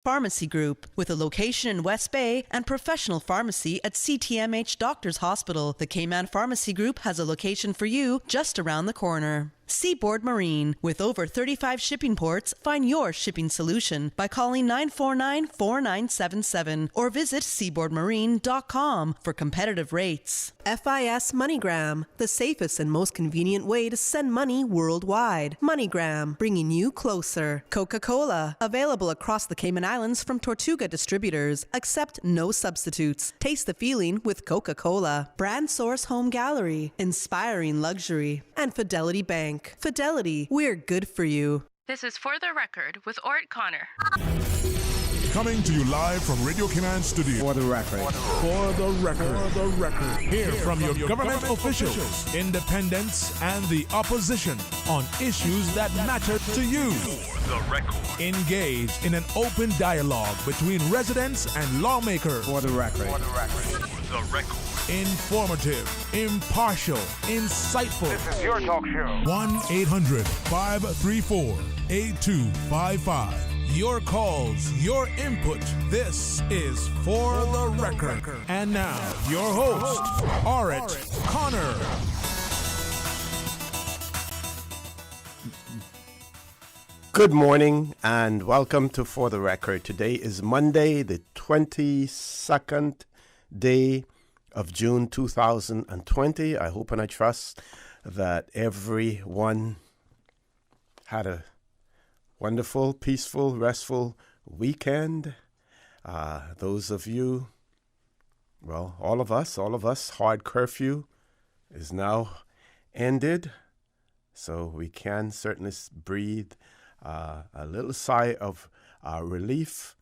Pharmacy Group. With a location in West Bay and professional pharmacy at CTMH Doctors Hospital, the Cayman Pharmacy Group has a location for you just around the corner. Seaboard Marine. With over 35 shipping ports, find your shipping solution by calling 949-4977 or visit seaboardmarine.com for competitive rates. FIS MoneyGram, the safest and most convenient way to send money worldwide. MoneyGram, bringing you closer. Coca-Cola, available across the Cayman Islands from Tortuga distributors. Accept no substitutes. Taste the feeling with Coca-Cola. Brand Source Home Gallery, inspiring luxury. And Fidelity Bank. Fidelity, we're good for you. This is For the Record with Orrett Connor. Coming to you live from Radio Cayman Studio. For the record. For the record. For the record. Hear from your government officials, independents, and the opposition on issues that matter to you. For the record. Engage in an open dialogue between residents and lawmakers. For the record. For the record. For the record. Informative, impartial, insightful. This is your talk show. 1-800-534-8255. Your calls, your input. This is For the Record. And now, your host, Orrett Connor. Good morning and welcome to For the Record. Today is Monday, the 22nd day of June 2020. I hope and I trust that everyone had a wonderful, peaceful, restful weekend. Those of you, well, all of us, hard curfew is now ended. So we can certainly breathe a little sigh of relief.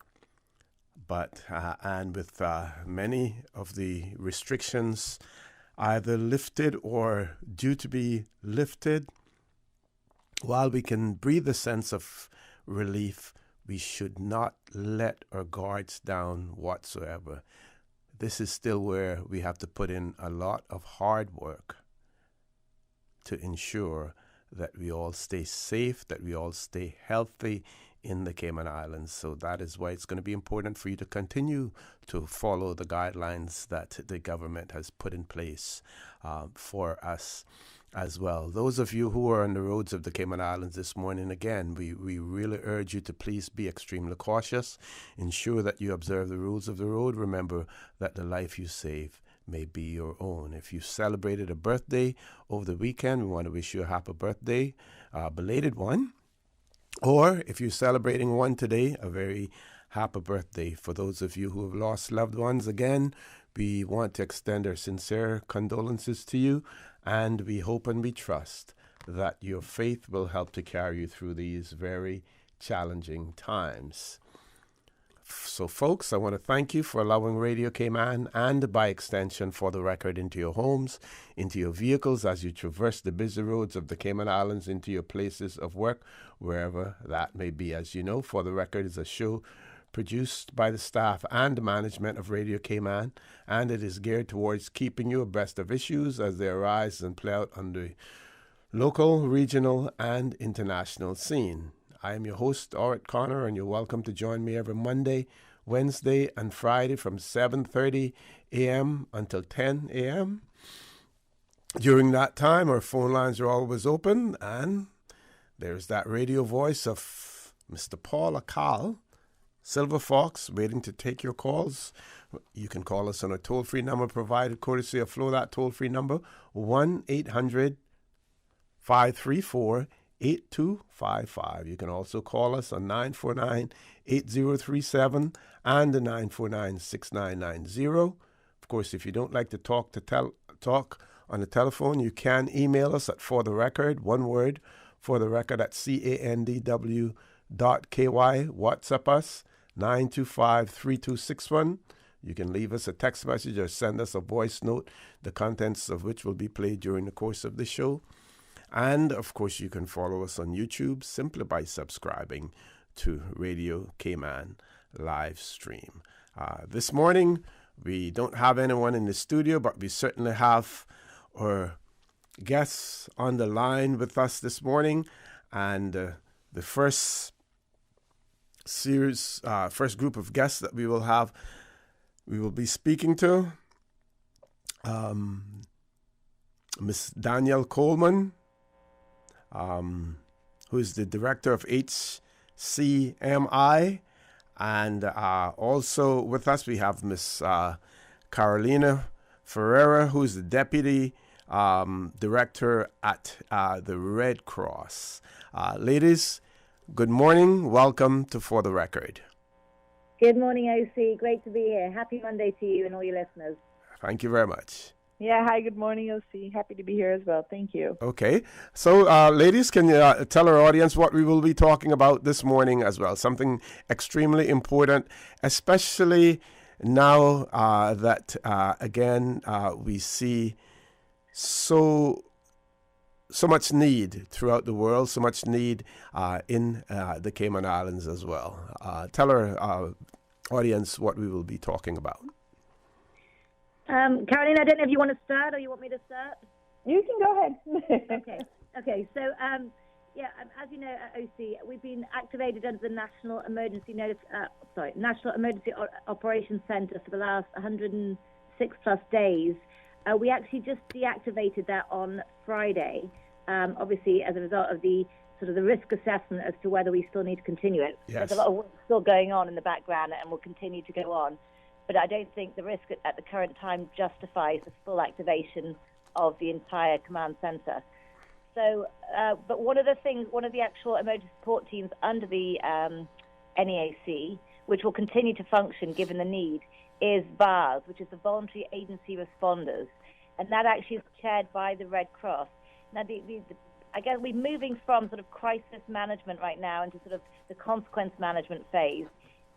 But, and with many of the restrictions either lifted or due to be lifted, while we can breathe a sense of relief, we should not let our guards down whatsoever. This is still where we have to put in a lot of hard work to ensure that we all stay safe, that we all stay healthy in the Cayman Islands. So that is why it's going to be important for you to continue to follow the guidelines that the government has put in place for us as well. Those of you who are on the roads of the Cayman Islands this morning, again, we really urge you to please be extremely cautious. Ensure that you observe the rules of the road. Remember that the life you save may be your own. If you celebrated a birthday over the weekend, we want to wish you a happy birthday, belated one. Or if you're celebrating one today, a very happy birthday. For those of you who have lost loved ones, again, we want to extend our sincere condolences to you, and we hope and we trust that your faith will help to carry you through these very challenging times. So, folks, I want to thank you for allowing Radio Cayman and, by extension, For the Record into your homes, into your vehicles as you traverse the busy roads of the Cayman Islands, into your places of work, wherever that may be. As you know, For the Record is a show produced by the staff and management of Radio Cayman, and it is geared towards keeping you abreast of issues as they arise and play out on the local, regional, and international scene. I am your host, Orrett Connor, and you're welcome to join me every Monday, Wednesday, and Friday from 7:30 a.m. until 10 a.m. During that time, our phone lines are always open, and there's that radio voice of Mr. Paul Akal, Silver Fox, waiting to take your calls. You can call us on a toll-free number provided courtesy of Flow. That toll-free number, 1-800-534-8255. You can also call us on 949-8037 and the 949-6990. Of course, if you don't like to talk on the telephone, you can email us at For the Record, one word, For the Record at candw.ky. WhatsApp us 925-3261. You can leave us a text message or send us a voice note, the contents of which will be played during the course of the show. And, of course, you can follow us on YouTube simply by subscribing to Radio Cayman live stream. This morning, we don't have anyone in the studio, but we certainly have our guests on the line with us this morning. And the first series, first group of guests that we will be speaking to. Miss Danielle Coleman, who is the director of HCMI, and also with us we have Miss Carolina Ferreira, who is the deputy director at the Red Cross. Ladies, good morning. Welcome to For the Record. Good morning, OC. Great to be here. Happy Monday to you and all your listeners. Thank you very much. Yeah, hi, good morning, OC. Happy to be here as well. Thank you. Okay. So, ladies, can you tell our audience what we will be talking about this morning as well? Something extremely important, especially now that, again, we see so much need throughout the world, so much need in the Cayman Islands as well. Tell our audience what we will be talking about. Caroline, I don't know if you want to start or you want me to start. You can go ahead. Okay. So, as you know, at OC, we've been activated under the National Emergency Operations Center for the last 106 plus days. We actually just deactivated that on Friday, obviously as a result of the sort of the risk assessment as to whether we still need to continue it. Yes. There's a lot of work still going on in the background and will continue to go on. But I don't think the risk at the current time justifies the full activation of the entire command center. So, but one of the actual emergency support teams under the NEAC, which will continue to function given the need, is VARS, which is the Voluntary Agency Responders. And that actually is chaired by the Red Cross. Now, I guess we're moving from sort of crisis management right now into sort of the consequence management phase.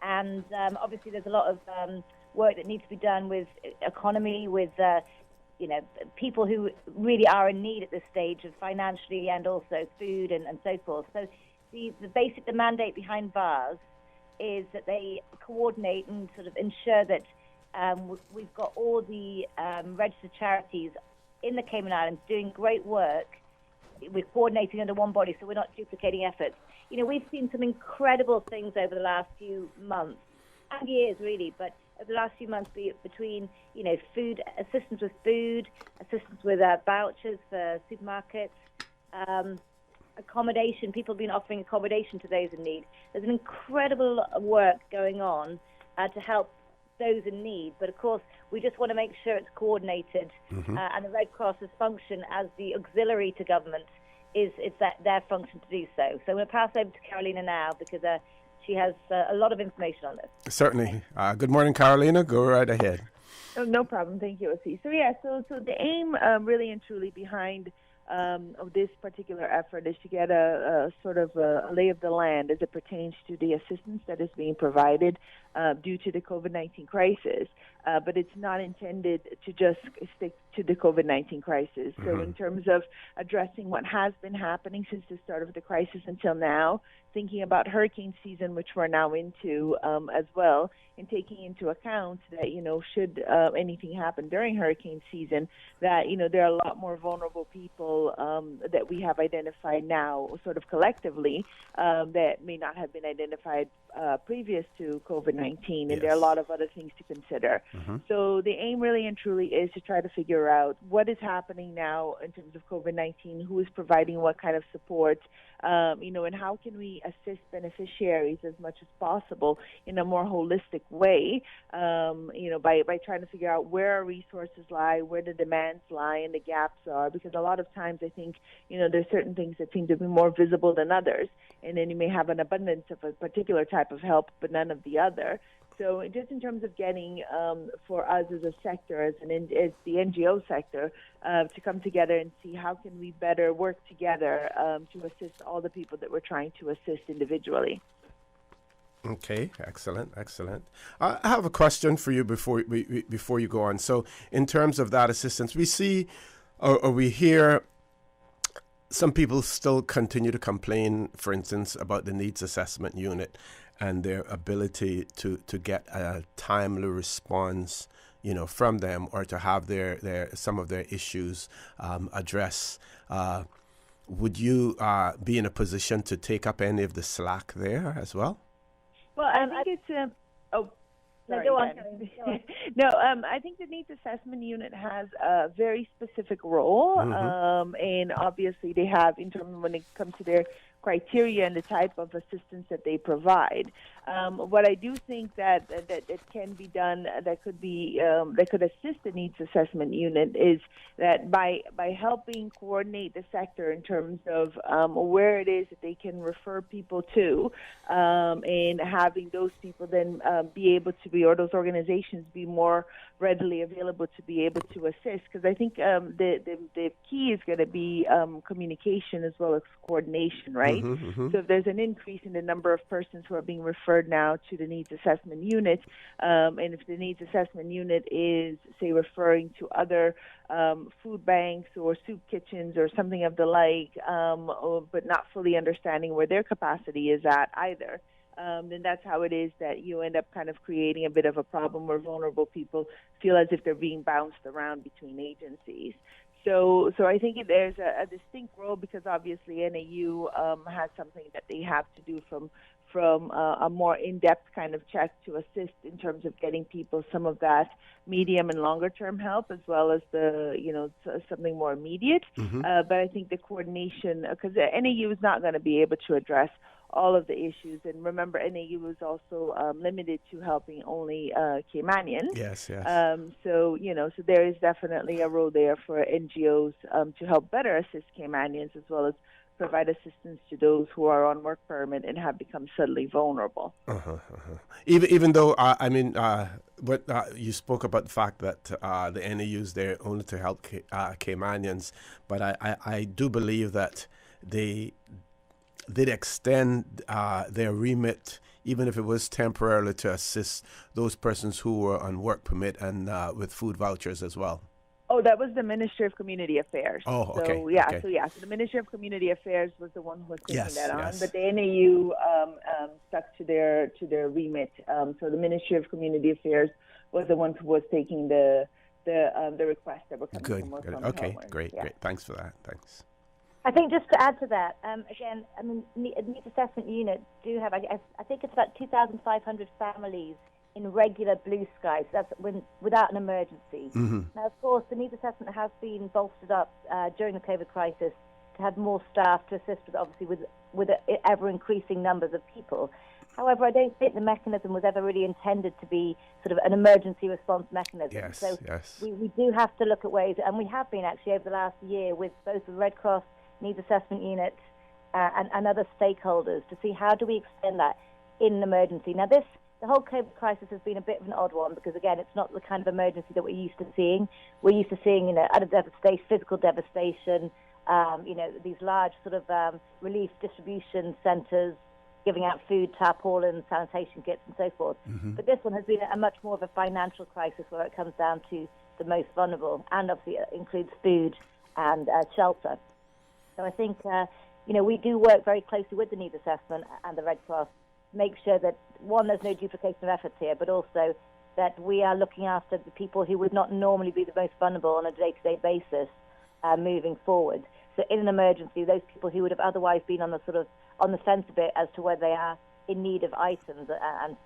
And obviously there's a lot of work that needs to be done with economy, with people who really are in need at this stage of financially and also food and so forth. So the mandate behind VARS is that they coordinate and sort of ensure that we've got all the registered charities in the Cayman Islands doing great work. We're coordinating under one body, so we're not duplicating efforts. You know, we've seen some incredible things over the last few months and years, really, but over the last few months, be it between, food, assistance with food, assistance with vouchers for supermarkets, accommodation. People have been offering accommodation to those in need. There's an incredible work going on to help those in need, but of course, we just want to make sure it's coordinated, and the Red Cross's function as the auxiliary to government it's their function to do so. So I'm going to pass over to Carolina now because she has a lot of information on this. Certainly. Good morning, Carolina. Go right ahead. Oh, no problem. Thank you, OC. So the aim really and truly behind of this particular effort is to get a sort of a lay of the land as it pertains to the assistance that is being provided due to the COVID-19 crisis. But it's not intended to just stick to the COVID-19 crisis. So in terms of addressing what has been happening since the start of the crisis until now, thinking about hurricane season, which we're now into as well, and taking into account that, should anything happen during hurricane season, that, there are a lot more vulnerable people that we have identified now sort of collectively that may not have been identified previous to COVID-19, and there are a lot of other things to consider. So the aim really and truly is to try to figure out what is happening now in terms of COVID-19, who is providing what kind of support, and how can we assist beneficiaries as much as possible in a more holistic way, by trying to figure out where our resources lie, where the demands lie and the gaps are, because a lot of times I think, there's certain things that seem to be more visible than others, and then you may have an abundance of a particular type of help, but none of the other. So just in terms of getting, for us as a sector, as the NGO sector, to come together and see how can we better work together to assist all the people that we're trying to assist individually. Okay, excellent. I have a question for you before you go on. So in terms of that assistance, we see or we hear some people still continue to complain, for instance, about the needs assessment unit and their ability to get a timely response, from them, or to have their some of their issues addressed. Would you be in a position to take up any of the slack there as well? Well, I think it's sorry, go on. No, I think the needs assessment unit has a very specific role, and obviously they have in terms when it comes to their criteria and the type of assistance that they provide. What I do think that can be done, that could assist the needs assessment unit, is that by helping coordinate the sector in terms of where it is that they can refer people to, and having those people then be able to be, or those organizations be more readily available to be able to assist. Because I think the key is going to be communication as well as coordination, right? So if there's an increase in the number of persons who are being referred now to the needs assessment unit, and if the needs assessment unit is, say, referring to other food banks or soup kitchens or something of the like, but not fully understanding where their capacity is at either, then that's how it is that you end up kind of creating a bit of a problem where vulnerable people feel as if they're being bounced around between agencies. So I think there's a distinct role, because obviously NAU has something that they have to do from a more in-depth kind of check to assist in terms of getting people some of that medium and longer-term help, as well as something more immediate. But I think the coordination, because NAU is not going to be able to address all of the issues. And remember, NAU is also limited to helping only Caymanians. Yes. So there is definitely a role there for NGOs to help better assist Caymanians, as well as provide assistance to those who are on work permit and have become suddenly vulnerable. Even though, you spoke about the fact that the NAU is there only to help Caymanians, but I do believe that they did extend their remit, even if it was temporarily, to assist those persons who were on work permit and with food vouchers as well. Oh, that was the Ministry of Community Affairs. Oh, okay. So the Ministry of Community Affairs was the one who was taking that on, yes. but the NAU stuck to their remit. So the Ministry of Community Affairs was the one who was taking the requests that were coming from work. Good. Okay, great. Thanks for that. Thanks. I think just to add to that, again, I mean, needs assessment unit do have, I think it's about 2,500 families in regular blue skies. That's without an emergency. Now, of course, the needs assessment has been bolstered up during the COVID crisis to have more staff to assist with ever increasing numbers of people. However, I don't think the mechanism was ever really intended to be sort of an emergency response mechanism. We do have to look at ways, and we have been actually over the last year with both the Red Cross needs assessment unit and other stakeholders to see how do we extend that in an emergency. Now, the whole COVID crisis has been a bit of an odd one because, again, it's not the kind of emergency that we're used to seeing. We're used to seeing, utter devastation, physical devastation, these large sort of relief distribution centres giving out food, tarpaulins, sanitation kits, and so forth. But this one has been a much more of a financial crisis where it comes down to the most vulnerable, and obviously it includes food and shelter. So I think, we do work very closely with the needs assessment and the Red Cross to make sure that, one, there's no duplication of efforts here, but also that we are looking after the people who would not normally be the most vulnerable on a day-to-day basis moving forward. So in an emergency, those people who would have otherwise been on the fence a bit as to whether they are in need of items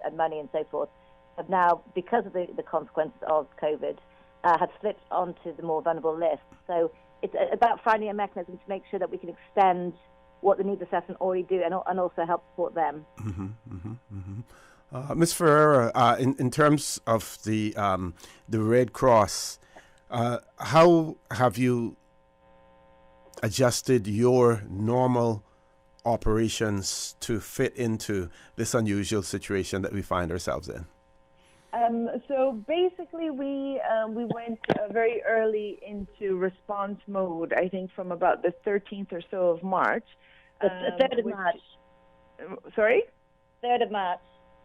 and money and so forth, have now, because of the consequences of COVID, have slipped onto the more vulnerable list. So it's about finding a mechanism to make sure that we can extend what the needs assessment already do and also help support them. Ms. Ferreira, in terms of the Red Cross, how have you adjusted your normal operations to fit into this unusual situation that we find ourselves in? So basically, we went very early into response mode, I think from about the 13th or so of March. The 3rd of March. Sorry? 3rd of March.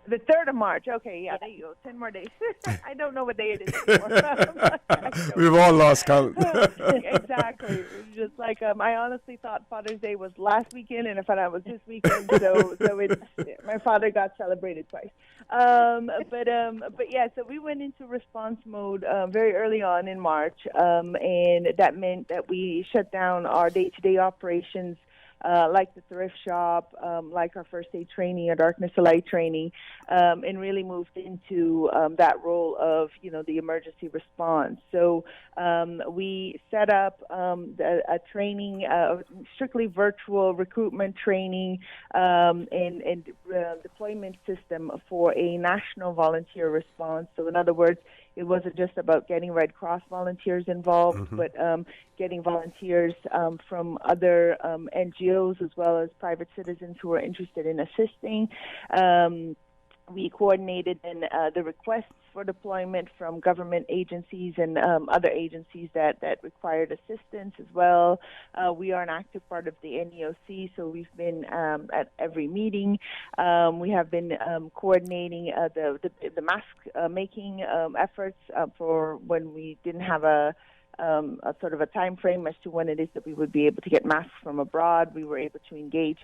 The 3rd of March. Okay, yeah, there you go. 10 more days. I don't know what day it is anymore. We've all lost count. Exactly. Just like I honestly thought Father's Day was last weekend, and I found out it was this weekend. So my father got celebrated twice. But yeah. So we went into response mode very early on in March, and that meant that we shut down our day-to-day operations like the thrift shop, like our first aid training, our darkness to light training, and really moved into that role of, the emergency response. So we set up a training, strictly virtual recruitment training and deployment system for a national volunteer response. So in other words, it wasn't just about getting Red Cross volunteers involved, but getting volunteers from other NGOs as well as private citizens who are interested in assisting. We coordinated the requests for deployment from government agencies and other agencies that required assistance as well. We are an active part of the NEOC, so we've been at every meeting. We have been coordinating the mask making efforts for when we didn't have a sort of a time frame as to when it is that we would be able to get masks from abroad. We were able to engage,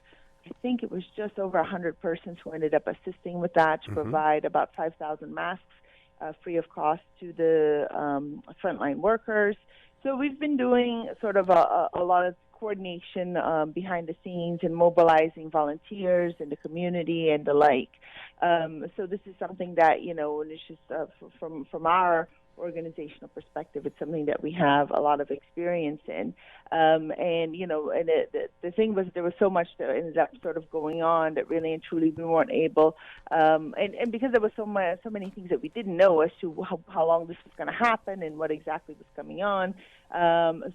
I think it was just over 100 persons who ended up assisting with that to provide about 5,000 masks free of cost to the frontline workers. So we've been doing sort of a lot of coordination behind the scenes and mobilizing volunteers in the community and the like. So this is something that, it's just from our organizational perspective, it's something that we have a lot of experience in. And the thing was, there was so much that ended up sort of going on that really and truly we weren't able, and because there was so many things that we didn't know as to how long this was going to happen and what exactly was coming on.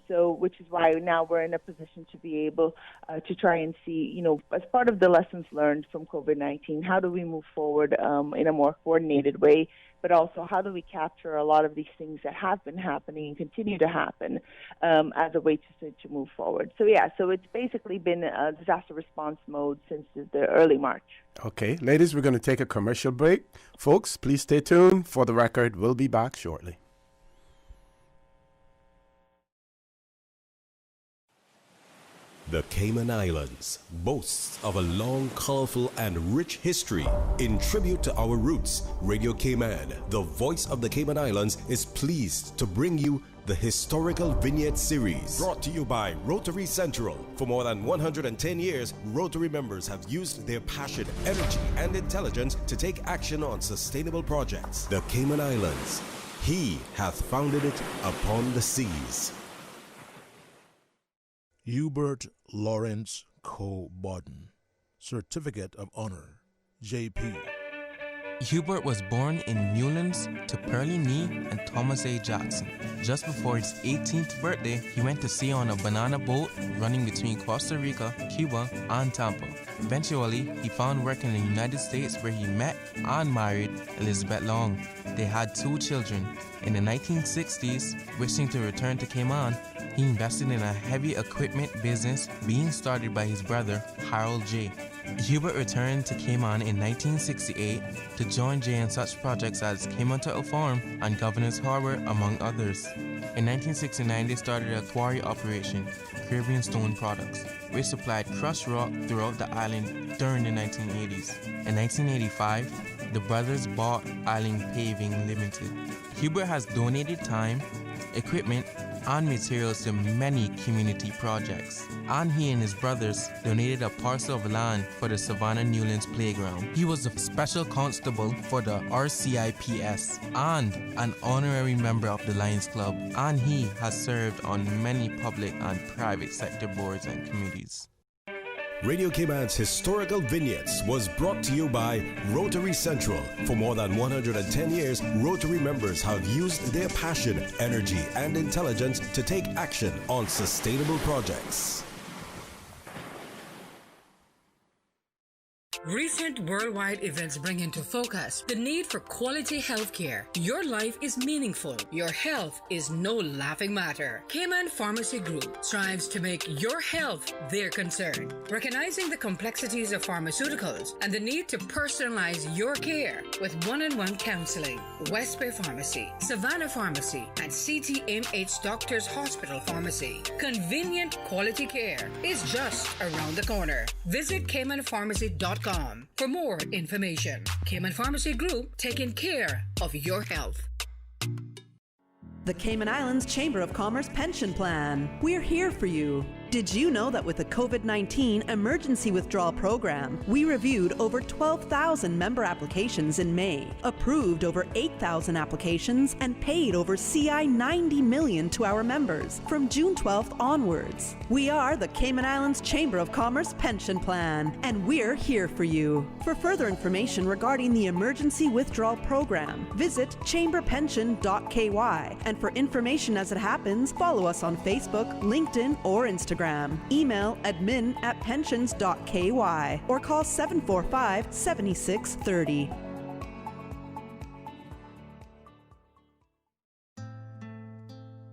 So which is why now we're in a position to be able to try and see, as part of the lessons learned from COVID-19, how do we move forward in a more coordinated way, but also how do we capture a lot of these things that have been happening and continue to happen as a way to move forward. So so it's basically been a disaster response mode since the early March. Okay, ladies, we're going to take a commercial break. Folks, please stay tuned. For the record, we'll be back shortly. The Cayman Islands boasts of a long, colorful, and rich history. In tribute to our roots, Radio Cayman, the voice of the Cayman Islands, is pleased to bring you the Historical Vignette Series, brought to you by Rotary Central. For more than 110 years, Rotary members have used their passion, energy, and intelligence to take action on sustainable projects. The Cayman Islands, He hath founded it upon the seas. Hubert Lawrence Co-Bodden, Certificate of Honor, JP. Hubert was born in Newlands to Pearlie Nee and Thomas A. Jackson. Just before his 18th birthday, he went to sea on a banana boat running between Costa Rica, Cuba, and Tampa. Eventually, he found work in the United States where he met and married Elizabeth Long. They had 2 children. In the 1960s, wishing to return to Cayman, he invested in a heavy equipment business being started by his brother, Harold J. Hubert returned to Cayman in 1968 to join Jay in such projects as Cayman Turtle Farm and Governor's Harbor, among others. In 1969, they started a quarry operation, Caribbean Stone Products, which supplied crushed rock throughout the island during the 1980s. In 1985, the brothers bought Island Paving Limited. Hubert has donated time, equipment, and materials to many community projects. And he and his brothers donated a parcel of land for the Savannah Newlands Playground. He was a special constable for the RCIPS and an honorary member of the Lions Club, and he has served on many public and private sector boards and committees. Radio Cayman's Historical Vignettes was brought to you by Rotary Central. For more than 110 years, Rotary members have used their passion, energy, and intelligence to take action on sustainable projects. Recent worldwide events bring into focus the need for quality health care. Your life is meaningful. Your health is no laughing matter. Cayman Pharmacy Group strives to make your health their concern. Recognizing the complexities of pharmaceuticals and the need to personalize your care with one-on-one counseling. West Bay Pharmacy, Savannah Pharmacy, and CTMH Doctors Hospital Pharmacy. Convenient quality care is just around the corner. Visit CaymanPharmacy.com for more information. Cayman Pharmacy Group, taking care of your health. The Cayman Islands Chamber of Commerce Pension Plan. We're here for you. Did you know that with the COVID-19 Emergency Withdrawal Program, we reviewed over 12,000 member applications in May, approved over 8,000 applications, and paid over CI $90 million to our members from June 12th onwards? We are the Cayman Islands Chamber of Commerce Pension Plan, and we're here for you. For further information regarding the Emergency Withdrawal Program, visit chamberpension.ky, and for information as it happens, follow us on Facebook, LinkedIn, or Instagram. Email admin@pensions.ky or call 745-7630.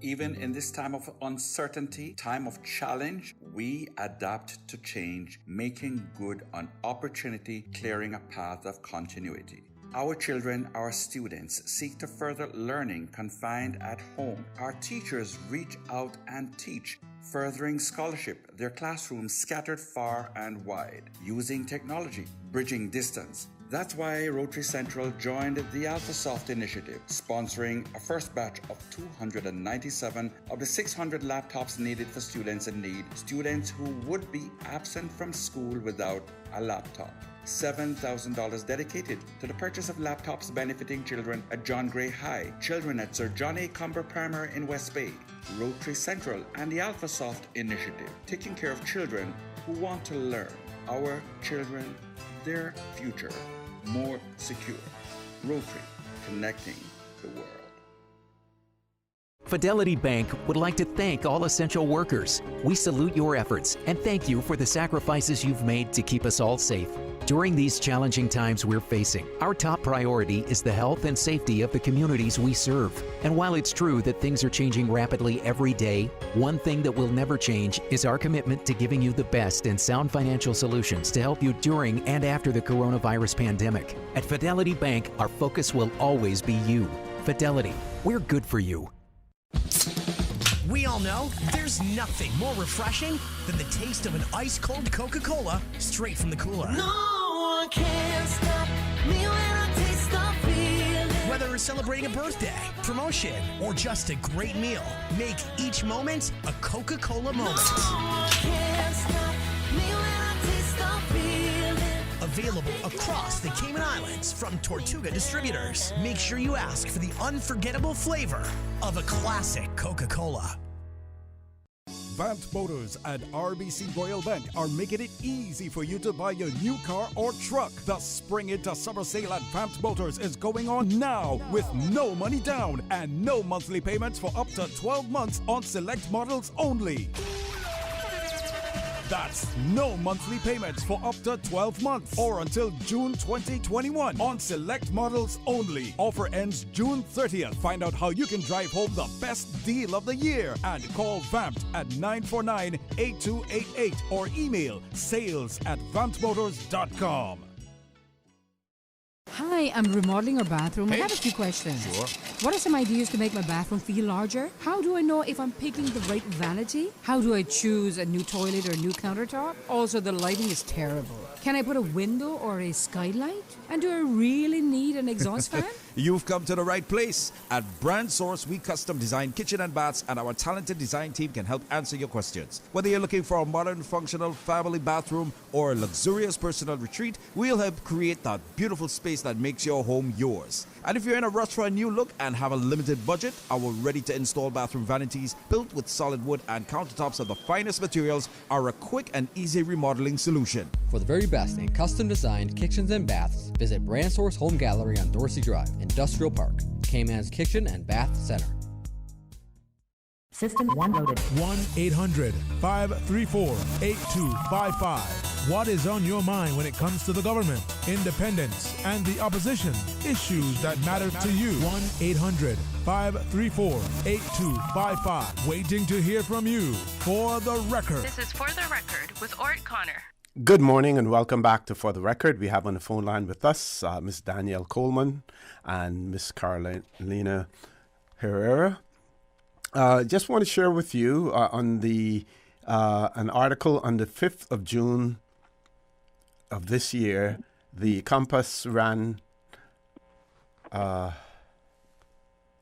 Even in this time of uncertainty, time of challenge, we adapt to change, making good on opportunity, clearing a path of continuity. Our children, our students, seek to further learning confined at home. Our teachers reach out and teach, furthering scholarship, their classrooms scattered far and wide, using technology, bridging distance. That's why Rotary Central joined the AlphaSoft initiative, sponsoring a first batch of 297 of the 600 laptops needed for students in need, students who would be absent from school without a laptop. $7,000 dedicated to the purchase of laptops benefiting children at John Gray High, children at Sir John A. Cumber Primary in West Bay, Rotary Central, and the AlphaSoft initiative, taking care of children who want to learn. Our children, their future, more secure. Rotary, connecting the world. Fidelity Bank would like to thank all essential workers. We salute your efforts and thank you for the sacrifices you've made to keep us all safe. During these challenging times we're facing, our top priority is the health and safety of the communities we serve. And while it's true that things are changing rapidly every day, one thing that will never change is our commitment to giving you the best and sound financial solutions to help you during and after the coronavirus pandemic. At Fidelity Bank, our focus will always be you. Fidelity, we're good for you. We all know there's nothing more refreshing than the taste of an ice-cold Coca-Cola straight from the cooler. No one can stop me when I taste the feeling. Whether it's celebrating a birthday, promotion, or just a great meal, make each moment a Coca-Cola moment. No one can stop me when I taste the feeling. Available across the Cayman Islands from Tortuga Distributors. Make sure you ask for the unforgettable flavor of a classic Coca-Cola. Vamped Motors and RBC Royal Bank are making it easy for you to buy your new car or truck. The Spring into Summer Sale at Vamped Motors is going on now with no money down and no monthly payments for up to 12 months on select models only. That's no monthly payments for up to 12 months or until June 2021 on select models only. Offer ends June 30th. Find out how you can drive home the best deal of the year and call Vamped at 949-8288 or email sales@vampedmotors.com. Hi, I'm remodeling our bathroom. I have a few questions. Sure. What are some ideas to make my bathroom feel larger? How do I know if I'm picking the right vanity? How do I choose a new toilet or a new countertop? Also, the lighting is terrible. Can I put a window or a skylight? And do I really need an exhaust fan? You've come to the right place. At Brand Source, we custom design kitchen and baths, and our talented design team can help answer your questions. Whether you're looking for a modern, functional family bathroom or a luxurious personal retreat, we'll help create that beautiful space that makes your home yours. And if you're in a rush for a new look and have a limited budget, our ready-to-install bathroom vanities, built with solid wood and countertops of the finest materials, are a quick and easy remodeling solution. For the very best in custom-designed kitchens and baths, visit Brand Source Home Gallery on Dorsey Drive, Industrial Park, Cayman's Kitchen and Bath Center. System 1 loaded. 1-800-534-8255. What is on your mind when it comes to the government, independence, and the opposition? Issues that matter to you. 1-800-534-8255. Waiting to hear from you. For the Record. This is For the Record with Orrett Connor. Good morning and welcome back to For the Record. We have on the phone line with us Ms. Danielle Coleman and Ms. Carolina Herrera. Just want to share with you on the an article on the 5th of June of this year. The Compass ran an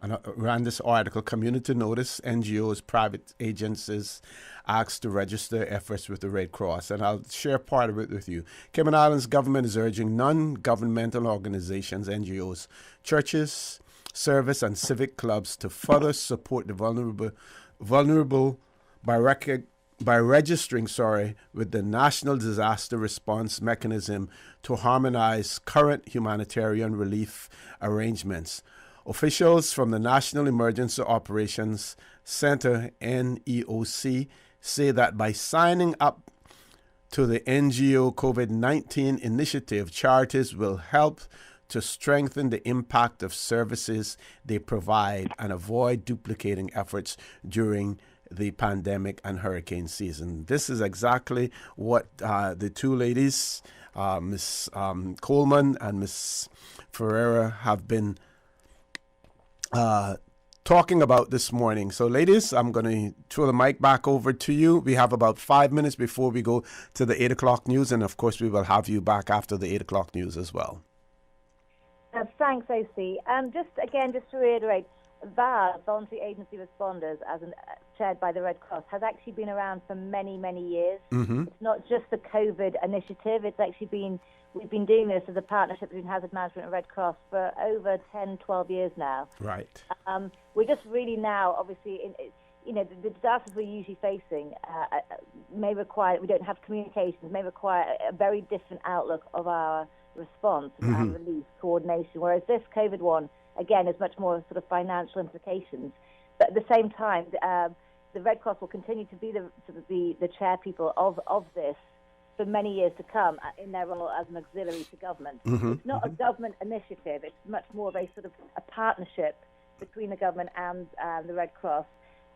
And around this article, community notice, NGOs, private agencies asked to register efforts with the Red Cross. And I'll share part of it with you. Cayman Islands government is urging non-governmental organizations, NGOs, churches, service and civic clubs to further support the vulnerable by registering with the National Disaster Response Mechanism to harmonize current humanitarian relief arrangements. Officials from the National Emergency Operations Center, NEOC, say that by signing up to the NGO COVID-19 initiative, charities will help to strengthen the impact of services they provide and avoid duplicating efforts during the pandemic and hurricane season. This is exactly what the two ladies, Ms. Coleman and Ms. Ferreira, have been talking about this morning. So, ladies, I'm going to throw the mic back over to you. We have about 5 minutes before we go to the 8 o'clock news, and of course we will have you back after the 8 o'clock news as well. Thanks, OC. Just to reiterate, VAR, Voluntary Agency Responders, chaired by the Red Cross, has actually been around for many, many years. Mm-hmm. It's not just the COVID initiative. It's actually we've been doing this as a partnership between Hazard Management and Red Cross for over 10, 12 years now. Right. We're just really now, obviously, the disasters we're usually facing may require, we don't have communications, may require a very different outlook of our response and relief coordination, whereas this COVID one, again, is much more sort of financial implications. But at the same time, the Red Cross will continue to be the chair people of this for many years to come in their role as an auxiliary to government. It's not a government initiative. It's much more of a sort of a partnership between the government and the Red Cross.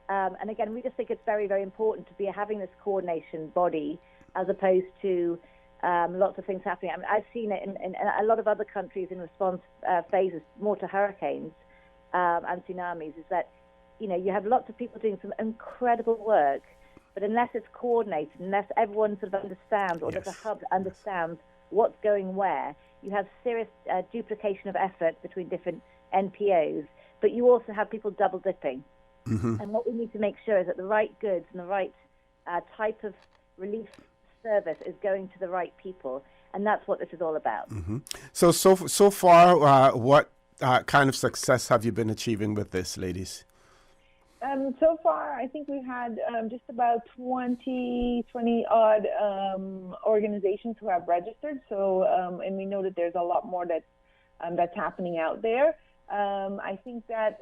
And again, we just think it's very, very important to be having this coordination body as opposed to lots of things happening. I mean, I've seen it in a lot of other countries in response phases, more to hurricanes and tsunamis, is that, you have lots of people doing some incredible work, but unless it's coordinated, unless everyone sort of understands, or there's a hub that understands what's going where, you have serious duplication of effort between different NPOs, but you also have people double dipping. And what we need to make sure is that the right goods and the right type of relief service is going to the right people, and that's what this is all about. So far, what kind of success have you been achieving with this, ladies? So far, I think we've had just about 20 odd organizations who have registered. So, and we know that there's a lot more that's happening out there. I think that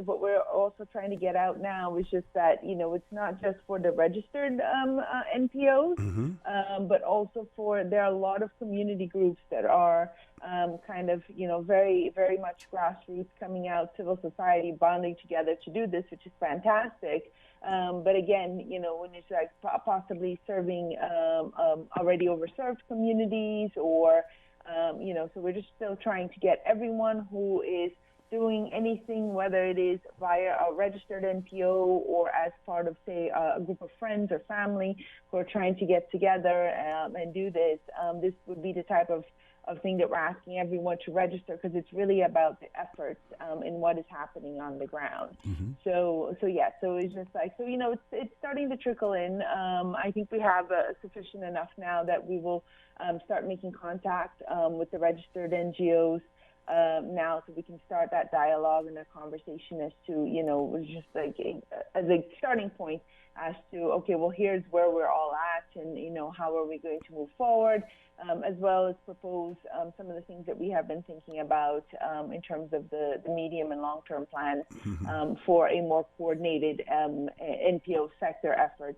what we're also trying to get out now is just that, it's not just for the registered NPOs, but also there are a lot of community groups that are kind of, very, very much grassroots, coming out, civil society, bonding together to do this, which is fantastic. But again, when it's like possibly serving already overserved communities or, so we're just still trying to get everyone who is doing anything, whether it is via a registered NPO or as part of, say, a group of friends or family who are trying to get together and do this. This would be the type of thing that we're asking everyone to register, because it's really about the efforts and what is happening on the ground. So it's just like, it's starting to trickle in. I think we have sufficient enough now that we will start making contact with the registered NGOs now, so we can start that dialogue and that conversation as to, just like as a starting point as to, okay, well, here's where we're all at, and, how are we going to move forward, as well as propose some of the things that we have been thinking about in terms of the medium and long-term plans for a more coordinated NPO sector efforts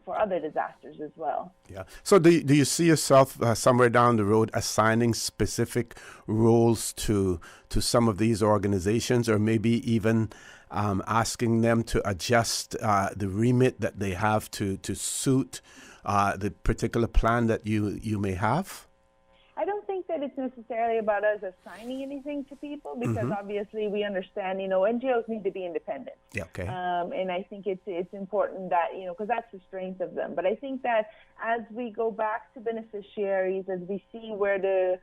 for other disasters as well. Yeah. So do you see yourself somewhere down the road assigning specific roles to some of these organizations, or maybe even asking them to adjust the remit that they have to suit the particular plan that you may have? I don't think that it's necessarily about us assigning anything to people, because obviously we understand, NGOs need to be independent. Yeah, okay. And I think it's important that, because that's the strength of them. But I think that as we go back to beneficiaries, as we see where the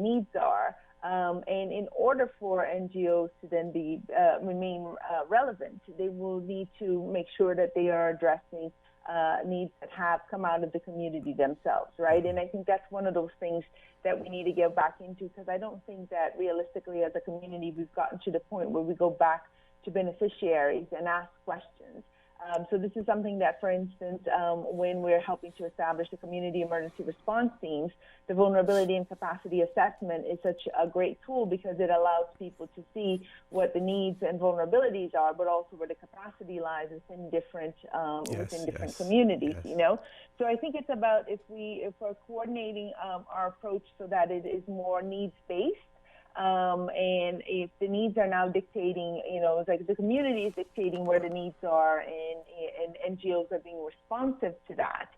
needs are, And in order for NGOs to then be remain relevant, they will need to make sure that they are addressing needs that have come out of the community themselves, right? And I think that's one of those things that we need to get back into, because I don't think that realistically as a community we've gotten to the point where we go back to beneficiaries and ask questions. So this is something that, for instance, when we're helping to establish the community emergency response teams, the vulnerability and capacity assessment is such a great tool because it allows people to see what the needs and vulnerabilities are, but also where the capacity lies within different communities. You know, so I think it's about if we're coordinating our approach so that it is more needs-based. And if the needs are now dictating, you know, it's like the community is dictating where the needs are and NGOs are being responsive to that,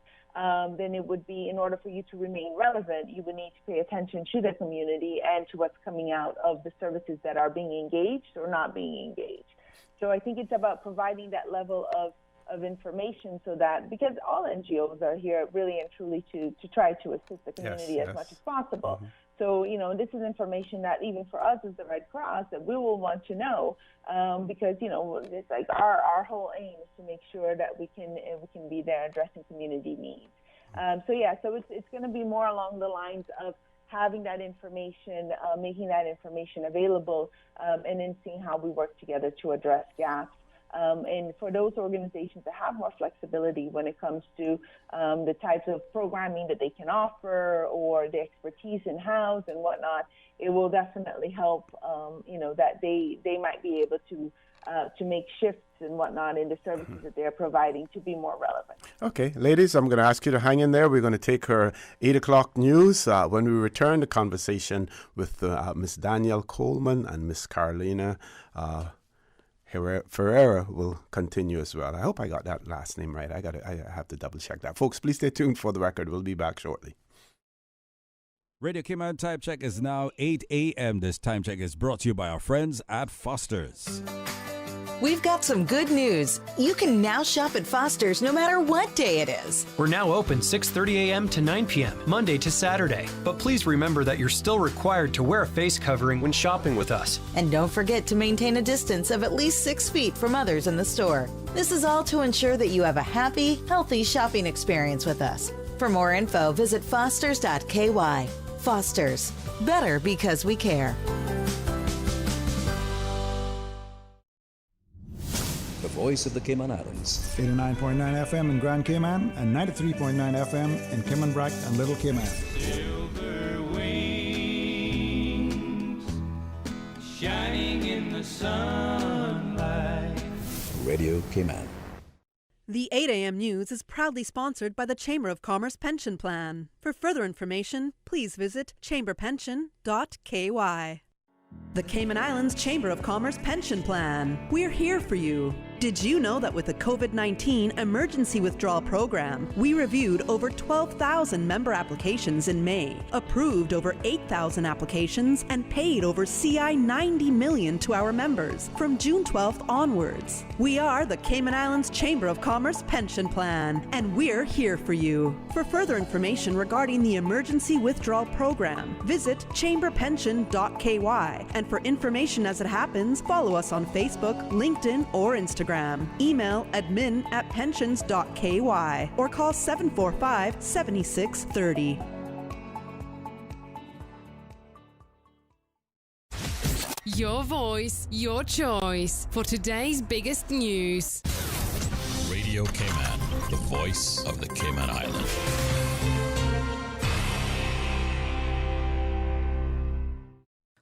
then it would be, in order for you to remain relevant, you would need to pay attention to the community and to what's coming out of the services that are being engaged or not being engaged. So I think it's about providing that level of information so that, because all NGOs are here really and truly to try to assist the community as much as possible. Mm-hmm. So, you know, this is information that even for us as the Red Cross that we will want to know because, you know, it's like our whole aim is to make sure that we can be there addressing community needs. So it's going to be more along the lines of having that information, making that information available, and then seeing how we work together to address gaps. And for those organizations that have more flexibility when it comes to the types of programming that they can offer or the expertise in-house and whatnot, it will definitely help, you know, that they might be able to make shifts and whatnot in the services that they're providing to be more relevant. Okay, ladies, I'm going to ask you to hang in there. We're going to take her 8 o'clock news. When we return, the conversation with Miss Danielle Coleman and Miss Carolina Ferreira will continue as well. I hope I got that last name right. I have to double check that. Folks, please stay tuned for the record. We'll be back shortly. Radio Cayman Time Check is now 8 a.m. This time check is brought to you by our friends at Foster's. We've got some good news. You can now shop at Foster's no matter what day it is. We're now open 6:30 a.m. to 9 p.m., Monday to Saturday. But please remember that you're still required to wear a face covering when shopping with us. And don't forget to maintain a distance of at least 6 feet from others in the store. This is all to ensure that you have a happy, healthy shopping experience with us. For more info, visit fosters.ky. Foster's. Better because we care. The voice of the Cayman Islands. 89.9 FM in Grand Cayman and 93.9 FM in Cayman Brac and Little Cayman. Silver wings shining in the sunlight. Radio Cayman. The 8 a.m. news is proudly sponsored by the Chamber of Commerce Pension Plan. For further information, please visit chamberpension.ky. The Cayman Islands Chamber of Commerce Pension Plan. We're here for you. Did you know that with the COVID-19 Emergency Withdrawal Program, we reviewed over 12,000 member applications in May, approved over 8,000 applications, and paid over CI 90 million to our members from June 12th onwards? We are the Cayman Islands Chamber of Commerce Pension Plan, and we're here for you. For further information regarding the Emergency Withdrawal Program, visit chamberpension.ky, and for information as it happens, follow us on Facebook, LinkedIn, or Instagram. Email admin@pensions.ky or call 745-7630. Your voice, your choice for today's biggest news. Radio Cayman, the voice of the Cayman Islands.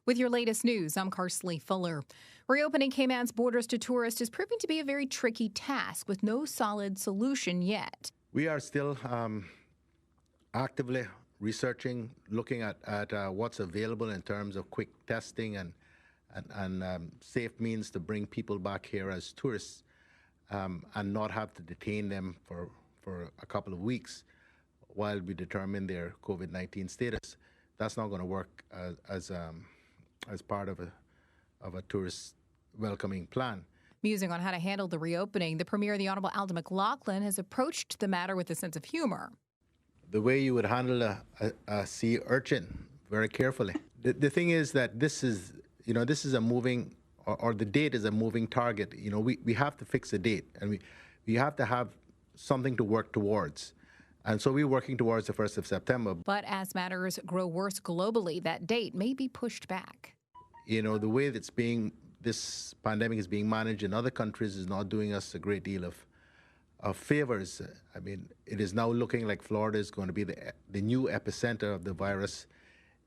With your latest news, I'm Carsley Fuller. Reopening Cayman's borders to tourists is proving to be a very tricky task with no solid solution yet. We are still actively researching, looking at what's available in terms of quick testing and safe means to bring people back here as tourists and not have to detain them for a couple of weeks while we determine their COVID-19 status. That's not going to work as part of a tourist welcoming plan. Musing on how to handle the reopening, the Premier, the Honourable Alda McLaughlin, has approached the matter with a sense of humour. The way you would handle a sea urchin, very carefully. the thing is that this is a moving, or the date is a moving target. We have to fix a date, and we have to have something to work towards. And so we're working towards the 1st of September. But as matters grow worse globally, that date may be pushed back. The way this pandemic is being managed in other countries is not doing us a great deal of favors. I mean, it is now looking like Florida is going to be the new epicenter of the virus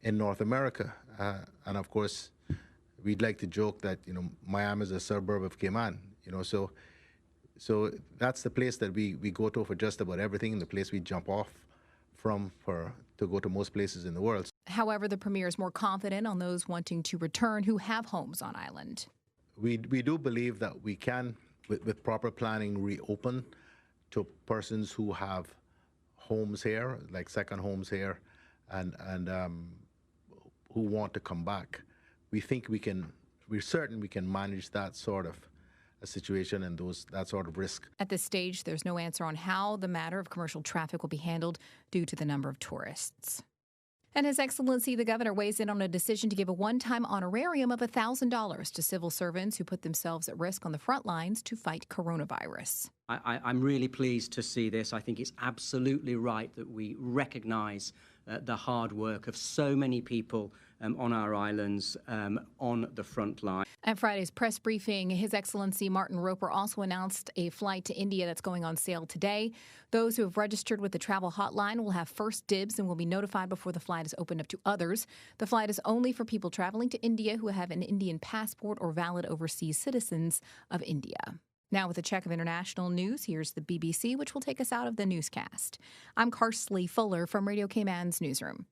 in North America. And of course, we'd like to joke that, Miami is a suburb of Cayman, So that's the place that we go to for just about everything, the place we jump off from to go to most places in the world. However, the premier is more confident on those wanting to return who have homes on island. We do believe that we can, with proper planning, reopen to persons who have homes here, like second homes here, and who want to come back. We're certain we can manage that sort of a situation and that sort of risk. At this stage, there's no answer on how the matter of commercial traffic will be handled due to the number of tourists. And His Excellency the Governor weighs in on a decision to give a one-time honorarium of $1,000 to civil servants who put themselves at risk on the front lines to fight coronavirus. I'm really pleased to see this. I think it's absolutely right that we recognise the hard work of so many people on our islands on the front line. At Friday's press briefing, His Excellency Martin Roper also announced a flight to India that's going on sale today. Those who have registered with the travel hotline will have first dibs and will be notified before the flight is opened up to others. The flight is only for people traveling to India who have an Indian passport or valid overseas citizens of India. Now with a check of international news, here's the BBC, which will take us out of the newscast. I'm Karsley Fuller from Radio Cayman's newsroom.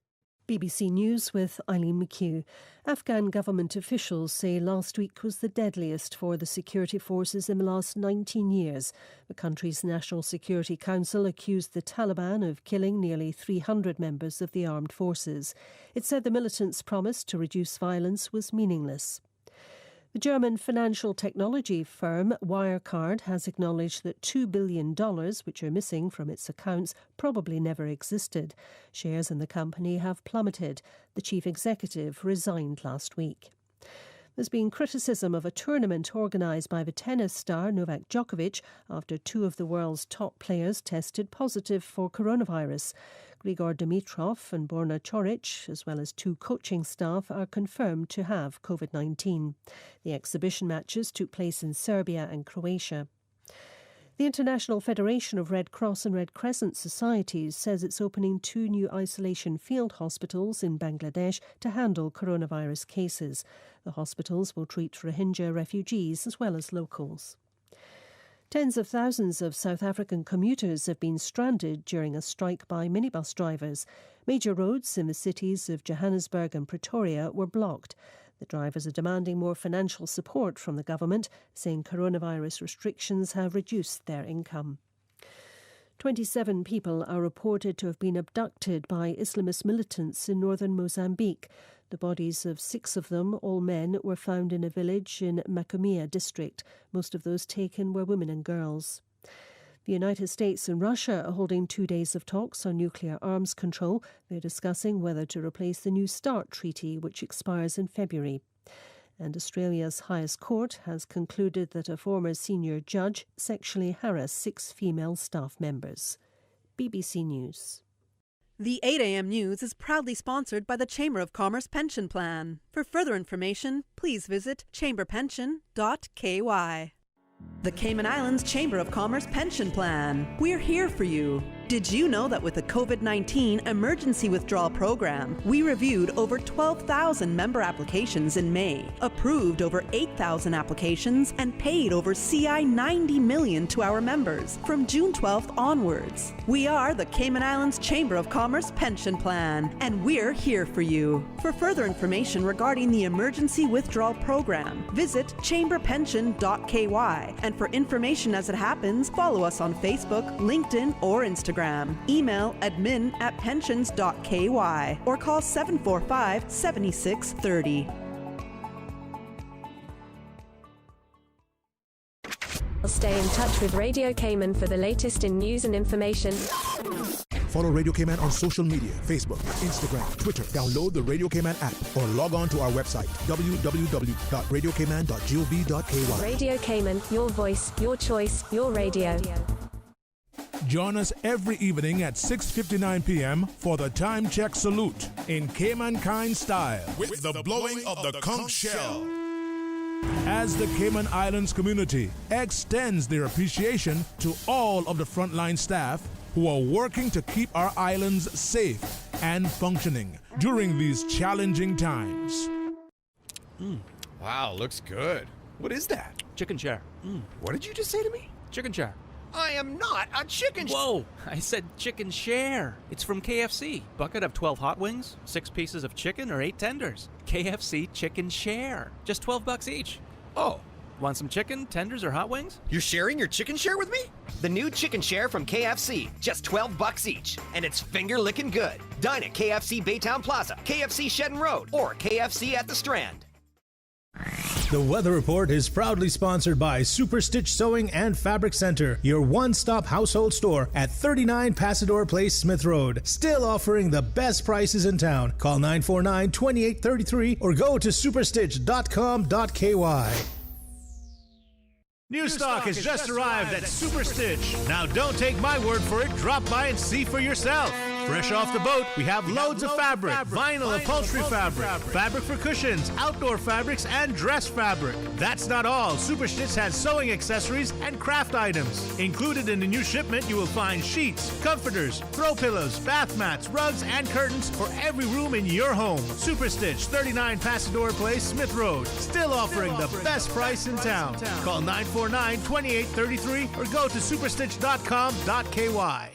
BBC News with Eileen McHugh. Afghan government officials say last week was the deadliest for the security forces in the last 19 years. The country's National Security Council accused the Taliban of killing nearly 300 members of the armed forces. It said the militants' promise to reduce violence was meaningless. The German financial technology firm Wirecard has acknowledged that $2 billion, which are missing from its accounts, probably never existed. Shares in the company have plummeted. The chief executive resigned last week. There's been criticism of a tournament organised by the tennis star Novak Djokovic after two of the world's top players tested positive for coronavirus. Grigor Dimitrov and Borna Coric, as well as two coaching staff, are confirmed to have COVID-19. The exhibition matches took place in Serbia and Croatia. The International Federation of Red Cross and Red Crescent Societies says it's opening 2 new isolation field hospitals in Bangladesh to handle coronavirus cases. The hospitals will treat Rohingya refugees as well as locals. Tens of thousands of South African commuters have been stranded during a strike by minibus drivers. Major roads in the cities of Johannesburg and Pretoria were blocked. The drivers are demanding more financial support from the government, saying coronavirus restrictions have reduced their income. 27 people are reported to have been abducted by Islamist militants in northern Mozambique. The bodies of 6 of them, all men, were found in a village in Macomia district. Most of those taken were women and girls. The United States and Russia are holding 2 days of talks on nuclear arms control. They're discussing whether to replace the New START treaty, which expires in February. And Australia's highest court has concluded that a former senior judge sexually harassed 6 female staff members. BBC News. The 8 a.m. news is proudly sponsored by the Chamber of Commerce Pension Plan. For further information, please visit chamberpension.ky. The Cayman Islands Chamber of Commerce Pension Plan. We're here for you. Did you know that with the COVID-19 Emergency Withdrawal Program, we reviewed over 12,000 member applications in May, approved over 8,000 applications, and paid over CI $90 million to our members from June 12th onwards? We are the Cayman Islands Chamber of Commerce Pension Plan, and we're here for you. For further information regarding the Emergency Withdrawal Program, visit chamberpension.ky. And for information as it happens, follow us on Facebook, LinkedIn, or Instagram. Email admin@pensions.ky or call 745-7630. Stay in touch with Radio Cayman for the latest in news and information. Follow Radio Cayman on social media, Facebook, Instagram, Twitter. Download the Radio Cayman app or log on to our website, www.radiocayman.gov.ky. Radio Cayman, your voice, your choice, your radio. Join us every evening at 6:59 p.m. for the Time Check Salute in Caymankind style with the blowing of the conch shell. as the Cayman Islands community extends their appreciation to all of the frontline staff who are working to keep our islands safe and functioning during these challenging times. Wow, looks good. What is that? Chicken chair. What did you just say to me? Chicken chair. I am not a chicken. Whoa! I said chicken share. It's from KFC. Bucket of 12 hot wings, 6 pieces of chicken, or 8 tenders. KFC chicken share. Just $12 each. Oh. Want some chicken, tenders, or hot wings? You're sharing your chicken share with me? The new chicken share from KFC. Just $12 each. And it's finger-licking good. Dine at KFC Baytown Plaza, KFC Shedden Road, or KFC at the Strand. The Weather Report is proudly sponsored by Super Stitch Sewing and Fabric Center, your one-stop household store at 39 Pasador Place, Smith Road. Still offering the best prices in town. Call 949-2833 or go to superstitch.com.ky. New stock has just arrived at Super Stitch. Now don't take my word for it, drop by and see for yourself. Fresh off the boat, we have loads of fabric, vinyl upholstery fabric, fabric for cushions, outdoor fabrics, and dress fabric. That's not all. Super Stitch has sewing accessories and craft items. Included in the new shipment, you will find sheets, comforters, throw pillows, bath mats, rugs, and curtains for every room in your home. Super Stitch, 39 Pasador Place, Smith Road. Still offering the best price in town. Call 949-2833 or go to superstitch.com.ky.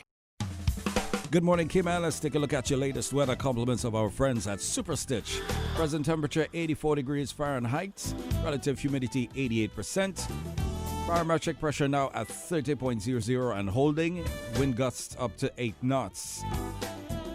Good morning, Cayman. Let's take a look at your latest weather. Compliments of our friends at Super Stitch. Present temperature 84 degrees Fahrenheit. Relative humidity 88%. Barometric pressure now at 30.00 and holding. Wind gusts up to 8 knots.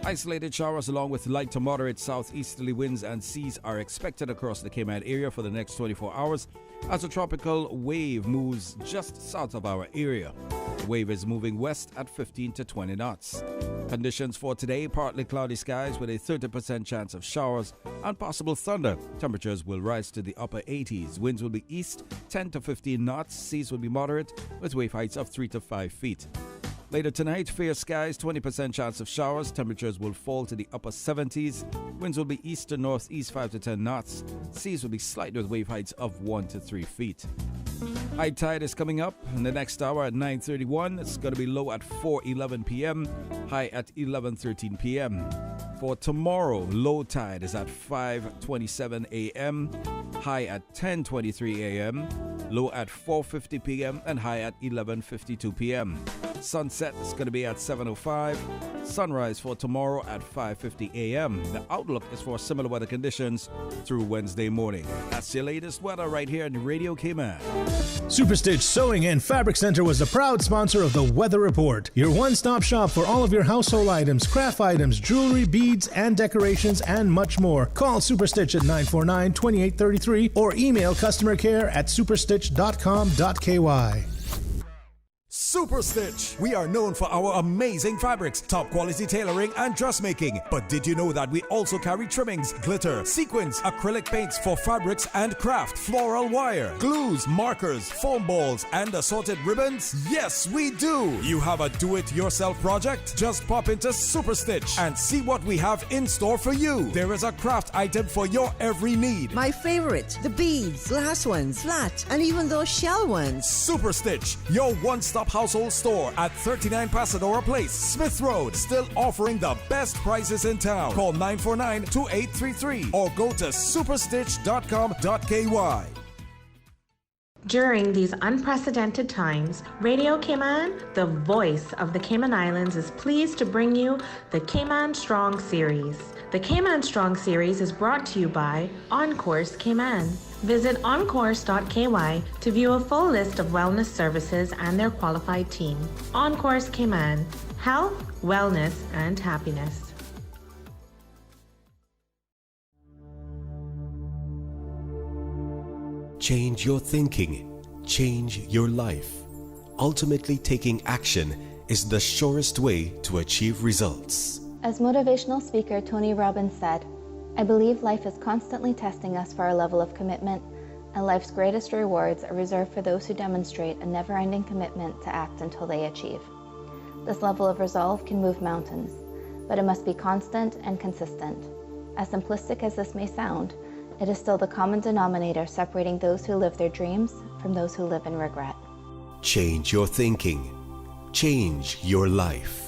Isolated showers along with light to moderate southeasterly winds and seas are expected across the Cayman area for the next 24 hours as a tropical wave moves just south of our area. The wave is moving west at 15 to 20 knots. Conditions for today, partly cloudy skies with a 30% chance of showers and possible thunder. Temperatures will rise to the upper 80s. Winds will be east 10 to 15 knots. Seas will be moderate with wave heights of 3 to 5 feet. Later tonight, fair skies, 20% chance of showers. Temperatures will fall to the upper 70s. Winds will be east to northeast 5 to 10 knots. Seas will be slight with wave heights of 1 to 3 feet. High tide is coming up in the next hour at 9:31. It's going to be low at 4:11 p.m., high at 11:13 p.m. For tomorrow, low tide is at 5:27 a.m., high at 10:23 a.m., low at 4:50 p.m., and high at 11:52 p.m. Sunset is going to be at 7:05. Sunrise for tomorrow at 5:50 a.m. The outlook is for similar weather conditions through Wednesday morning. That's your latest weather right here on Radio Cayman. Super Stitch Sewing and Fabric Center was the proud sponsor of the Weather Report, your one-stop shop for all of your household items, craft items, jewelry, beads, and decorations, and much more. Call Super Stitch at 949-2833 or email customer care at superstitch.com.ky. Super Stitch. We are known for our amazing fabrics, top quality tailoring, and dressmaking. But did you know that we also carry trimmings, glitter, sequins, acrylic paints for fabrics and craft, floral wire, glues, markers, foam balls, and assorted ribbons? Yes, we do. You have a do-it-yourself project? Just pop into Super Stitch and see what we have in store for you. There is a craft item for your every need. My favorite, the beads, glass ones, flat, and even those shell ones. Super Stitch, your one-stop household store at 39 Pasadora Place, Smith Road. Still offering the best prices in town. Call 949-2833 or go to superstitch.com.ky. During these unprecedented times, Radio Cayman, the voice of the Cayman Islands, is pleased to bring you the Cayman Strong Series. The Cayman Strong Series is brought to you by Encourse Cayman. Visit encourse.ky to view a full list of wellness services and their qualified team. Encourse Cayman, health, wellness, and happiness. Change your thinking, change your life. Ultimately, taking action is the surest way to achieve results. As motivational speaker Tony Robbins said, I believe life is constantly testing us for our level of commitment, and life's greatest rewards are reserved for those who demonstrate a never-ending commitment to act until they achieve. This level of resolve can move mountains, but it must be constant and consistent. As simplistic as this may sound, it is still the common denominator separating those who live their dreams from those who live in regret. Change your thinking. Change your life.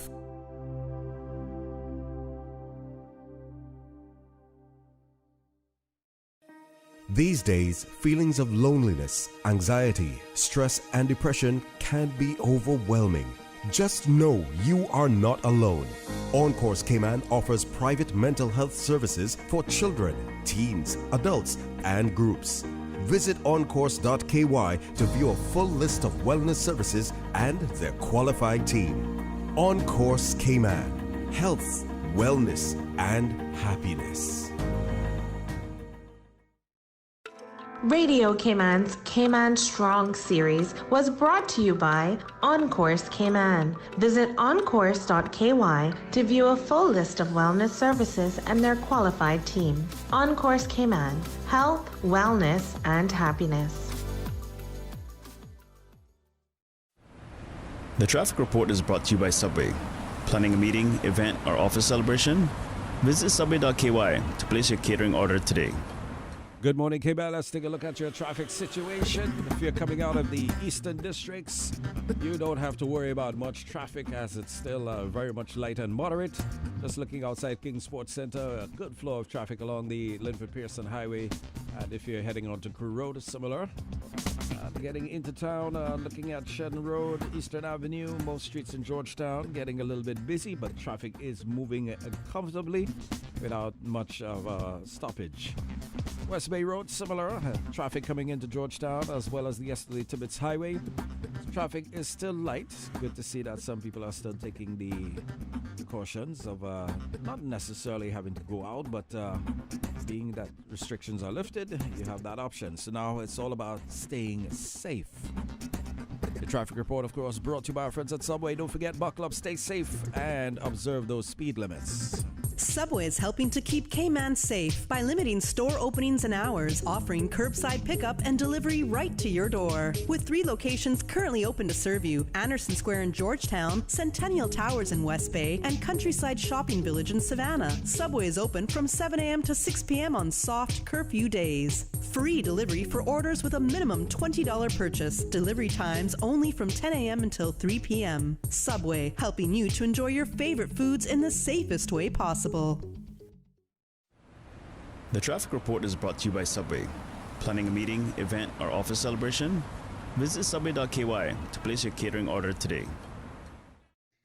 These days, feelings of loneliness, anxiety, stress, and depression can be overwhelming. Just know you are not alone. On Course Cayman offers private mental health services for children, teens, adults, and groups. Visit oncourse.ky to view a full list of wellness services and their qualified team. On Course Cayman. Health, wellness, and happiness. Radio Cayman's Cayman Strong series was brought to you by On Course Cayman. Visit oncourse.ky to view a full list of wellness services and their qualified team. On Course Cayman, health, wellness, and happiness. The traffic report is brought to you by Subway. Planning a meeting, event, or office celebration? Visit subway.ky to place your catering order today. Good morning, Cayman. Let's take a look at your traffic situation. If you're coming out of the eastern districts, you don't have to worry about much traffic as it's still very much light and moderate. Just looking outside King Sports Center, a good flow of traffic along the Linford-Pearson Highway. And if you're heading on to Crew Road, it's similar. Getting into town, looking at Shedden Road, Eastern Avenue, most streets in Georgetown, getting a little bit busy, but traffic is moving comfortably without much of stoppage. West Bay Road, similar. Traffic coming into Georgetown as well as the Esterly Tibbetts Highway. Traffic is still light. Good to see that some people are still taking the precautions of not necessarily having to go out, but being that restrictions are lifted, you have that option. So now it's all about staying safe. The traffic report, of course, brought to you by our friends at Subway. Don't forget, buckle up, stay safe, and observe those speed limits. Subway is helping to keep Cayman safe by limiting store openings and hours, offering curbside pickup and delivery right to your door. With 3 locations currently open to serve you: Anderson Square in Georgetown, Centennial Towers in West Bay, and Countryside Shopping Village in Savannah. Subway is open from 7 a.m. to 6 p.m. on soft curfew days. Free delivery for orders with a minimum $20 purchase. Delivery times only from 10 a.m. until 3 p.m. Subway, helping you to enjoy your favorite foods in the safest way possible. The traffic report is brought to you by Subway. Planning a meeting, event, or office celebration? Visit subway.ky to place your catering order today.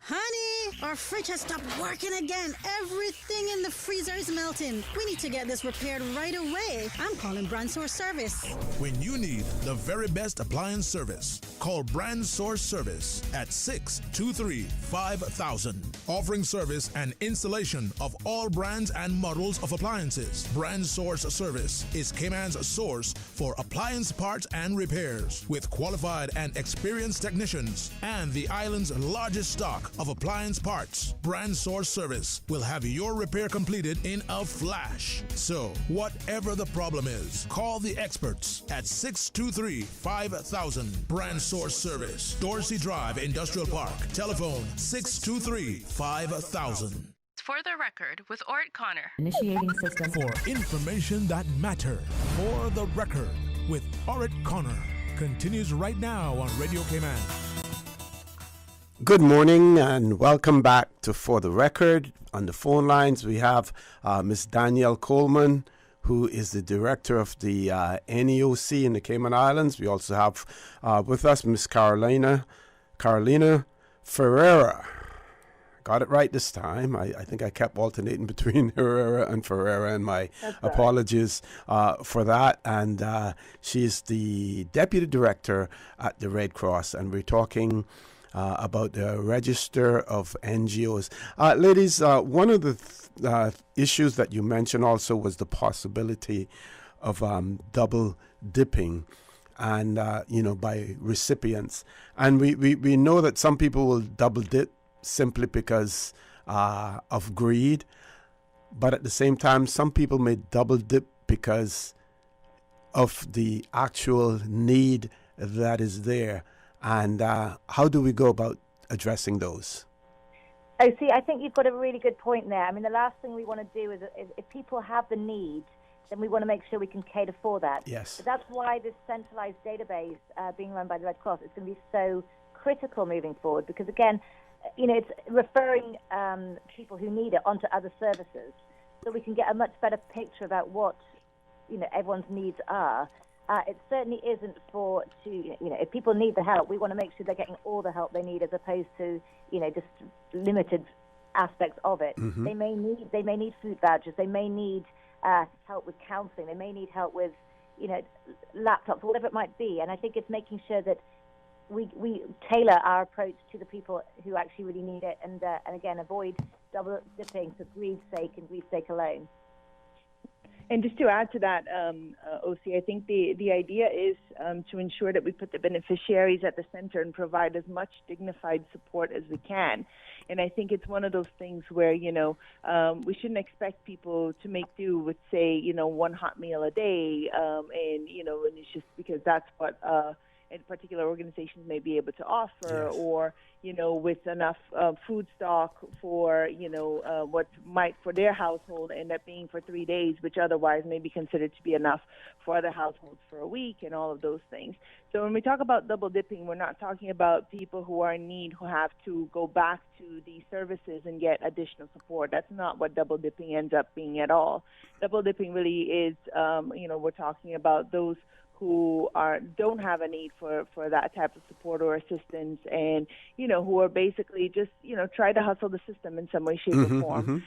Honey, our fridge has stopped working again. Everything in the freezer is melting. We need to get this repaired right away. I'm calling Brand Source Service. When you need the very best appliance service, call Brand Source Service at 623-5000. Offering service and installation of all brands and models of appliances. Brand Source Service is Cayman's source for appliance parts and repairs, with qualified and experienced technicians and the island's largest stock of appliance parts. Brand Source Service will have your repair completed in a flash. So, whatever the problem is, call the experts at 623-5000. Brand Source Service, Dorsey Drive, Industrial Park. Telephone 623-5000. For the record, with Orrett Connor. Initiating system. For information that matter. For the record, with Orrett Connor. Continues right now on Radio Cayman. Good morning and welcome back to For the Record. On the phone lines, we have Miss Danielle Coleman, who is the director of the NEOC in the Cayman Islands. We also have with us Miss Carolina Ferreira. Got it right this time. I think I kept alternating between Herrera and Ferreira, and my apologies for that. And she's the deputy director at the Red Cross, and we're talking about the register of NGOs. Ladies, one of the issues that you mentioned also was the possibility of double dipping. and by recipients. And we know that some people will double dip simply because of greed, but at the same time, some people may double dip because of the actual need that is there. And how do we go about addressing those? I think you've got a really good point there. I mean, the last thing we want to do is if people have the need, then we want to make sure we can cater for that. Yes. But that's why this centralized database being run by the Red Cross is going to be so critical moving forward, because, again, it's referring people who need it onto other services, so we can get a much better picture about what, everyone's needs are. It certainly isn't if people need the help, we want to make sure they're getting all the help they need, as opposed to, just limited aspects of it. Mm-hmm. They may need food vouchers. They may need help with counselling. They may need help with, laptops, whatever it might be. And I think it's making sure that we tailor our approach to the people who actually really need it, and again, avoid double dipping for greed's sake and greed's sake alone. And just to add to that, OC, I think the idea is to ensure that we put the beneficiaries at the center and provide as much dignified support as we can. And I think it's one of those things where, we shouldn't expect people to make do with, say, one hot meal a day, and it's just because that's what particular organizations may be able to offer, yes. Or, with enough food stock for, what might for their household end up being for 3 days, which otherwise may be considered to be enough for other households for a week, and all of those things. So when we talk about double dipping, we're not talking about people who are in need who have to go back to these services and get additional support. That's not what double dipping ends up being at all. Double dipping really is, we're talking about those who don't have a need for that type of support or assistance, and who are basically just try to hustle the system in some way, shape, or form,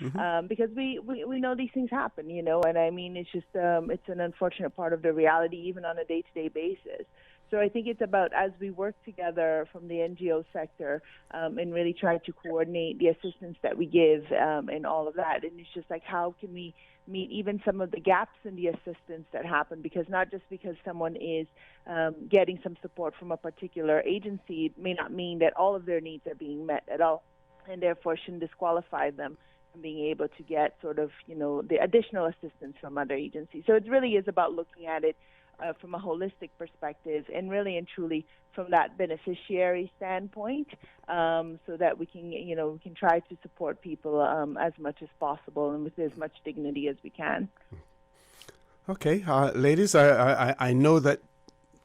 because we know these things happen, and I mean it's just it's an unfortunate part of the reality, even on a day-to-day basis. So I think it's about, as we work together from the NGO sector and really try to coordinate the assistance that we give and all of that, and it's just like, how can we meet even some of the gaps in the assistance that happen, because not just because someone is getting some support from a particular agency, it may not mean that all of their needs are being met at all, and therefore shouldn't disqualify them from being able to get sort of, the additional assistance from other agencies. So it really is about looking at it from a holistic perspective, and really and truly from that beneficiary standpoint, so that we can, we can try to support people as much as possible and with as much dignity as we can. Okay, ladies, I know that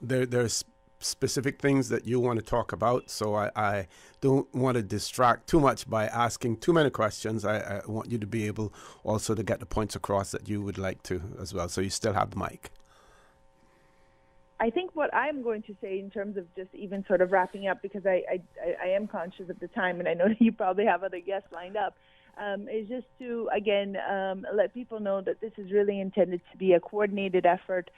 there's specific things that you want to talk about, so I don't want to distract too much by asking too many questions. I want you to be able also to get the points across that you would like to as well, so you still have the mic. I think what I'm going to say in terms of just even sort of wrapping up, because I am conscious of the time, and I know that you probably have other guests lined up, is just to, again, let people know that this is really intended to be a coordinated effort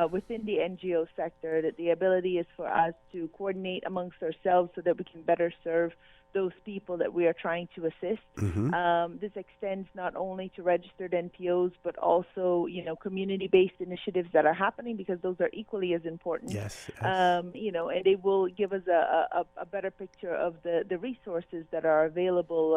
within the NGO sector, that the ability is for us to coordinate amongst ourselves so that we can better serve those people that we are trying to assist. Mm-hmm. This extends not only to registered NPOs, but also, community-based initiatives that are happening, because those are equally as important. Yes. And they will give us a better picture of the resources that are available,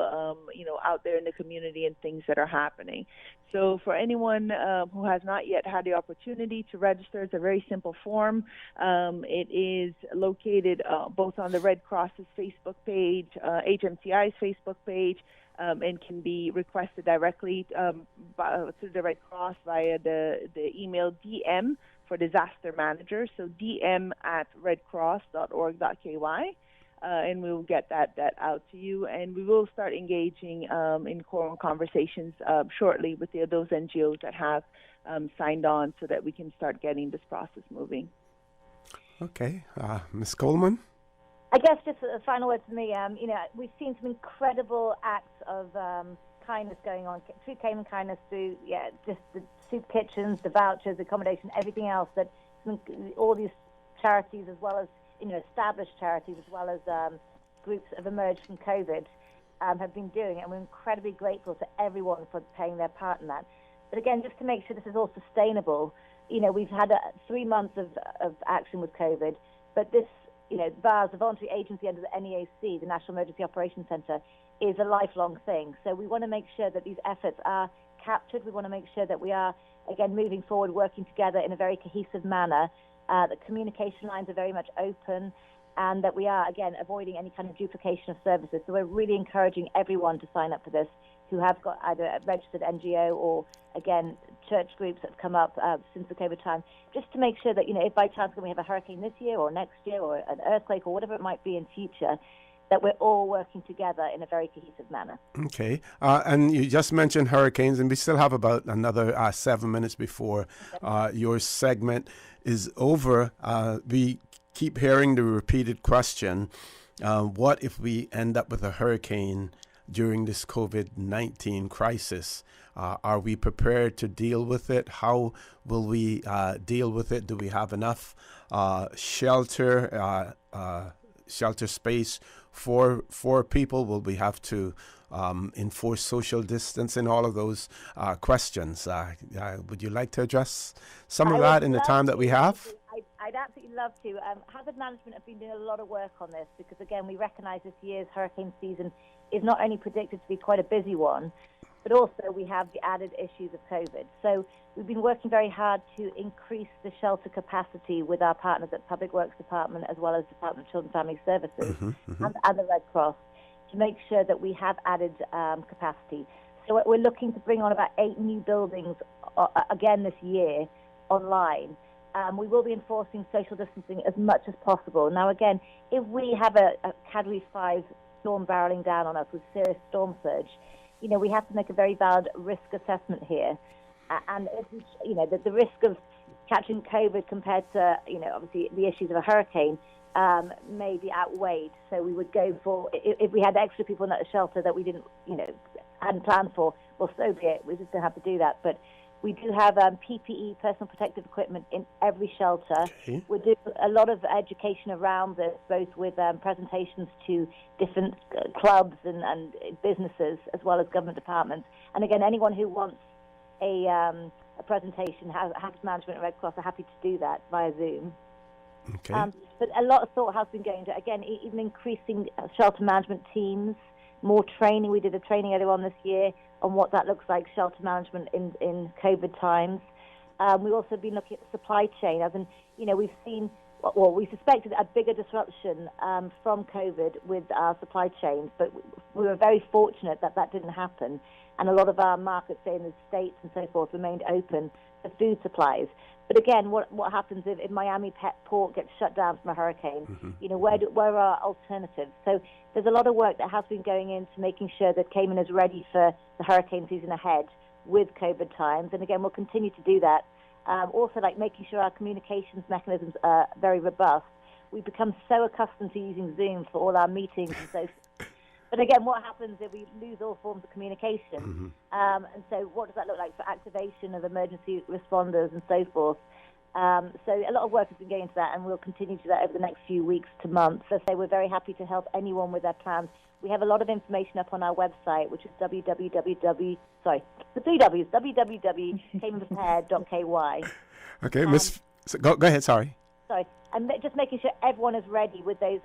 out there in the community, and things that are happening. So for anyone who has not yet had the opportunity to register, it's a very simple form. It is located both on the Red Cross's Facebook page, HMCI's Facebook page, and can be requested directly through the Red Cross via the email DM for disaster managers, so dm@redcross.org.ky. And we will get that out to you, and we will start engaging in conversations shortly with those NGOs that have signed on, so that we can start getting this process moving. Okay, Ms. Coleman? I guess just a final word for me. We've seen some incredible acts of kindness going on through Cayman Kindness, through just the soup kitchens, the vouchers, accommodation, everything else that all these charities, as well as established charities, as well as groups that have emerged from COVID, have been doing, and we're incredibly grateful to everyone for playing their part in that. But again, just to make sure this is all sustainable, we've had 3 months of action with COVID, but this, VARS, the voluntary agency under the NEAC, the National Emergency Operations Centre, is a lifelong thing. So we want to make sure that these efforts are captured. We want to make sure that we are, again, moving forward, working together in a very cohesive manner, that communication lines are very much open, and that we are, again, avoiding any kind of duplication of services. So we're really encouraging everyone to sign up for this who have got either a registered NGO or, again, church groups that have come up since the COVID time, just to make sure that, if by chance we have a hurricane this year or next year or an earthquake or whatever it might be in future, that we're all working together in a very cohesive manner. Okay. And you just mentioned hurricanes, and we still have about another 7 minutes before your segment is over. We keep hearing the repeated question, what if we end up with a hurricane during this COVID-19 crisis? Are we prepared to deal with it? How will we deal with it? Do we have enough shelter space for people? Will we have to enforce social distance and all of those questions? Would you like to address some of that in the time that we have? I'd absolutely love to. Hazard management have been doing a lot of work on this because, again, we recognise this year's hurricane season is not only predicted to be quite a busy one, but also we have the added issues of COVID. So we've been working very hard to increase the shelter capacity with our partners at Public Works Department as well as Department of Children and Family Services and the Red Cross to make sure that we have added capacity. So we're looking to bring on about 8 new buildings again this year online. We will be enforcing social distancing as much as possible. Now, again, if we have a Category 5 storm barreling down on us with serious storm surge, we have to make a very valid risk assessment here. And, the risk of catching COVID compared to, obviously the issues of a hurricane may be outweighed. So we would go for, if we had extra people in that shelter that we didn't, hadn't planned for, well, so be it. We just don't have to do that. But we do have PPE, personal protective equipment, in every shelter. Okay. We do a lot of education around this, both with presentations to different clubs and businesses, as well as government departments. And again, anyone who wants a presentation, Hazard Management and Red Cross are happy to do that via Zoom. Okay. But a lot of thought has been going to, again, even increasing shelter management teams, more training. We did a training earlier on this year on what that looks like, shelter management in COVID times. We've also been looking at the supply chain, as in, we've seen, we suspected a bigger disruption from COVID with our supply chains, but we were very fortunate that that didn't happen. And a lot of our markets, say in the States and so forth, remained open for food supplies. But again, what happens if Miami port gets shut down from a hurricane? Where are alternatives? So there's a lot of work that has been going into making sure that Cayman is ready for the hurricane season ahead with COVID times. And again, we'll continue to do that. Also, making sure our communications mechanisms are very robust. We've become so accustomed to using Zoom for all our meetings and so forth. But again, what happens if we lose all forms of communication? And so what does that look like for activation of emergency responders and so forth? So a lot of work has been going into that, and we'll continue to do that over the next few weeks to months. So we're very happy to help anyone with their plans. We have a lot of information up on our website, which is www.caymanprepared.ky. Okay, Miss, go ahead, sorry. Sorry. And just making sure everyone is ready with those,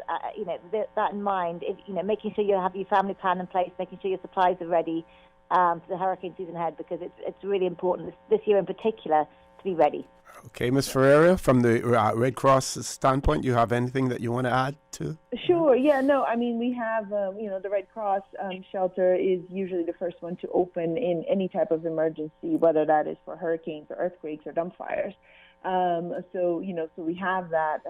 that in mind. Making sure you have your family plan in place, making sure your supplies are ready for the hurricane season ahead, because it's really important this year in particular to be ready. Okay, Ms. Ferreira, from the Red Cross standpoint, you have anything that you want to add to? Sure. Yeah. No. I mean, we have, the Red Cross shelter is usually the first one to open in any type of emergency, whether that is for hurricanes or earthquakes or dump fires. So we have that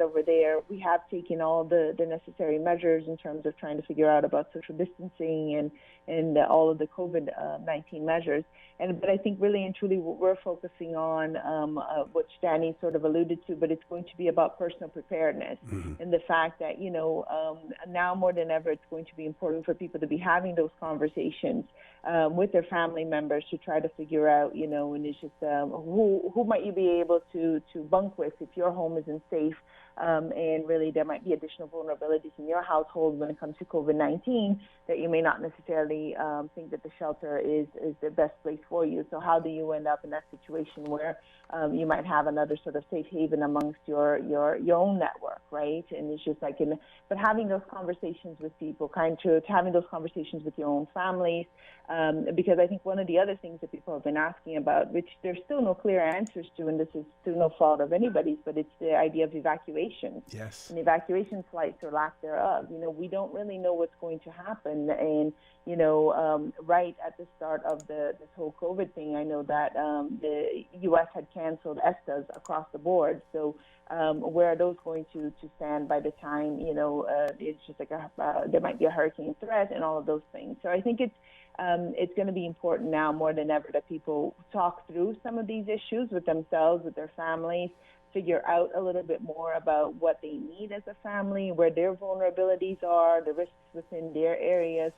over there. We have taken all the necessary measures in terms of trying to figure out about social distancing and all of the COVID-19 measures. But I think really and truly what we're focusing on, what Danny sort of alluded to, but it's going to be about personal preparedness and the fact that, now more than ever, it's going to be important for people to be having those conversations with their family members to try to figure out, and it's just who might you be able able to bunk with if your home isn't safe. And really, there might be additional vulnerabilities in your household when it comes to COVID-19 that you may not necessarily think that the shelter is the best place for you. So how do you end up in that situation where you might have another sort of safe haven amongst your own network, right? And it's just like, but having those conversations with people, having those conversations with your own families, because I think one of the other things that people have been asking about, which there's still no clear answers to, and this is still no fault of anybody's, but it's the idea of evacuation. Yes. And evacuation flights or lack thereof. We don't really know what's going to happen. And, right at the start of this whole COVID thing, I know that the U.S. had canceled ESTAs across the board. So where are those going to stand by the time, it's just like there might be a hurricane threat and all of those things. So I think it's going to be important now more than ever that people talk through some of these issues with themselves, with their families, figure out a little bit more about what they need as a family, where their vulnerabilities are, the risks within their areas.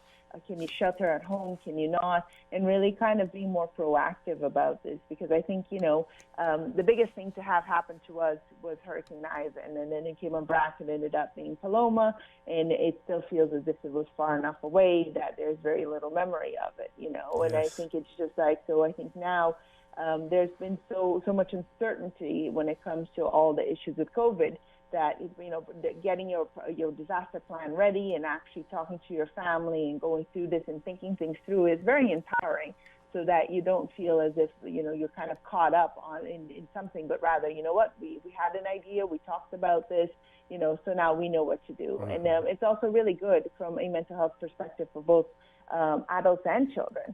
Can you shelter at home? Can you not? And really kind of be more proactive about this, because I think, the biggest thing to have happen to us was Hurricane Ivan, and then it came on back and ended up being Paloma, and it still feels as if it was far enough away that there's very little memory of it, and I think it's just like, so I think now there's been so much uncertainty when it comes to all the issues with COVID that, getting your disaster plan ready and actually talking to your family and going through this and thinking things through is very empowering, so that you don't feel as if, you're kind of caught up in something, but rather, we had an idea, we talked about this, so now we know what to do. And it's also really good from a mental health perspective for both adults and children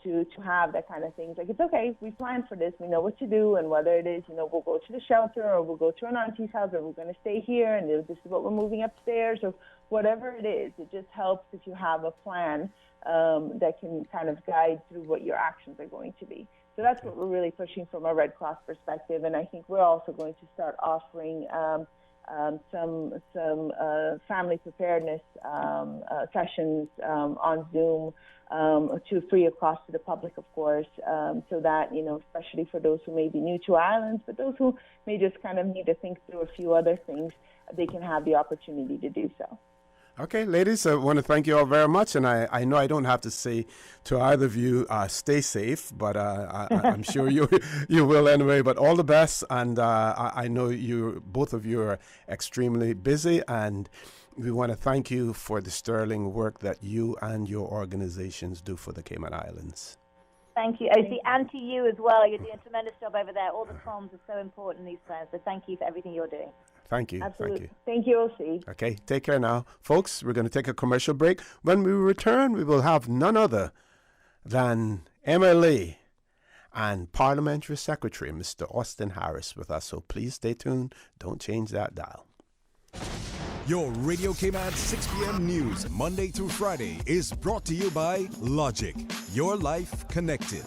to have that kind of thing. Like, it's okay, we planned for this, we know what to do, and whether it is, we'll go to the shelter or we'll go to an auntie's house or we're going to stay here and this is what we're moving upstairs, or whatever it is, it just helps if you have a plan that can kind of guide through what your actions are going to be. So that's what we're really pushing from a Red Cross perspective, and I think we're also going to start offering some family preparedness sessions on Zoom to free of cost to the public, of course, so that, especially for those who may be new to islands, but those who may just kind of need to think through a few other things, they can have the opportunity to do so. Okay, ladies, I want to thank you all very much, and I know I don't have to say to either of you, stay safe, but I'm sure you will anyway. But all the best, and I know both of you are extremely busy, and we want to thank you for the sterling work that you and your organizations do for the Cayman Islands. Thank you, OC, and to you as well. You're doing a tremendous job over there. All the comms are so important in these plans, so thank you for everything you're doing. Thank you. Absolutely. Thank you, OC. Okay, take care now. Folks, we're going to take a commercial break. When we return, we will have none other than MLA and Parliamentary Secretary, Mr. Austin Harris, with us. So please stay tuned. Don't change that dial. Your Radio Cayman 6 p.m. news, Monday through Friday, is brought to you by Logic. Your life connected.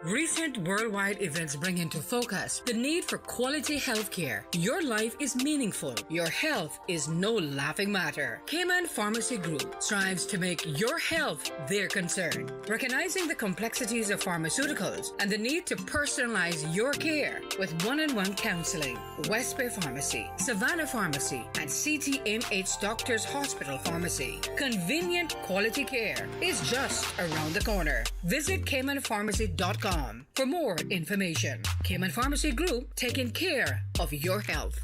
Recent worldwide events bring into focus the need for quality health care. Your life is meaningful. Your health is no laughing matter. Cayman Pharmacy Group strives to make your health their concern. Recognizing the complexities of pharmaceuticals and the need to personalize your care with one-on-one counseling. West Bay Pharmacy, Savannah Pharmacy, and CTMH Doctors Hospital Pharmacy. Convenient quality care is just around the corner. Visit CaymanPharmacy.com for more information. Cayman Pharmacy Group, taking care of your health.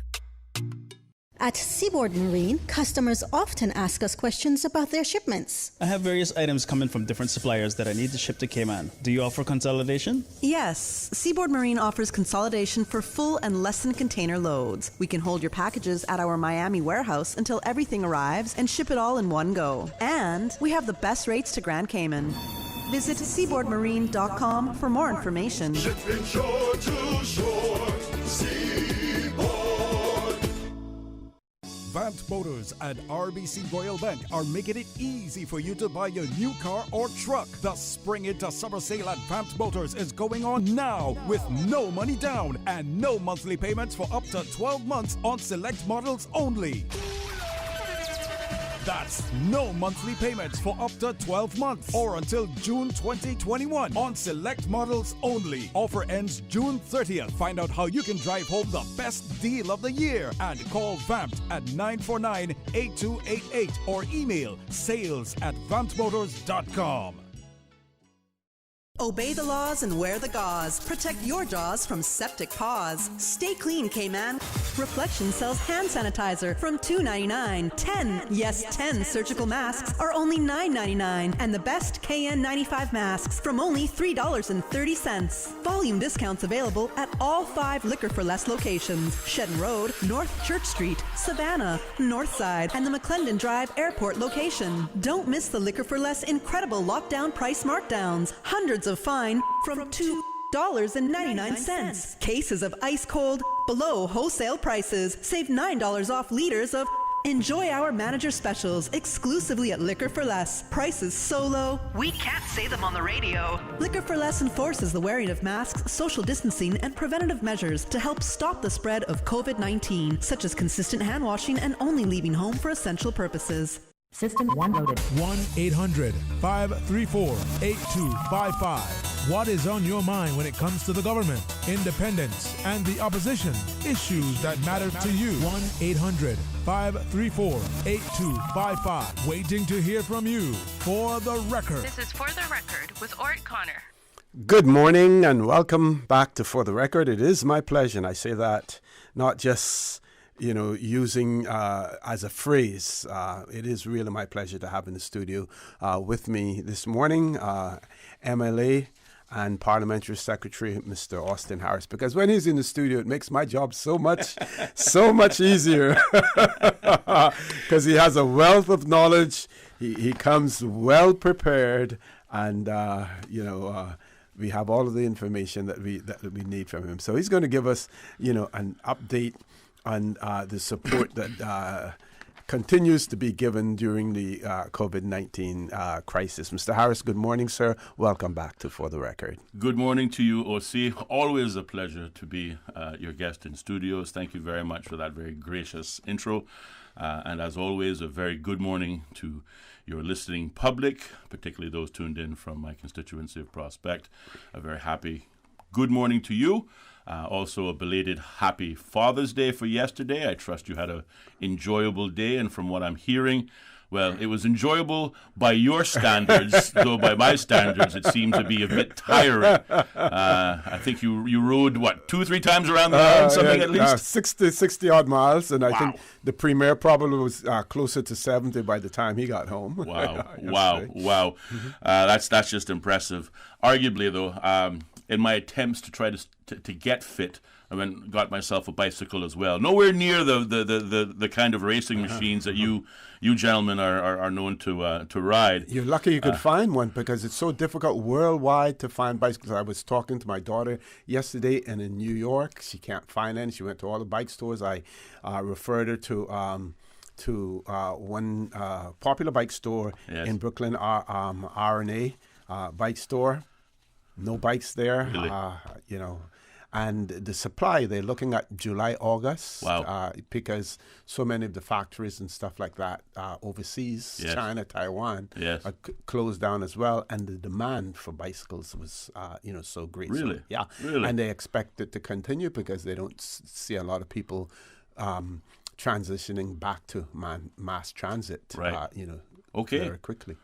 At Seaboard Marine, customers often ask us questions about their shipments. I have various items coming from different suppliers that I need to ship to Cayman. Do you offer consolidation? Yes, Seaboard Marine offers consolidation for full and less than container loads. We can hold your packages at our Miami warehouse until everything arrives and ship it all in one go. And we have the best rates to Grand Cayman. Visit seaboardmarine.com for more information. Shipping shore to shore, Seaboard. Vant Motors and RBC Royal Bank are making it easy for you to buy your new car or truck. The Spring into Summer Sale at Vant Motors is going on now with no money down and no monthly payments for up to 12 months on select models only. That's no monthly payments for up to 12 months or until June 2021 on select models only. Offer ends June 30th. Find out how you can drive home the best deal of the year and call Vamped at 949-8288 or email sales@vampedmotors.com. Obey the laws and wear the gauze. Protect your jaws from septic paws. Stay clean, K-Man. Reflection sells hand sanitizer from $2.99. 10 surgical masks are only $9.99. And the best KN95 masks from only $3.30. Volume discounts available at all 5 Liquor for Less locations. Shedden Road, North Church Street, Savannah, Northside, and the McClendon Drive Airport location. Don't miss the Liquor for Less incredible lockdown price markdowns. Hundreds of fine from $2.99. Cases of ice cold below wholesale prices. Save $9 off liters of. Enjoy our manager specials exclusively at Liquor for Less. Prices so low, we can't say them on the radio. Liquor for Less enforces the wearing of masks, social distancing, and preventative measures to help stop the spread of COVID-19, such as consistent hand washing and only leaving home for essential purposes. System 1 loaded. 1-800-534-8255. What is on your mind when it comes to the government, independence, and the opposition? Issues that matter to you. 1-800-534-8255. Waiting to hear from you. For the Record. This is For the Record with Orrett Connor. Good morning and welcome back to For the Record. It is my pleasure, and I say that not just using as a phrase. It is really my pleasure to have in the studio with me this morning, MLA and Parliamentary Secretary, Mr. Austin Harris, because when he's in the studio, it makes my job so much easier, because he has a wealth of knowledge. He comes well prepared, and we have all of the information that we need from him. So he's going to give us, an update on the support that continues to be given during the COVID-19 crisis. Mr. Harris, good morning, sir. Welcome back to For the Record. Good morning to you, OC. Always a pleasure to be your guest in studios. Thank you very much for that very gracious intro. And as always, a very good morning to your listening public, particularly those tuned in from my constituency of Prospect. A very happy good morning to you. Also a belated happy Father's Day for yesterday. I trust you had an enjoyable day, and from what I'm hearing, well, it was enjoyable by your standards, though by my standards it seemed to be a bit tiring. I think you rode, 2-3 times around the island, something at least? 60 odd miles, and I think the Premier probably was closer to 70 by the time he got home. Wow. That's just impressive. Arguably, though, in my attempts to try to get fit, I got myself a bicycle as well. Nowhere near the kind of racing machines that you gentlemen are known to ride. You're lucky you could find one, because it's so difficult worldwide to find bicycles. I was talking to my daughter yesterday, and in New York, she can't find any. She went to all the bike stores. I referred her to one popular bike store in Brooklyn, R&A bike store. No bikes there, really? And the supply, they're looking at July, August, wow. Because so many of the factories and stuff like that overseas, yes. China, Taiwan, yes. are closed down as well. And the demand for bicycles was, so great. Really? So, yeah. Really? And they expect it to continue, because they don't see a lot of people transitioning back to mass transit, right. Okay. Very quickly.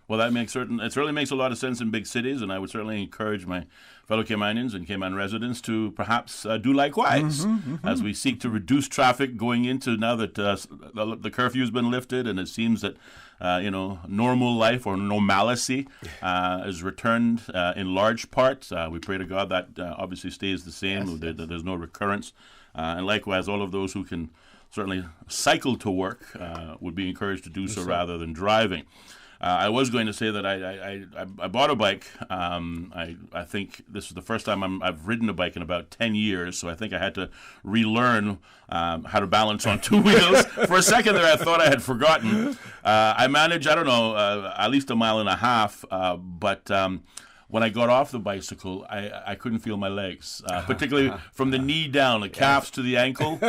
when I got off the bicycle, I couldn't feel my legs, particularly from the knee down, the calves to the ankle,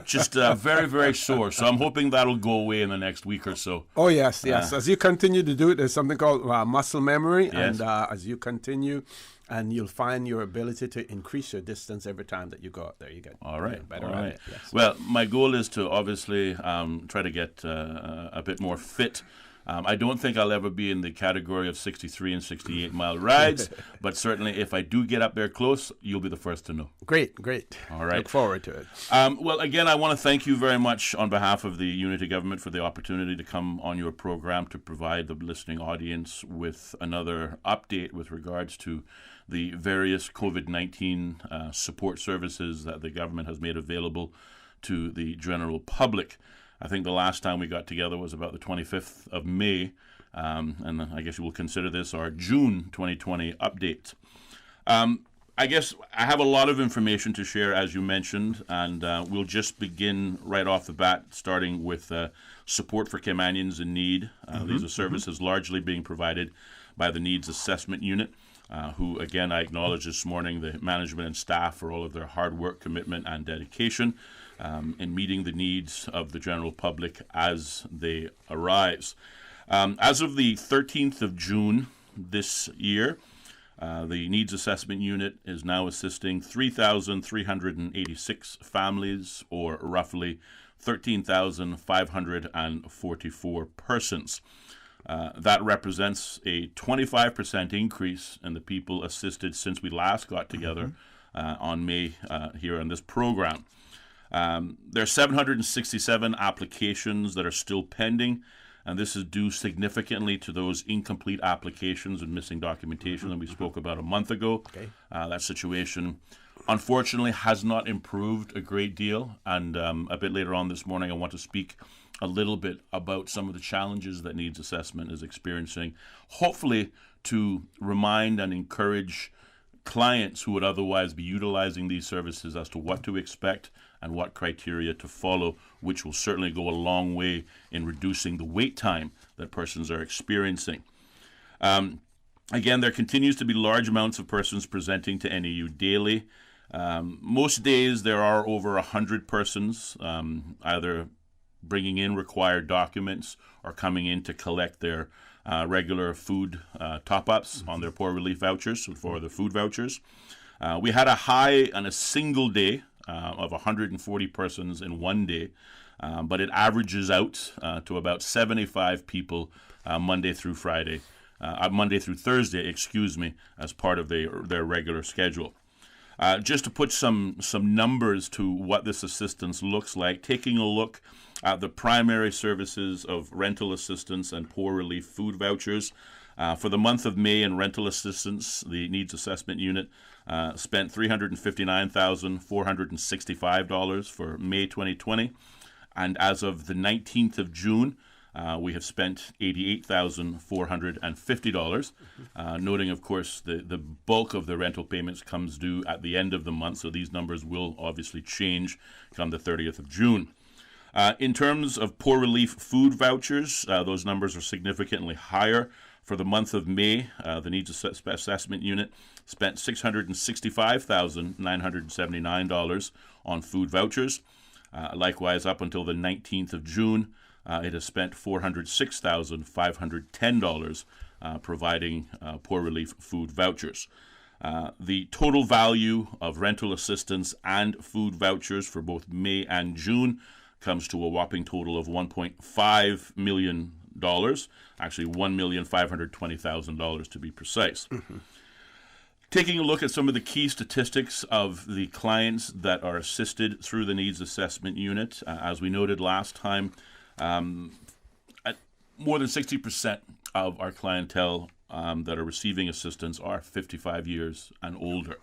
just very, very sore. So I'm hoping that'll go away in the next week or so. Oh, yes. As you continue to do it, there's something called muscle memory. Yes. And as you continue, and you'll find your ability to increase your distance every time that you go out there. You get all right. better All at right. it. Yes. Well, my goal is to obviously try to get a bit more fit. I don't think I'll ever be in the category of 63 and 68 mile rides, but certainly if I do get up there close, you'll be the first to know. Great. All right. Look forward to it. Well, again, I want to thank you very much on behalf of the Unity Government for the opportunity to come on your program to provide the listening audience with another update with regards to the various COVID-19 support services that the government has made available to the general public. I think the last time we got together was about the 25th of May, and I guess you will consider this our June 2020 update. I guess I have a lot of information to share, as you mentioned, and we'll just begin right off the bat, starting with support for Caymanians in need. These are services largely being provided by the Needs Assessment Unit, who, again, I acknowledge this morning the management and staff for all of their hard work, commitment, and dedication in meeting the needs of the general public as they arise. As of the 13th of June this year, the Needs Assessment Unit is now assisting 3,386 families, or roughly 13,544 persons. That represents a 25% increase in the people assisted since we last got together on May here on this program. There are 767 applications that are still pending, and this is due significantly to those incomplete applications and missing documentation that we spoke about a month ago. That situation, unfortunately, has not improved a great deal, and a bit later on this morning I want to speak a little bit about some of the challenges that Needs Assessment is experiencing, hopefully to remind and encourage clients who would otherwise be utilizing these services as to what to expect and what criteria to follow, which will certainly go a long way in reducing the wait time that persons are experiencing. Again, there continues to be large amounts of persons presenting to NEU daily. Most days there are over 100 persons either bringing in required documents or coming in to collect their regular food top-ups on their poor relief vouchers, for the food vouchers. We had a high on a single day of 140 persons in one day, but it averages out to about 75 people Monday through Thursday, as part of their regular schedule. Just to put some numbers to what this assistance looks like, taking a look at the primary services of rental assistance and poor relief food vouchers. For the month of May in rental assistance, the Needs Assessment Unit spent $359,465 for May 2020. And as of the 19th of June, we have spent $88,450, noting, of course, the bulk of the rental payments comes due at the end of the month, so these numbers will obviously change come the 30th of June. In terms of poor relief food vouchers, those numbers are significantly higher. For the month of May, the Needs Assessment Unit spent $665,979 on food vouchers. Likewise, up until the 19th of June, it has spent $406,510 providing poor relief food vouchers. The total value of rental assistance and food vouchers for both May and June comes to a whopping total of $1.5 million, actually $1,520,000 to be precise. Taking a look at some of the key statistics of the clients that are assisted through the Needs Assessment Unit, as we noted last time, more than 60% of our clientele that are receiving assistance are 55 years and older.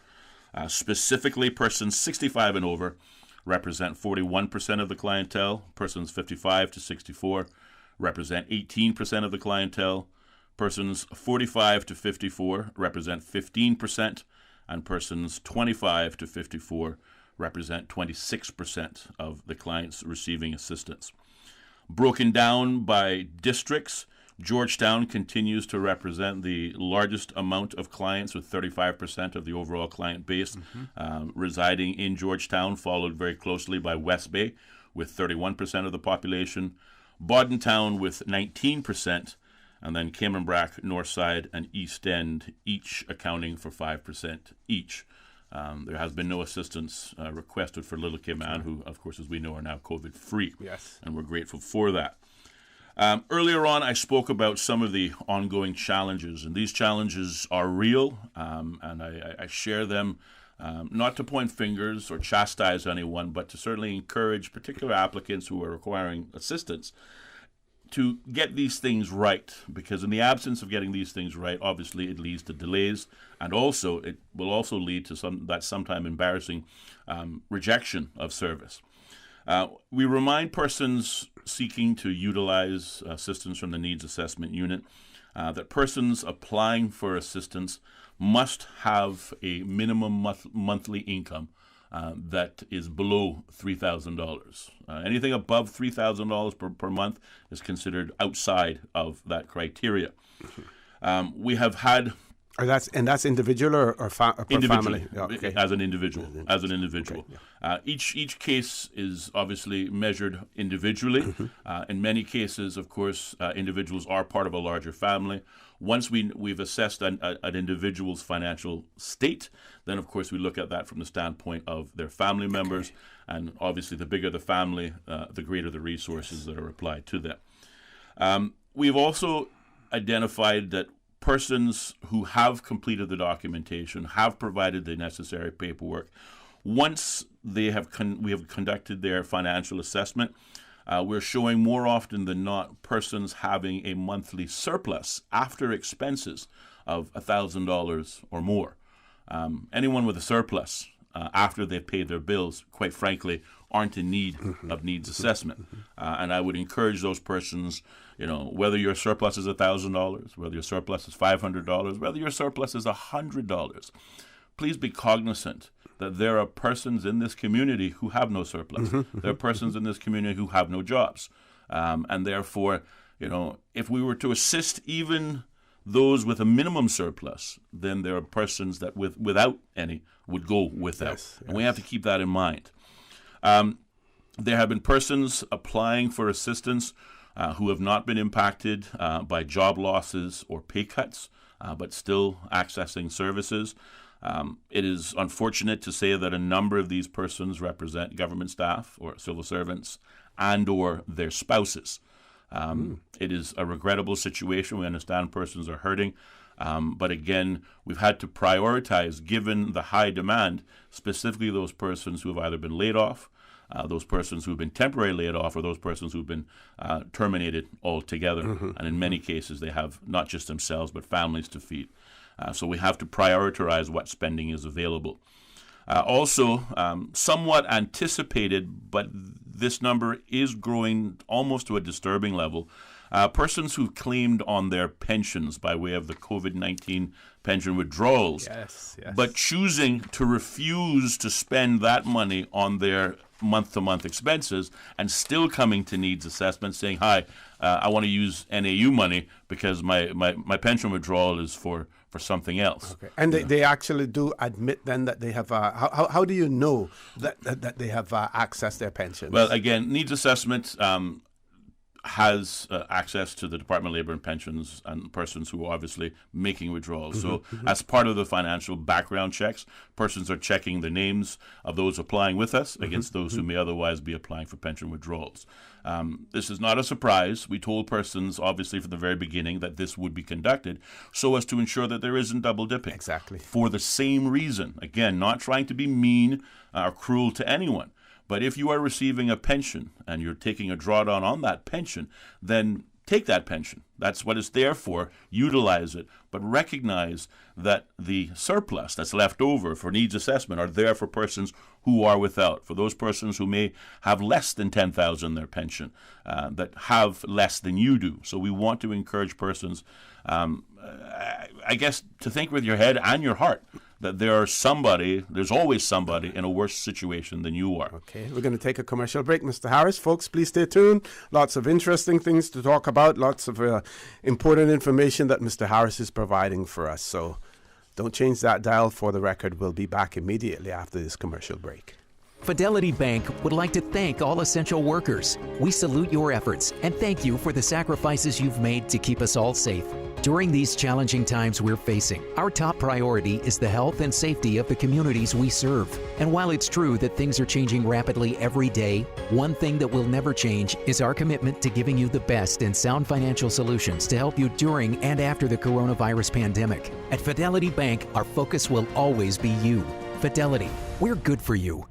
Specifically, persons 65 and over represent 41% of the clientele. Persons 55 to 64 represent 18% of the clientele. Persons 45 to 54 represent 15%, and persons 25 to 54 represent 26% of the clients receiving assistance. Broken down by districts, Georgetown continues to represent the largest amount of clients, with 35% of the overall client base residing in Georgetown, followed very closely by West Bay with 31% of the population, Bordentown with 19%, and then Cayman Brac, Northside, and East End, each accounting for 5% each. There has been no assistance requested for Little Cayman, who, of course, as we know, are now COVID-free. Yes. And we're grateful for that. Earlier on, I spoke about some of the ongoing challenges, and these challenges are real, and I share them not to point fingers or chastise anyone, but to certainly encourage particular applicants who are requiring assistance to get these things right, because in the absence of getting these things right, obviously it leads to delays, and also it will also lead to sometime embarrassing rejection of service. We remind persons seeking to utilize assistance from the Needs Assessment Unit that persons applying for assistance must have a minimum monthly income that is below $3,000. Anything above $3,000 per month is considered outside of that criteria. We have had... That's individual or per family? Yeah, okay. As an individual. Okay, yeah. Each case is obviously measured individually. In many cases, of course, individuals are part of a larger family. Once we've assessed an individual's financial state, then of course we look at that from the standpoint of their family members, and obviously the bigger the family, the greater the resources that are applied to them. We've also identified that persons who have completed the documentation, have provided the necessary paperwork, once we have conducted their financial assessment, we're showing more often than not persons having a monthly surplus after expenses of $1,000 or more. Anyone with a surplus after they've paid their bills, quite frankly, aren't in need of needs assessment. And I would encourage those persons, whether your surplus is $1,000, whether your surplus is $500, whether your surplus is $100, please be cognizant that there are persons in this community who have no surplus. There are persons in this community who have no jobs. And therefore, if we were to assist even those with a minimum surplus, then there are persons that without any would go without. Yes. And we have to keep that in mind. There have been persons applying for assistance who have not been impacted by job losses or pay cuts, but still accessing services. It is unfortunate to say that a number of these persons represent government staff or civil servants and or their spouses. It is a regrettable situation. We understand persons are hurting. But again, we've had to prioritize, given the high demand, specifically those persons who have either been laid off, those persons who have been temporarily laid off, or those persons who have been terminated altogether. And in many cases, they have not just themselves, but families to feed. So we have to prioritize what spending is available. Also, somewhat anticipated, but this number is growing almost to a disturbing level. Persons who claimed on their pensions by way of the COVID-19 pension withdrawals, but choosing to refuse to spend that money on their month-to-month expenses and still coming to needs assessment saying, hi, I want to use NAU money because my pension withdrawal is for something else. Okay. And they actually do admit then that they have, how do you know that they have accessed their pensions? Well, again, needs assessment has access to the Department of Labor and Pensions and persons who are obviously making withdrawals. So as part of the financial background checks, persons are checking the names of those applying with us against those who may otherwise be applying for pension withdrawals. This is not a surprise. We told persons, obviously, from the very beginning that this would be conducted so as to ensure that there isn't double dipping. Exactly. For the same reason. Again, not trying to be mean or cruel to anyone. But if you are receiving a pension and you're taking a drawdown on that pension, then take that pension. That's what it's there for. Utilize it. But recognize that the surplus that's left over for needs assessment are there for persons who are without, for those persons who may have less than $10,000 in their pension, that have less than you do. So we want to encourage persons, I guess, to think with your head and your heart. that there's always somebody in a worse situation than you are. Okay, we're going to take a commercial break, Mr. Harris. Folks, please stay tuned. Lots of interesting things to talk about, lots of important information that Mr. Harris is providing for us. So don't change that dial. For the record, we'll be back immediately after this commercial break. Fidelity Bank would like to thank all essential workers. We salute your efforts and thank you for the sacrifices you've made to keep us all safe. During these challenging times we're facing, our top priority is the health and safety of the communities we serve. And while it's true that things are changing rapidly every day, one thing that will never change is our commitment to giving you the best and sound financial solutions to help you during and after the coronavirus pandemic. At Fidelity Bank, our focus will always be you. Fidelity, we're good for you.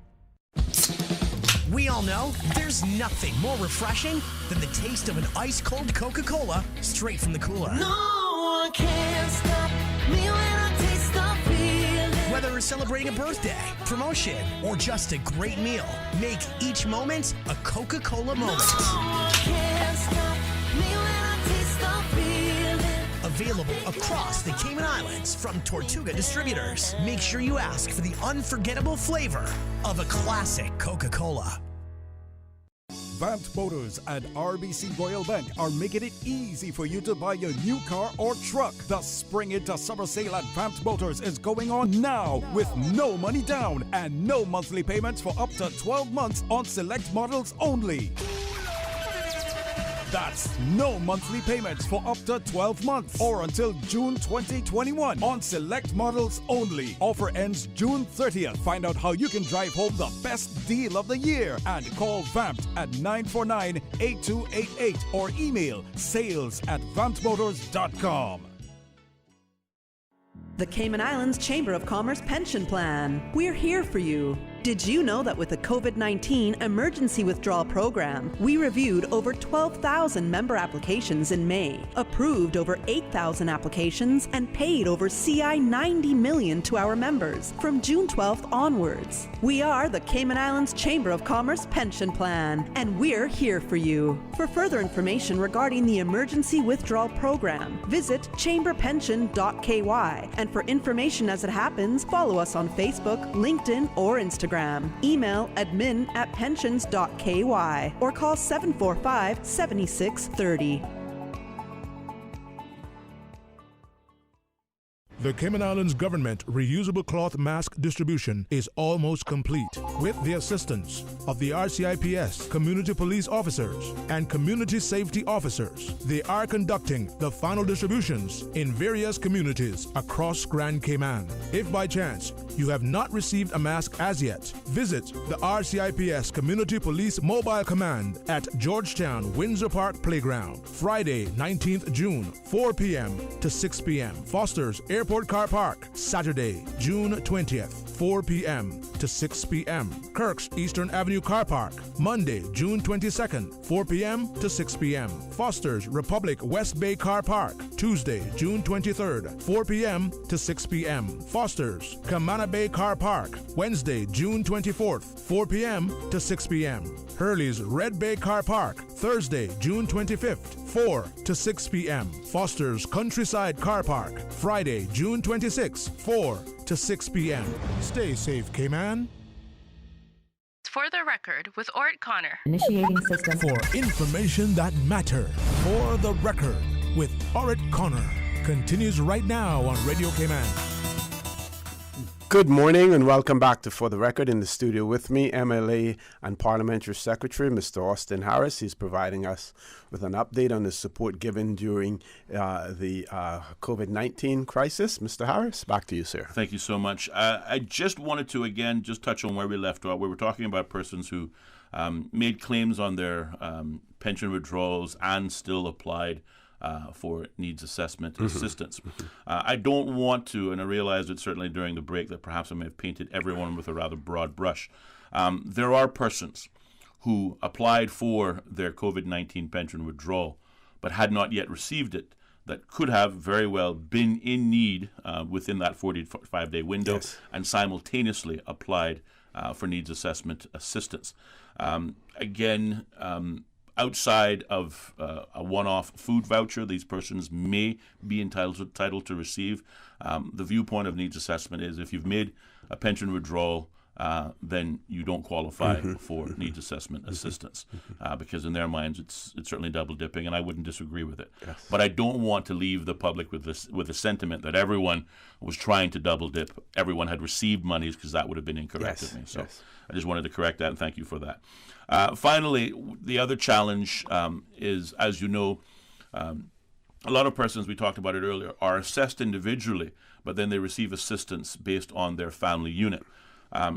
We all know there's nothing more refreshing than the taste of an ice-cold Coca-Cola straight from the cooler. No one can stop me when I taste the feeling. Whether it's celebrating a birthday, promotion, or just a great meal, make each moment a Coca-Cola moment. No one can stop me when I taste the feeling. Available across the Cayman Islands from Tortuga Distributors. Make sure you ask for the unforgettable flavor of a classic Coca-Cola. Vamped Motors and RBC Royal Bank are making it easy for you to buy your new car or truck. The Spring into Summer Sale at Vamped Motors is going on now with no money down and no monthly payments for up to 12 months on select models only. That's no monthly payments for up to 12 months or until June 2021 on select models only. Offer ends June 30th. Find out how you can drive home the best deal of the year and call Vamped at 949-8288 or email sales@vampedmotors.com. The Cayman Islands Chamber of Commerce Pension Plan. We're here for you. Did you know that with the COVID-19 Emergency Withdrawal Program, we reviewed over 12,000 member applications in May, approved over 8,000 applications, and paid over CI 90 million to our members from June 12th onwards? We are the Cayman Islands Chamber of Commerce Pension Plan, and we're here for you. For further information regarding the Emergency Withdrawal Program, visit chamberpension.ky, and for information as it happens, follow us on Facebook, LinkedIn, or Instagram. Email admin@pensions.ky or call 745-7630. The Cayman Islands government reusable cloth mask distribution is almost complete. With the assistance of the RCIPS community police officers and community safety officers, they are conducting the final distributions in various communities across Grand Cayman. If by chance you have not received a mask as yet, visit the RCIPS Community Police Mobile Command at Georgetown Windsor Park Playground, Friday, 19th June, 4 p.m. to 6 p.m. Foster's Airport Car Park, Saturday, June 20th, 4 p.m. to 6 p.m. Kirk's Eastern Avenue Car Park, Monday, June 22nd, 4 p.m. to 6 p.m. Foster's Republic West Bay Car Park, Tuesday, June 23rd, 4 p.m. to 6 p.m. Foster's Camana Bay Car Park, Wednesday, June 24th, 4 p.m. to 6 p.m. Hurley's Red Bay Car Park, Thursday, June 25th, 4 to 6 p.m. Foster's Countryside Car Park, Friday, June 26th, 4 to 6 p.m. Stay safe, Cayman. For the record, with Orrett Connor. Initiating system. For information that matters. For the record, with Orrett Connor. Continues right now on Radio Cayman. Good morning and welcome back to For the Record. In the studio with me, MLA and Parliamentary Secretary, Mr. Austin Harris. He's providing us with an update on the support given during the COVID-19 crisis. Mr. Harris, back to you, sir. Thank you so much. I just wanted to, again, just touch on where we left off. We were talking about persons who made claims on their pension withdrawals and still applied for needs assessment assistance. I don't want to, and I realized it certainly during the break that perhaps I may have painted everyone with a rather broad brush. There are persons who applied for their COVID-19 pension withdrawal but had not yet received it that could have very well been in need within that 45-day window, yes, and simultaneously applied for needs assessment assistance. outside of a one-off food voucher these persons may be entitled to receive. The viewpoint of needs assessment is if you've made a pension withdrawal, then you don't qualify for needs assessment assistance, because in their minds it's certainly double dipping, and I wouldn't disagree with it. Yes. But I don't want to leave the public with the sentiment that everyone was trying to double dip, everyone had received monies, because that would have been incorrect of me. So I just wanted to correct that, and thank you for that. Finally, the other challenge is, as you know, a lot of persons, we talked about it earlier, are assessed individually, but then they receive assistance based on their family unit.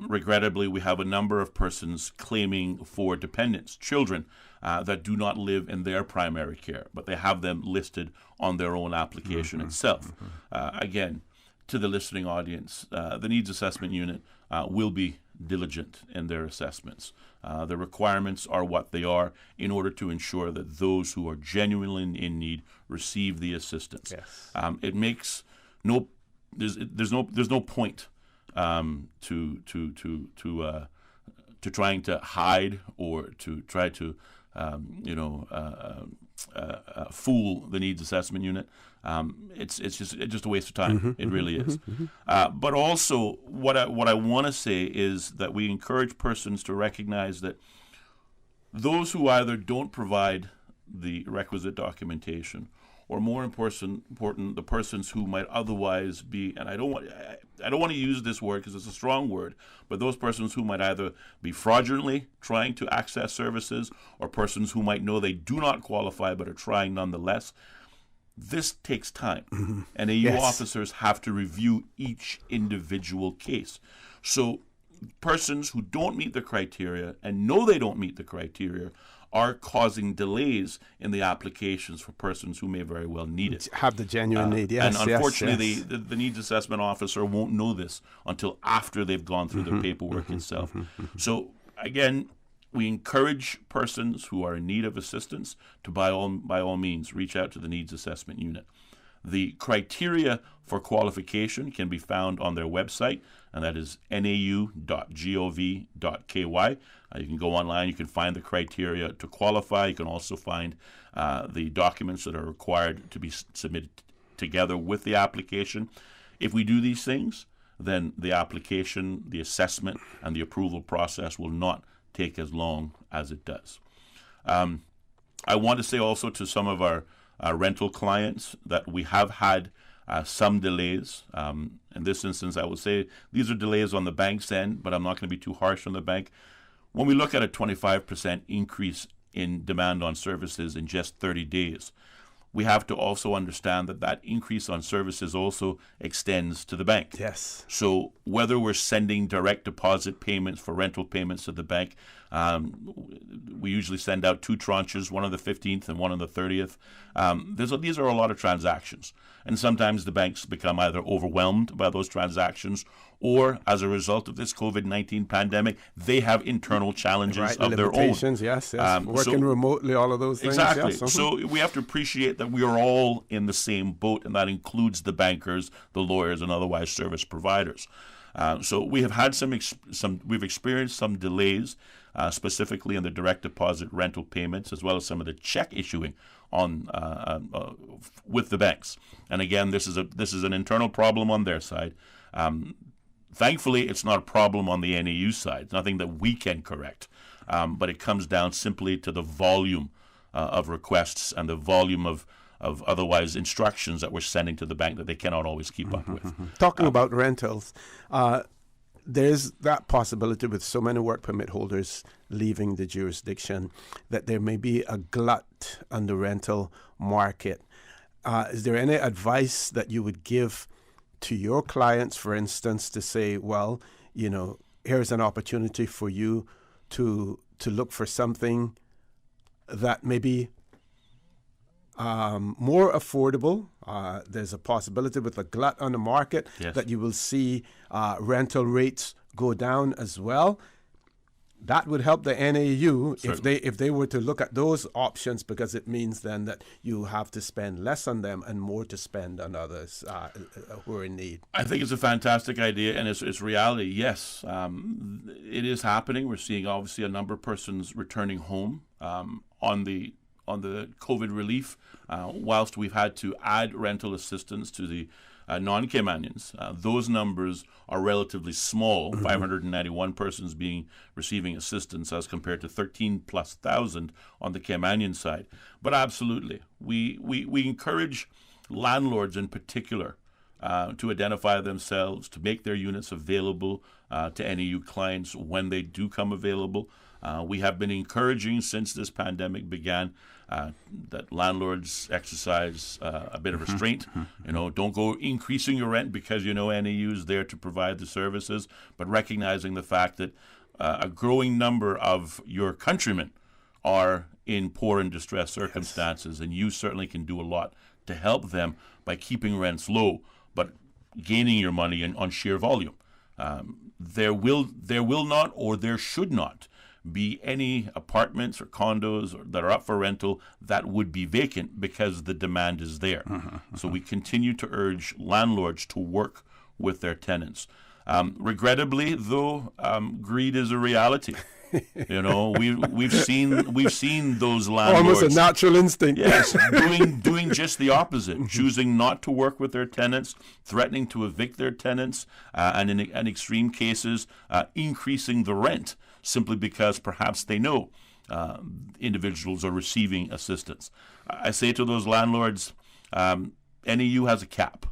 Regrettably, we have a number of persons claiming for dependents, children, that do not live in their primary care, but they have them listed on their own application itself. Again, to the listening audience, the Needs Assessment Unit will be diligent in their assessments. The requirements are what they are in order to ensure that those who are genuinely in need receive the assistance. Yes. It makes there's no point to trying to hide or to try to fool the Needs Assessment Unit. It's just a waste of time. It really is. But also, what I want to say is that we encourage persons to recognize that those who either don't provide the requisite documentation, or more important, the persons who might otherwise be, and I don't want to use this word because it's a strong word, but those persons who might either be fraudulently trying to access services, or persons who might know they do not qualify but are trying nonetheless. This takes time, and AU officers have to review each individual case. So persons who don't meet the criteria and know they don't meet the criteria are causing delays in the applications for persons who may very well need it. Have the genuine need, yes. And unfortunately, yes. The needs assessment officer won't know this until after they've gone through the paperwork itself. So again, we encourage persons who are in need of assistance to by all means reach out to the Needs Assessment Unit. The criteria for qualification can be found on their website, and that is nau.gov.ky. You can go online, you can find the criteria to qualify. You can also find the documents that are required to be submitted together with the application. If we do these things, then the application, the assessment, and the approval process will not take as long as it does. I want to say also to some of our rental clients that we have had some delays. In this instance, I would say these are delays on the bank's end, but I'm not going to be too harsh on the bank. When we look at a 25% increase in demand on services in just 30 days, we have to also understand that that increase on services also extends to the bank. Yes. So whether we're sending direct deposit payments for rental payments to the bank, we usually send out 2 tranches, one on the 15th and one on the 30th. These are a lot of transactions. And sometimes the banks become either overwhelmed by those transactions, or as a result of this COVID-19 pandemic, they have internal challenges of their own. Limitations, yes. Working remotely, all of those things. Exactly. Yes. So we have to appreciate that we are all in the same boat, and that includes the bankers, the lawyers, and otherwise service providers. So we have had we've experienced some delays, specifically in the direct deposit rental payments, as well as some of the check issuing on with the banks. And again, this is an internal problem on their side. Thankfully, it's not a problem on the NAU side. It's nothing that we can correct, but it comes down simply to the volume of requests and the volume of otherwise instructions that we're sending to the bank that they cannot always keep up with. Talking about rentals, there's that possibility with so many work permit holders leaving the jurisdiction that there may be a glut on the rental market. Is there any advice that you would give to your clients, for instance, to say, well, here's an opportunity for you to look for something that may be more affordable? There's a possibility with a glut on the market that you will see rental rates go down as well. That would help the NAU if they were to look at those options, because it means then that you have to spend less on them and more to spend on others who are in need. I think it's a fantastic idea, and it's reality. Yes, it is happening. We're seeing obviously a number of persons returning home on the COVID relief, whilst we've had to add rental assistance to the non-Caymanians. Those numbers are relatively small, 591 persons receiving assistance as compared to 13,000+ on the Caymanian side. But absolutely, we encourage landlords in particular to identify themselves, to make their units available to NEU clients when they do come available. We have been encouraging since this pandemic began that landlords exercise a bit of restraint. Don't go increasing your rent because NEU is there to provide the services, but recognizing the fact that a growing number of your countrymen are in poor and distressed circumstances, and you certainly can do a lot to help them by keeping rents low, but gaining your money on sheer volume. There will not, or there should not, be any apartments or condos that are up for rental that would be vacant because the demand is there. So we continue to urge landlords to work with their tenants. Regrettably, though, greed is a reality. We've seen those landlords, almost a natural instinct. Yes, doing just the opposite, choosing not to work with their tenants, threatening to evict their tenants, and in extreme cases, increasing the rent simply because perhaps they know individuals are receiving assistance. I say to those landlords, NEU has a cap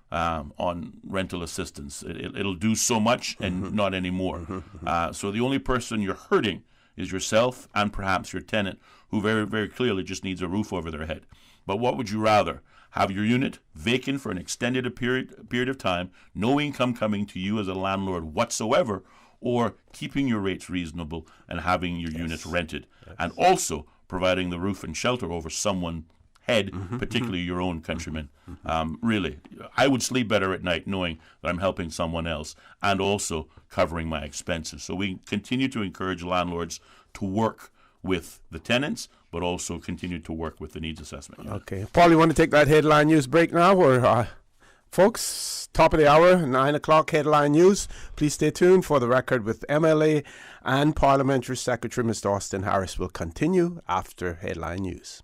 on rental assistance. It'll do so much and not anymore. So the only person you're hurting is yourself and perhaps your tenant, who very, very clearly just needs a roof over their head. But what would you rather? Have your unit vacant for an extended period of time, no income coming to you as a landlord whatsoever, or keeping your rates reasonable and having your units rented, and also providing the roof and shelter over someone's head, particularly your own countrymen. Really, I would sleep better at night knowing that I'm helping someone else and also covering my expenses. So we continue to encourage landlords to work with the tenants, but also continue to work with the needs assessment unit. Okay. Paul, you want to take that headline news break now? Or, folks, top of the hour, 9 o'clock headline news. Please stay tuned. For the record, with MLA and Parliamentary Secretary Mr. Austin Harris will continue after headline news.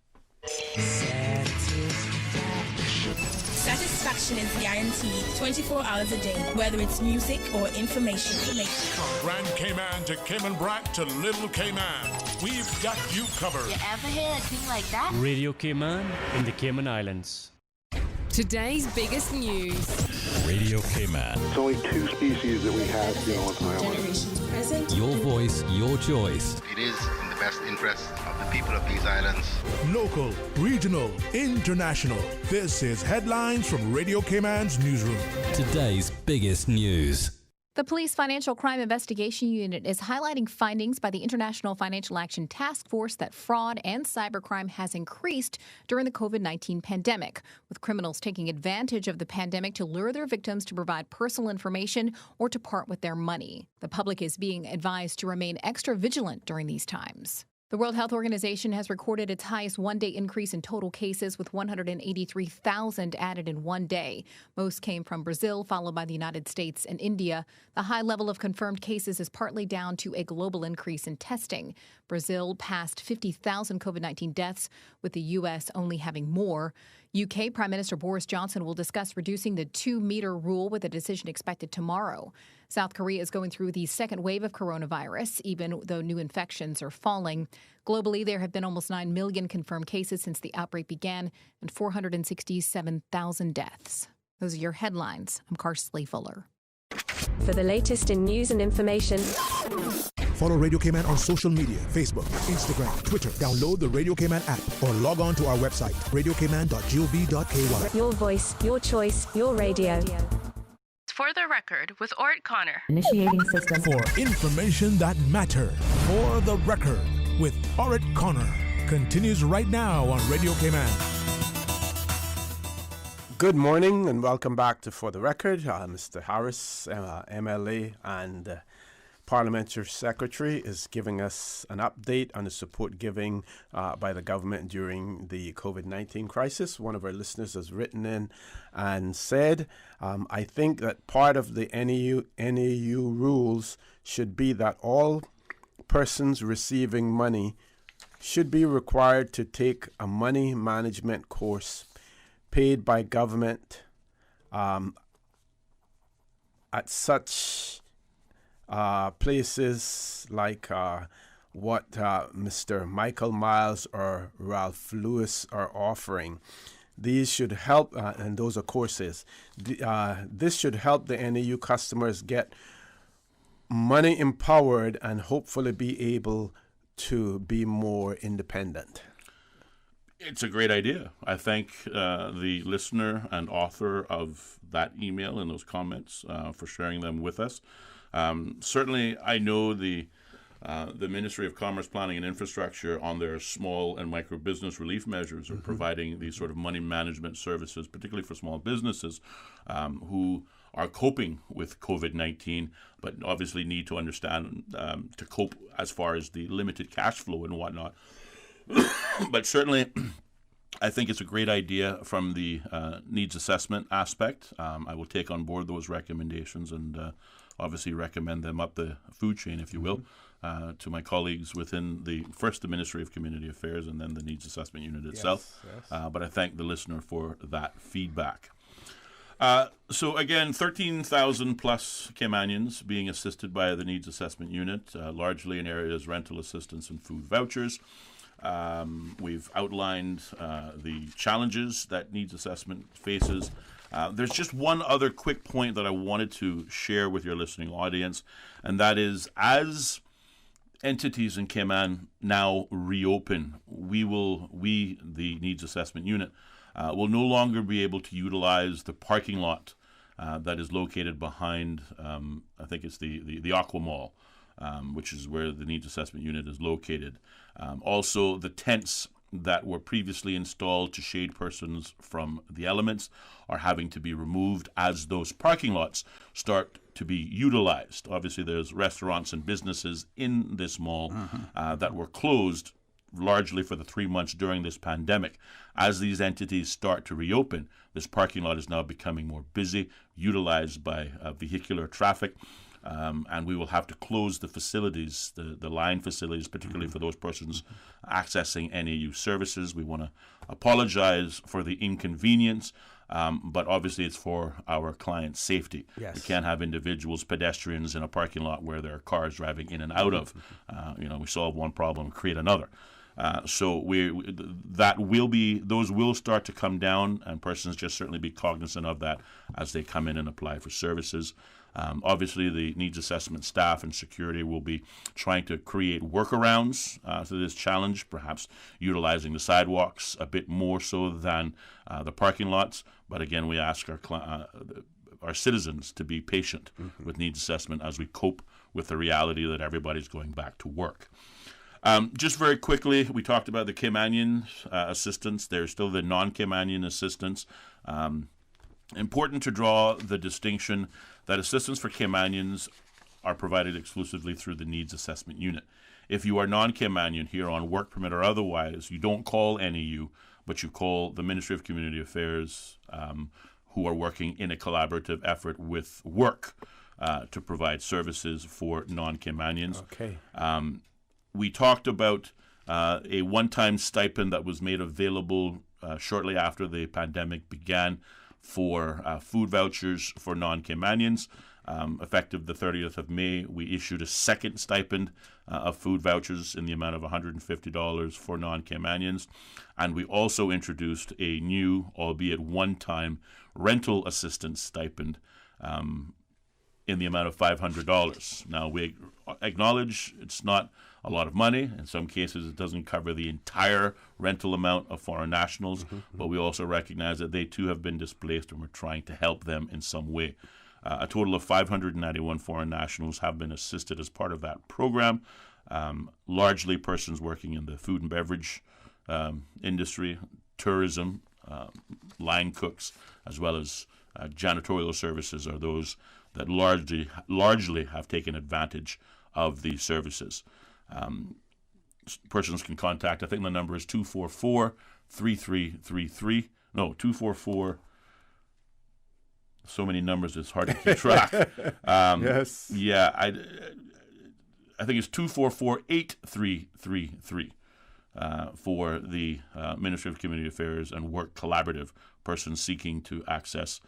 Satisfaction is guaranteed 24 hours a day, whether it's music or information. From Grand Cayman to Cayman Brac to Little Cayman, we've got you covered. You ever hear a thing like that? Radio Cayman in the Cayman Islands. Today's biggest news. Radio Cayman. It's only two species that we have here on the island. Generations present. Your voice, your choice. It is in the best interest of the people of these islands. Local, regional, international. This is Headlines from Radio Cayman's newsroom. Today's biggest news. The Police Financial Crime Investigation Unit is highlighting findings by the International Financial Action Task Force that fraud and cybercrime has increased during the COVID-19 pandemic, with criminals taking advantage of the pandemic to lure their victims to provide personal information or to part with their money. The public is being advised to remain extra vigilant during these times. The World Health Organization has recorded its highest one-day increase in total cases, with 183,000 added in one day. Most came from Brazil, followed by the United States and India. The high level of confirmed cases is partly down to a global increase in testing. Brazil passed 50,000 COVID-19 deaths, with the U.S. only having more. UK Prime Minister Boris Johnson will discuss reducing the 2-meter rule, with a decision expected tomorrow. South Korea is going through the second wave of coronavirus, even though new infections are falling. Globally, there have been almost 9 million confirmed cases since the outbreak began and 467,000 deaths. Those are your headlines. I'm Karsley Fuller. For the latest in news and information, follow Radio Cayman on social media, Facebook, Instagram, Twitter. Download the Radio Cayman app or log on to our website, radiocayman.gov.ky. Your voice, your choice, your radio. For the record, with Orrett Connor. Initiating system. For information that matters. For the record, with Orrett Connor. Continues right now on Radio Cayman. Good morning and welcome back to For the Record. Mr. Harris, MLA and Parliamentary Secretary, is giving us an update on the support given by the government during the COVID-19 crisis. One of our listeners has written in and said, I think that part of the NEU rules should be that all persons receiving money should be required to take a money management course paid by government at such places like what Mr. Michael Miles or Ralph Lewis are offering. These should help, and those are courses. This should help the NAU customers get money empowered and hopefully be able to be more independent. It's a great idea. I thank the listener and author of that email and those comments for sharing them with us. Certainly, I know the Ministry of Commerce, Planning and Infrastructure on their small and micro business relief measures are providing these sort of money management services, particularly for small businesses who are coping with COVID-19, but obviously need to understand to cope as far as the limited cash flow and whatnot. But certainly, I think it's a great idea from the needs assessment aspect. I will take on board those recommendations and obviously recommend them up the food chain, if you will, to my colleagues within the Ministry of Community Affairs and then the Needs Assessment Unit itself. Yes. But I thank the listener for that feedback. So again, 13,000 plus Caymanians being assisted by the Needs Assessment Unit, largely in areas rental assistance and food vouchers. We've outlined the challenges that Needs Assessment faces. There's just one other quick point that I wanted to share with your listening audience, and that is as entities in Cayman now reopen, we, the Needs Assessment Unit, will no longer be able to utilize the parking lot that is located behind, I think it's the Aqua Mall, which is where the Needs Assessment Unit is located. Also, the tents that were previously installed to shade persons from the elements are having to be removed as those parking lots start to be utilized. Obviously, there's restaurants and businesses in this mall that were closed largely for the 3 months during this pandemic. As these entities start to reopen, this parking lot is now becoming more busy, utilized by vehicular traffic. And we will have to close the facilities, the line facilities, particularly for those persons accessing NAU services. We want to apologize for the inconvenience, but obviously it's for our clients' safety. Yes. We can't have individuals, pedestrians in a parking lot where there are cars driving in and out of. We solve one problem, create another. So those will start to come down, and persons just certainly be cognizant of that as they come in and apply for services. Obviously, the needs assessment staff and security will be trying to create workarounds to this challenge, perhaps utilizing the sidewalks a bit more so than the parking lots. But again, we ask our citizens to be patient with needs assessment as we cope with the reality that everybody's going back to work. Just very quickly, we talked about the Caymanian assistance. There's still the non-Caymanian assistance. Important to draw the distinction that assistance for Caymanians are provided exclusively through the Needs Assessment Unit. If you are non-Caymanian here on work permit or otherwise, you don't call NAU, but you call the Ministry of Community Affairs, who are working in a collaborative effort with work to provide services for non-Caymanians. Okay. We talked about a one-time stipend that was made available shortly after the pandemic began for food vouchers for non-Caymanians. Effective the 30th of May, we issued a second stipend of food vouchers in the amount of $150 for non-Caymanians. And we also introduced a new, albeit one-time, rental assistance stipend in the amount of $500. Now, we acknowledge it's not a lot of money. In some cases, it doesn't cover the entire rental amount of foreign nationals, but we also recognize that they too have been displaced and we're trying to help them in some way. A total of 591 foreign nationals have been assisted as part of that program, largely persons working in the food and beverage industry, tourism, line cooks, as well as janitorial services are those that largely have taken advantage of these services. Persons can contact, I think the number is 244-3333. No, 244. So many numbers, it's hard to keep track. Yes. Yeah, I think it's 244-8333. for the Ministry of Community Affairs and Work Collaborative, persons seeking to access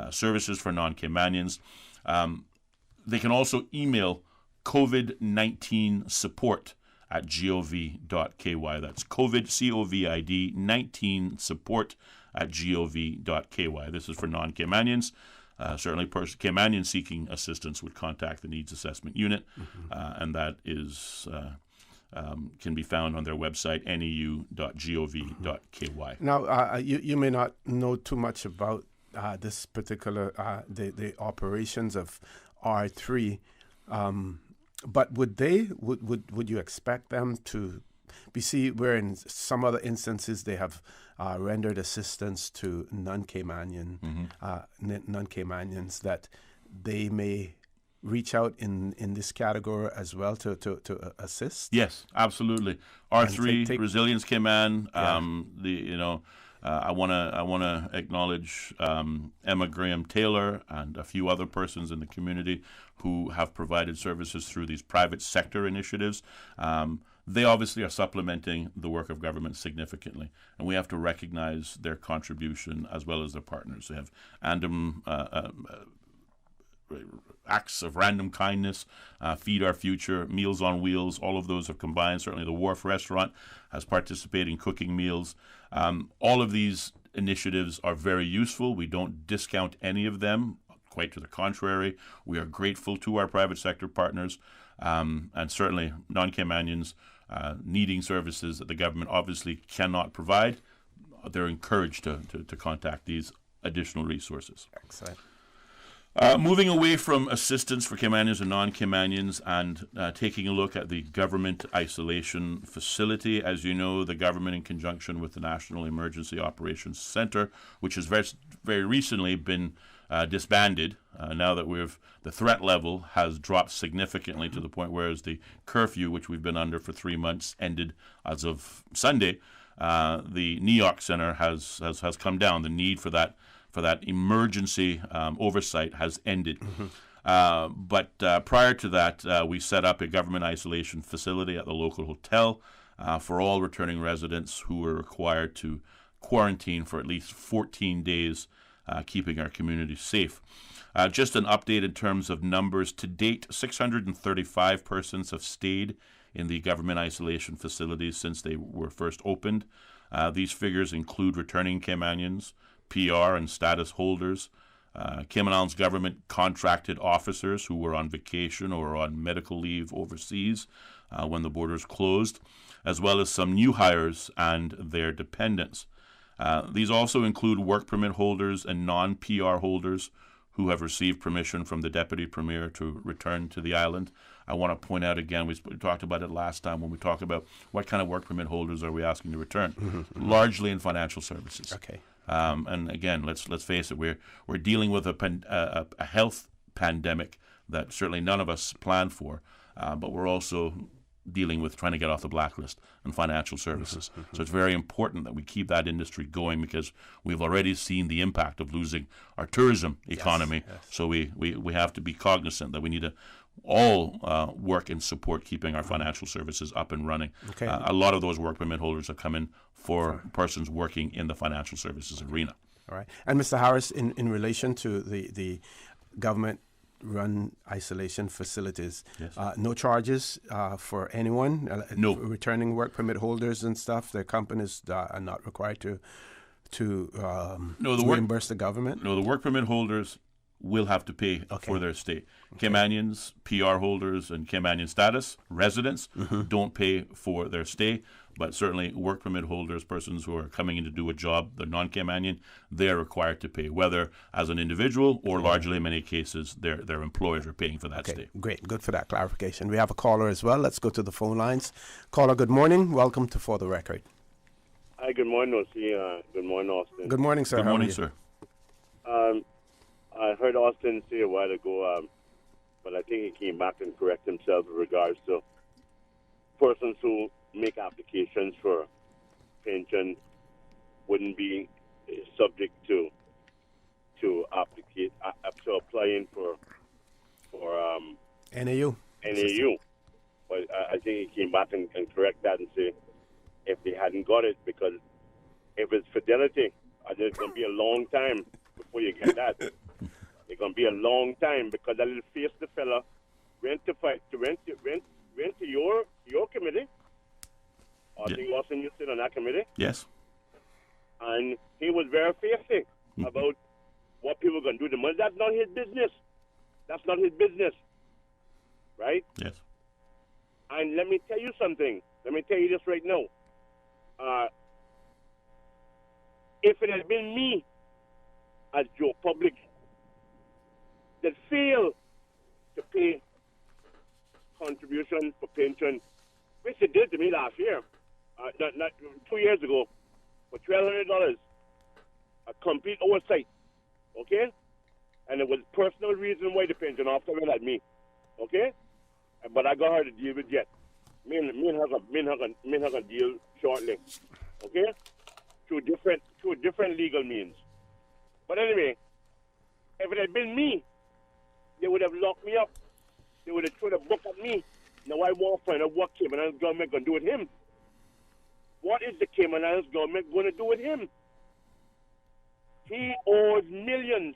services for non-Caymanians. They can also email COVID-19 support at gov.ky. That's COVID, COVID 19 support at gov.ky. This is for non-Caymanians. Certainly, Caymanians seeking assistance would contact the Needs Assessment Unit, and that is can be found on their website, neu.gov.ky. Now, you may not know too much about this particular the operations of R3, but would you expect them to be where in some other instances they have rendered assistance to non-Caymanians that they may reach out in this category as well to assist? Yes, absolutely. R3 Resilience Cayman. I want to acknowledge Emma Graham Taylor and a few other persons in the community who have provided services through these private sector initiatives. They obviously are supplementing the work of government significantly, and we have to recognize their contribution as well as their partners. They have acts of random kindness, Feed Our Future, Meals on Wheels, all of those have combined. Certainly the Wharf Restaurant has participated in cooking meals. All of these initiatives are very useful. We don't discount any of them. Quite to the contrary, we are grateful to our private sector partners, and certainly non-Caymanians needing services that the government obviously cannot provide. They're encouraged to contact these additional resources. Excellent. Moving away from assistance for Caymanians and non-Caymanians and taking a look at the government isolation facility. As you know, the government, in conjunction with the National Emergency Operations Center, which has very recently been disbanded, now that the threat level has dropped significantly to the point where the curfew, which we've been under for 3 months, ended as of Sunday. The NEOC Center has come down. The need for that emergency oversight has ended. But prior to that, we set up a government isolation facility at the local hotel for all returning residents who were required to quarantine for at least 14 days, keeping our community safe. Just an update in terms of numbers. To date, 635 persons have stayed in the government isolation facilities since they were first opened. These figures include returning Caymanians, PR and status holders, Cayman Islands government contracted officers who were on vacation or on medical leave overseas when the borders closed, as well as some new hires and their dependents. These also include work permit holders and non-PR holders who have received permission from the Deputy Premier to return to the island. I want to point out again, we talked about it last time when we talked about what kind of work permit holders are we asking to return. Largely in financial services. Okay. And again, let's face it, we're dealing with a health pandemic that certainly none of us planned for, but we're also dealing with trying to get off the blacklist and financial services. So it's very important that we keep that industry going because we've already seen the impact of losing our tourism economy. Yes. So we have to be cognizant that we need to all work and support keeping our financial services up and running. Okay. A lot of those work permit holders have come in for persons working in the financial services arena. All right. And Mr. Harris, in relation to the government-run isolation facilities, yes. No charges for anyone? No. Returning work permit holders and stuff, their companies are not required to reimburse the government? No, the work permit holders will have to pay for their stay. Okay. Caymanians, PR holders, and Caymanian status residents don't pay for their stay, but certainly work permit holders, persons who are coming in to do a job, they're non-Caymanian, they're required to pay, whether as an individual or largely in many cases their employers are paying for that stay. Great. Good for that clarification. We have a caller as well. Let's go to the phone lines. Caller, good morning. Welcome to For the Record. Hi, good morning, O.C. Good morning, Austin. Good morning, sir. Good morning, sir. I heard Austin say a while ago, but I think he came back and corrected himself with regards to persons who make applications for pension wouldn't be subject to applying for NAU. But I think he came back and correct that and say if they hadn't got it, because if it's Fidelity, it's going to be a long time before you get that. It's going to be a long time, because that little face the fella went to your committee. I think Austin, you sit on that committee. Yes. And he was very feisty about what people are going to do with the money. That's not his business. That's not his business. Right? Yes. And let me tell you something. Let me tell you this right now. If it had been me as Joe Public that failed to pay contribution for pension, which they did to me last year, not 2 years ago, for $1,200, a complete oversight, okay? And it was personal reason why the pension officer went at me, okay? But I got her to deal with yet. Me and her gonna deal shortly, okay? Through different legal means. But anyway, if it had been me, they would have locked me up. They would have thrown a book at me. Now I want to find out what Cayman Islands government going to do with him. What is the Cayman Islands government going to do with him? He owes millions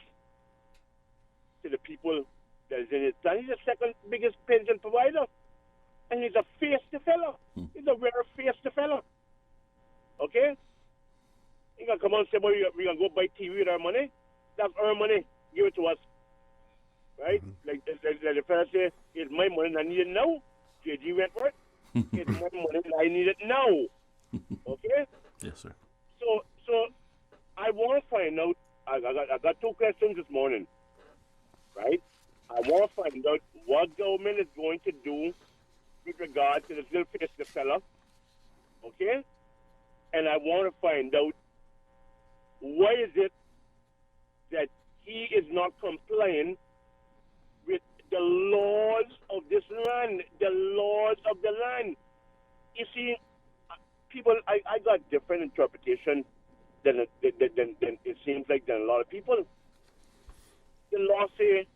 to the people that is in his plan. He's the second biggest pension provider. And he's a feisty fellow. He's a very feisty fellow. Okay? He going to come on and say, well, we're going to go buy TV with our money. That's our money. Give it to us. Right? Like the fellow say, it's my money and I need it now. JG Wentworth. It's my money and I need it now. Okay? Yes, sir. So I want to find out. I got two questions this morning. Right? I want to find out what government is going to do with regard to this little feisty fella. Okay? And I want to find out why is it that he is not complying with the laws of this land, the laws of the land. You see, people, I got different interpretation than it seems like than a lot of people. The law say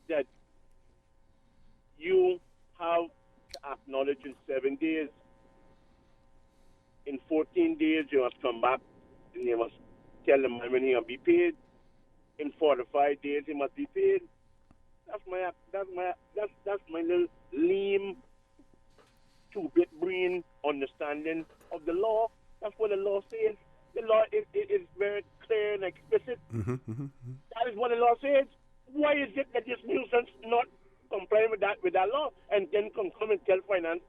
that you have to acknowledge in 7 days. In 14 days, you must come back and you must tell the man when he will be paid. In 45 days, he must be paid. That's my little lame, two-bit brain understanding of the law. That's what the law says. The law is very clear and explicit. That is what the law says. Why is it that this nuisance not complying with that law, and then come and tell finance,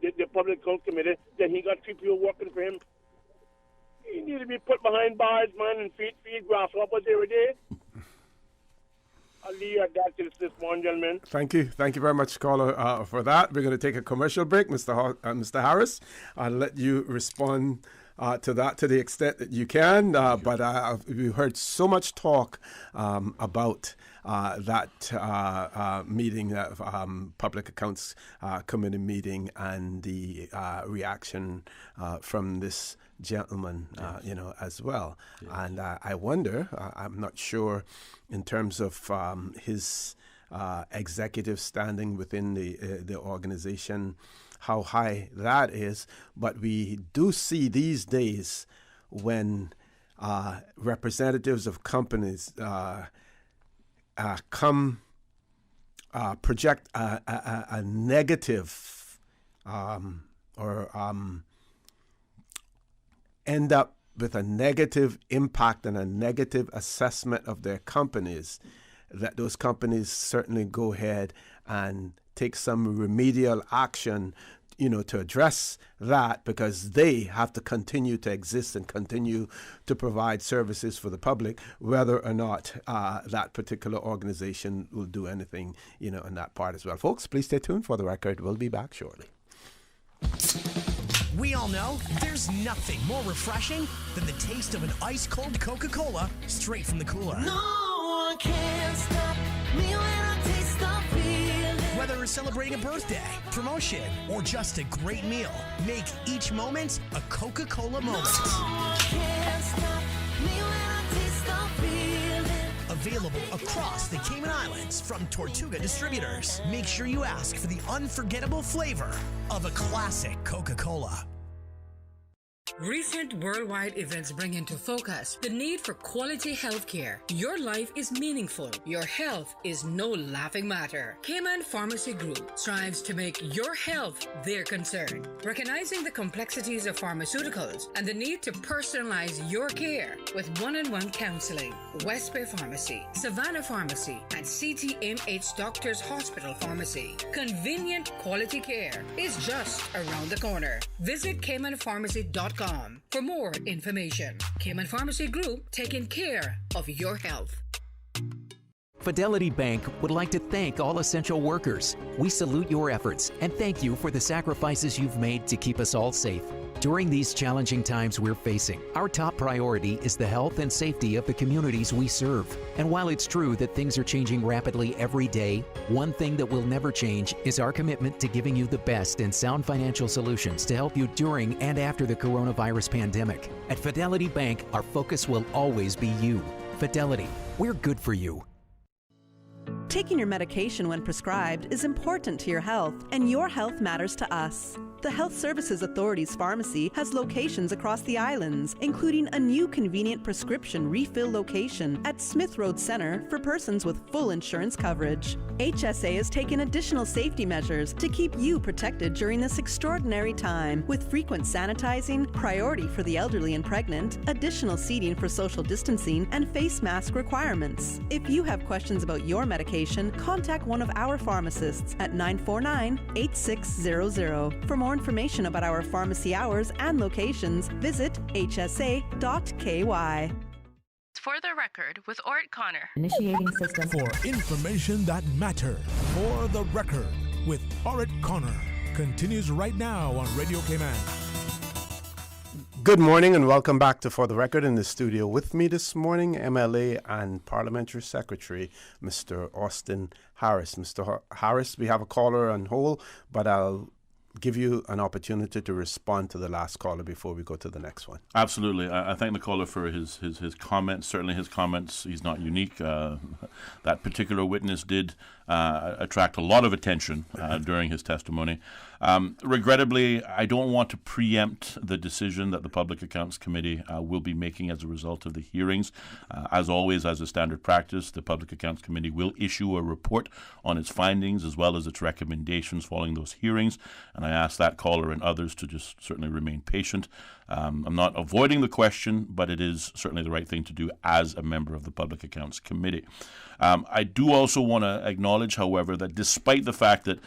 the public health committee that he got 3 people working for him? He need to be put behind bars, man, and feed grasshoppers every day. I'll leave you at that this morning, gentlemen. Thank you very much, caller, for that. We're going to take a commercial break, Mr. Harris. I'll let you respond to that to the extent that you can. But we've heard so much talk about that meeting, Public Accounts Committee meeting, and the reaction from this gentleman, as well. Yes. And I wonder, I'm not sure in terms of his executive standing within the organization, how high that is, but we do see these days when representatives of companies project a negative end up with a negative impact and a negative assessment of their companies, that those companies certainly go ahead and take some remedial action, to address that, because they have to continue to exist and continue to provide services for the public, whether or not that particular organization will do anything, in that part as well. Folks, please stay tuned for the record. We'll be back shortly. We all know there's nothing more refreshing than the taste of an ice-cold Coca-Cola straight from the cooler. No one can stop me when I taste the feeling. Whether it's celebrating a birthday, promotion, or just a great meal, make each moment a Coca-Cola moment. No one can stop me when I taste the feeling. Available across the Cayman Islands from Tortuga Distributors. Make sure you ask for the unforgettable flavor of a classic Coca-Cola. Recent worldwide events bring into focus the need for quality health care. Your life is meaningful. Your health is no laughing matter. Cayman Pharmacy Group strives to make your health their concern. Recognizing the complexities of pharmaceuticals and the need to personalize your care with one-on-one counseling. West Bay Pharmacy, Savannah Pharmacy, and CTMH Doctors Hospital Pharmacy. Convenient quality care is just around the corner. Visit CaymanPharmacy.com for more information. Cayman Pharmacy Group, taking care of your health. Fidelity Bank would like to thank all essential workers. We salute your efforts and thank you for the sacrifices you've made to keep us all safe. During these challenging times we're facing, our top priority is the health and safety of the communities we serve. And while it's true that things are changing rapidly every day, one thing that will never change is our commitment to giving you the best and sound financial solutions to help you during and after the coronavirus pandemic. At Fidelity Bank, our focus will always be you. Fidelity, we're good for you. Taking your medication when prescribed is important to your health, and your health matters to us. The Health Services Authority's pharmacy has locations across the islands, including a new convenient prescription refill location at Smith Road Centre for persons with full insurance coverage. HSA has taken additional safety measures to keep you protected during this extraordinary time, with frequent sanitizing, priority for the elderly and pregnant, additional seating for social distancing, and face mask requirements. If you have questions about your medication, contact one of our pharmacists at 949-8600. For more information about our pharmacy hours and locations, visit hsa.ky. For the record, with Orrett Connor. Initiating system. For information that matters. For the record, with Orrett Connor. Continues right now on Radio Cayman. Good morning and welcome back to For the Record. In the studio with me this morning, MLA and Parliamentary Secretary, Mr. Austin Harris. Mr. Harris, we have a caller on hold, but I'll give you an opportunity to respond to the last caller before we go to the next one. Absolutely. I thank the caller for his comments. Certainly his comments, he's not unique. That particular witness did attract a lot of attention during his testimony. Regrettably, I don't want to preempt the decision that the Public Accounts Committee will be making as a result of the hearings. As always, as a standard practice, the Public Accounts Committee will issue a report on its findings as well as its recommendations following those hearings. And I ask that caller and others to just certainly remain patient. I'm not avoiding the question, but it is certainly the right thing to do as a member of the Public Accounts Committee. I do also want to acknowledge, however, that despite the fact that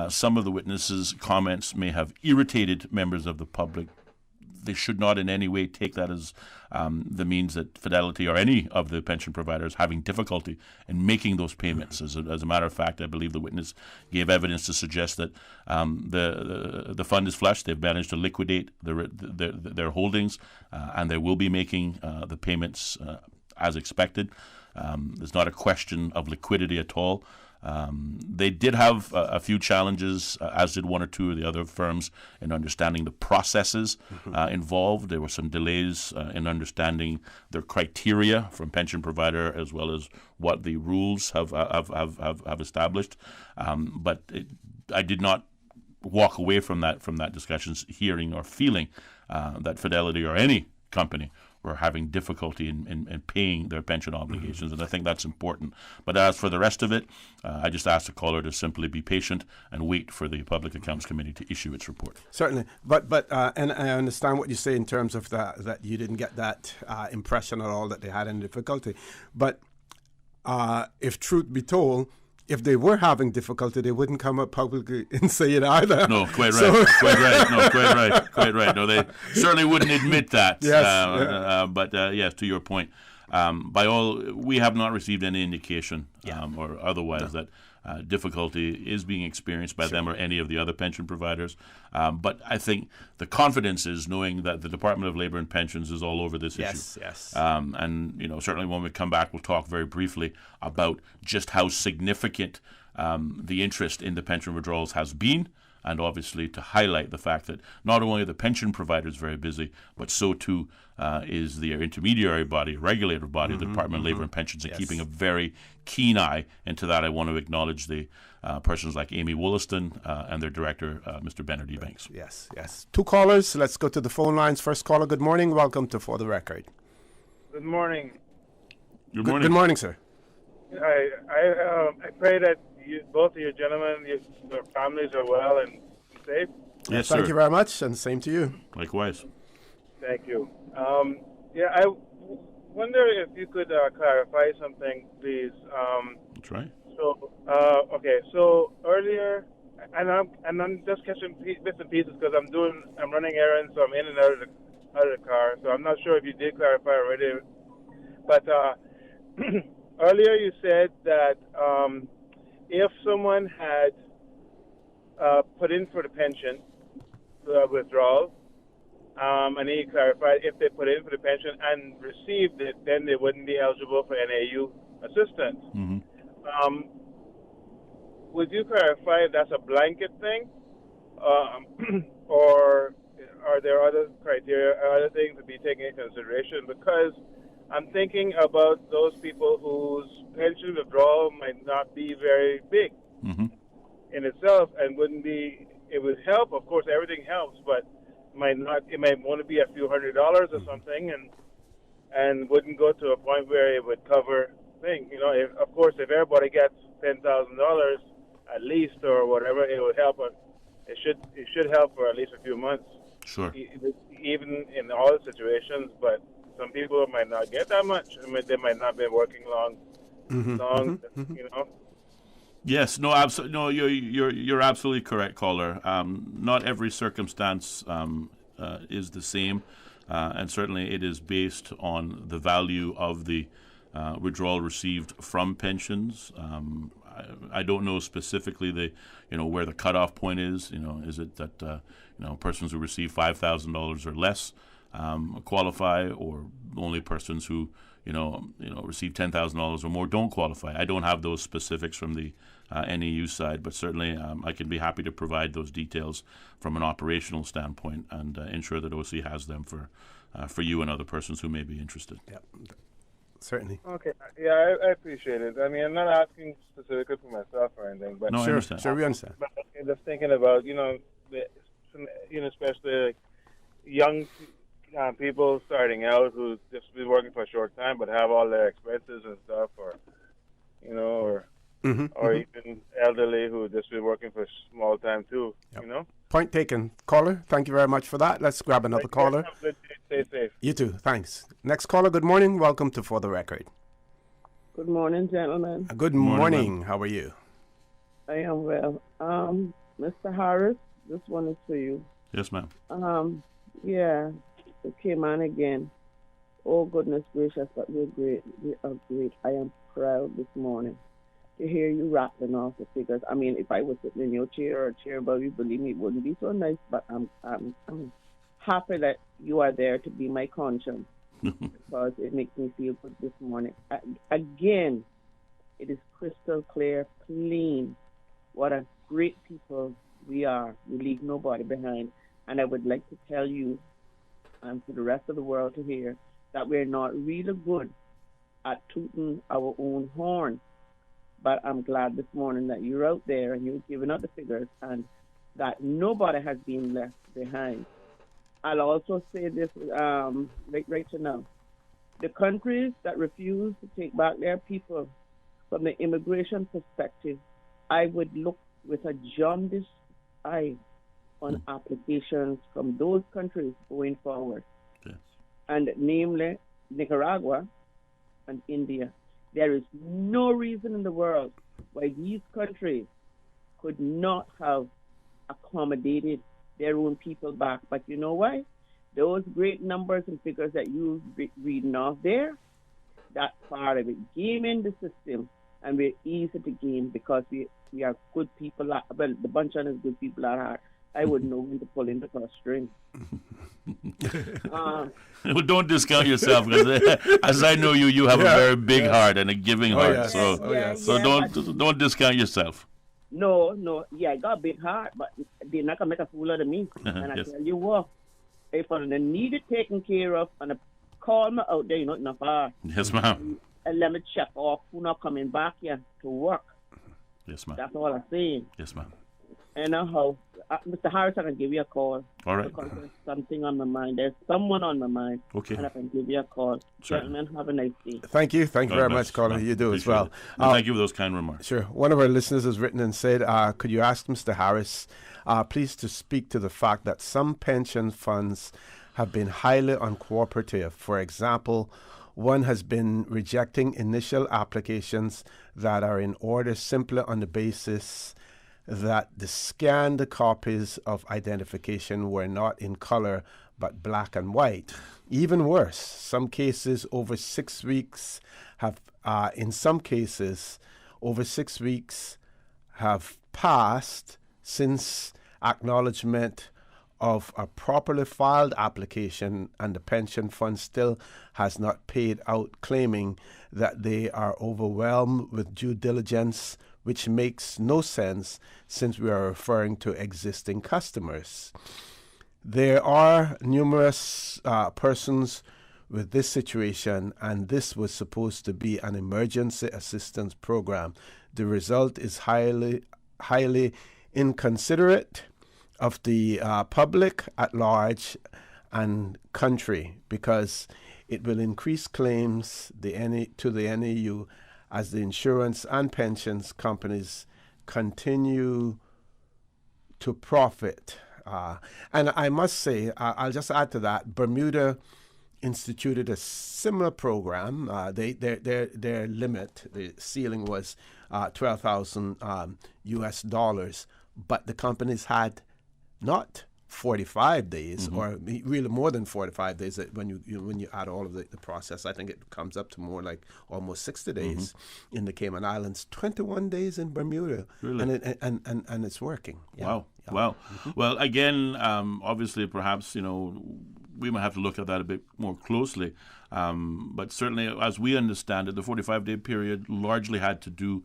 some of the witnesses' comments may have irritated members of the public, they should not in any way take that as the means that Fidelity or any of the pension providers having difficulty in making those payments. As a matter of fact, I believe the witness gave evidence to suggest that the fund is flush. They've managed to liquidate their holdings, and they will be making the payments as expected. There's not a question of liquidity at all. They did have a few challenges, as did one or two of the other firms, in understanding the processes involved. There were some delays in understanding their criteria from pension provider as well as what the rules have established. But I did not walk away from that discussion hearing or feeling that Fidelity or any company were having difficulty in paying their pension obligations, and I think that's important. But as for the rest of it, I just ask the caller to simply be patient and wait for the Public Accounts Committee to issue its report. Certainly, but and I understand what you say in terms of that you didn't get that impression at all that they had any difficulty. But if truth be told, if they were having difficulty, they wouldn't come up publicly and say it either. No, quite right. Quite right. No, they certainly wouldn't admit that. Yes. But yes, to your point, we have not received any indication or otherwise that difficulty is being experienced by them or any of the other pension providers. But I think the confidence is knowing that the Department of Labour and Pensions is all over this issue. Yes. And certainly when we come back, we'll talk very briefly about just how significant the interest in the pension withdrawals has been. and obviously to highlight the fact that not only are the pension providers very busy, but so too is the intermediary body, regulator body, the Department of Labor and Pensions, and keeping a very keen eye into that. I want to acknowledge the persons like Amy Wollaston and their director, Mr. Bernard Ebanks. Yes. 2 callers. Let's go to the phone lines. First caller, good morning. Welcome to For the Record. Good morning. Good morning. Good morning, sir. I pray that both of you gentlemen, your families are well and safe. Yes, Thank sir. you very much, and same to you. Likewise. Thank you. I wonder if you could clarify something, please. That's right. So, so earlier, and I'm just catching bits and pieces because I'm running errands, so I'm in and out of the car. So I'm not sure if you did clarify already, but earlier you said that if someone had put in for the pension withdrawal, and he clarified if they put in for the pension and received it, then they wouldn't be eligible for NAU assistance. Would you clarify if that's a blanket thing, or are there other criteria, other things to be taken into consideration? Because I'm thinking about those people whose pension withdrawal might not be very big in itself, and it would help. Of course, everything helps, but it might want to be a few $100s or something, and wouldn't go to a point where it would cover things. If everybody gets $10,000 at least or whatever, it would help. It should help for at least a few months. Sure. Even in all situations, but some people might not get that much. They might not be working long. Yes, no, absolutely. No, you're absolutely correct, caller. Not every circumstance is the same, and certainly it is based on the value of the withdrawal received from pensions. I don't know specifically where the cutoff point is. Is it that persons who receive $5,000 or less qualify, or only persons who receive $10,000 or more don't qualify? I don't have those specifics from the NAU side, but certainly I can be happy to provide those details from an operational standpoint and ensure that OC has them for you and other persons who may be interested. Yeah, certainly. Okay. Yeah, I appreciate it. I mean, I'm not asking specifically for myself or anything, but no, I understand. Sure, we understand. But I'm just thinking about especially young people starting out who just been working for a short time but have all their expenses and stuff, or even elderly who just been working for a small time too. Yep. Point taken, caller. Thank you very much for that. Let's grab another caller. Stay safe. You too. Thanks. Next caller. Good morning. Welcome to For the Record. Good morning, gentlemen. Good morning. How are you? I am well. Mr. Harris, this one is for you. Yes, ma'am. Yeah, it came on again. Oh, goodness gracious, but we're great. We are great. I am proud this morning to hear you rattling off the figures. I mean, if I was sitting in your chair or a chair above you, believe me, it wouldn't be so nice, but I'm happy that you are there to be my conscience because it makes me feel good this morning. Again, it is crystal clear, clean, what a great people we are. We leave nobody behind. And I would like to tell you and for the rest of the world to hear that we're not really good at tooting our own horn. But I'm glad this morning that you're out there and you're giving out the figures and that nobody has been left behind. I'll also say this right now. The countries that refuse to take back their people from the immigration perspective, I would look with a jaundiced eye on applications from those countries going forward. Yes. And namely Nicaragua and India. There is no reason in the world why these countries could not have accommodated their own people back. But you know why? Those great numbers and figures that you're reading off there, that's part of it. Game in the system, and we're easy to game because we are good people. Well, the bunch of us good people at heart. I wouldn't know when to pull in the first string. Well, don't discount yourself, because as I know you, you have a very big heart and a giving heart. Yes. So don't discount yourself. No. Yeah, I got a big heart, but they're not going to make a fool out of me. And I Yes. tell you what, if I need it taken care of, and I call me out there, not far. Yes, ma'am. And let me check off who not coming back here to work. Yes, ma'am. That's all I'm saying. Yes, ma'am. Anyhow, Mr. Harris, I can give you a call. All right. Because there's something on my mind. There's someone on my mind. Okay. And I can give you a call. Certainly. Gentlemen, have a nice day. Thank you. Thank you God very bless. much, caller. Well, You do as appreciate well. it. And thank you for those kind remarks. Sure. One of our listeners has written and said, could you ask Mr. Harris, please, to speak to the fact that some pension funds have been highly uncooperative. For example, one has been rejecting initial applications that are in order simply on the basis that the scanned copies of identification were not in color but black and white. Even worse, some cases over 6 weeks have, in some cases, over 6 weeks have passed since acknowledgement of a properly filed application, and the pension fund still has not paid out, claiming that they are overwhelmed with due diligence, which makes no sense since we are referring to existing customers. There are numerous persons with this situation, and this was supposed to be an emergency assistance program. The result is highly inconsiderate of the public at large and country, because it will increase claims to the NAU as the insurance and pensions companies continue to profit. And I must say, I'll just add to that, Bermuda instituted a similar program. Their limit, the ceiling was $12,000 US dollars, but the companies had not 45 days, or really more than 45 days. When you add all of the process, I think it comes up to more like almost 60 days in the Cayman Islands, 21 days in Bermuda, Really? and it's working. Yeah. Wow. Wow. Well, again, obviously, perhaps, we might have to look at that a bit more closely. But certainly, as we understand it, the 45-day period largely had to do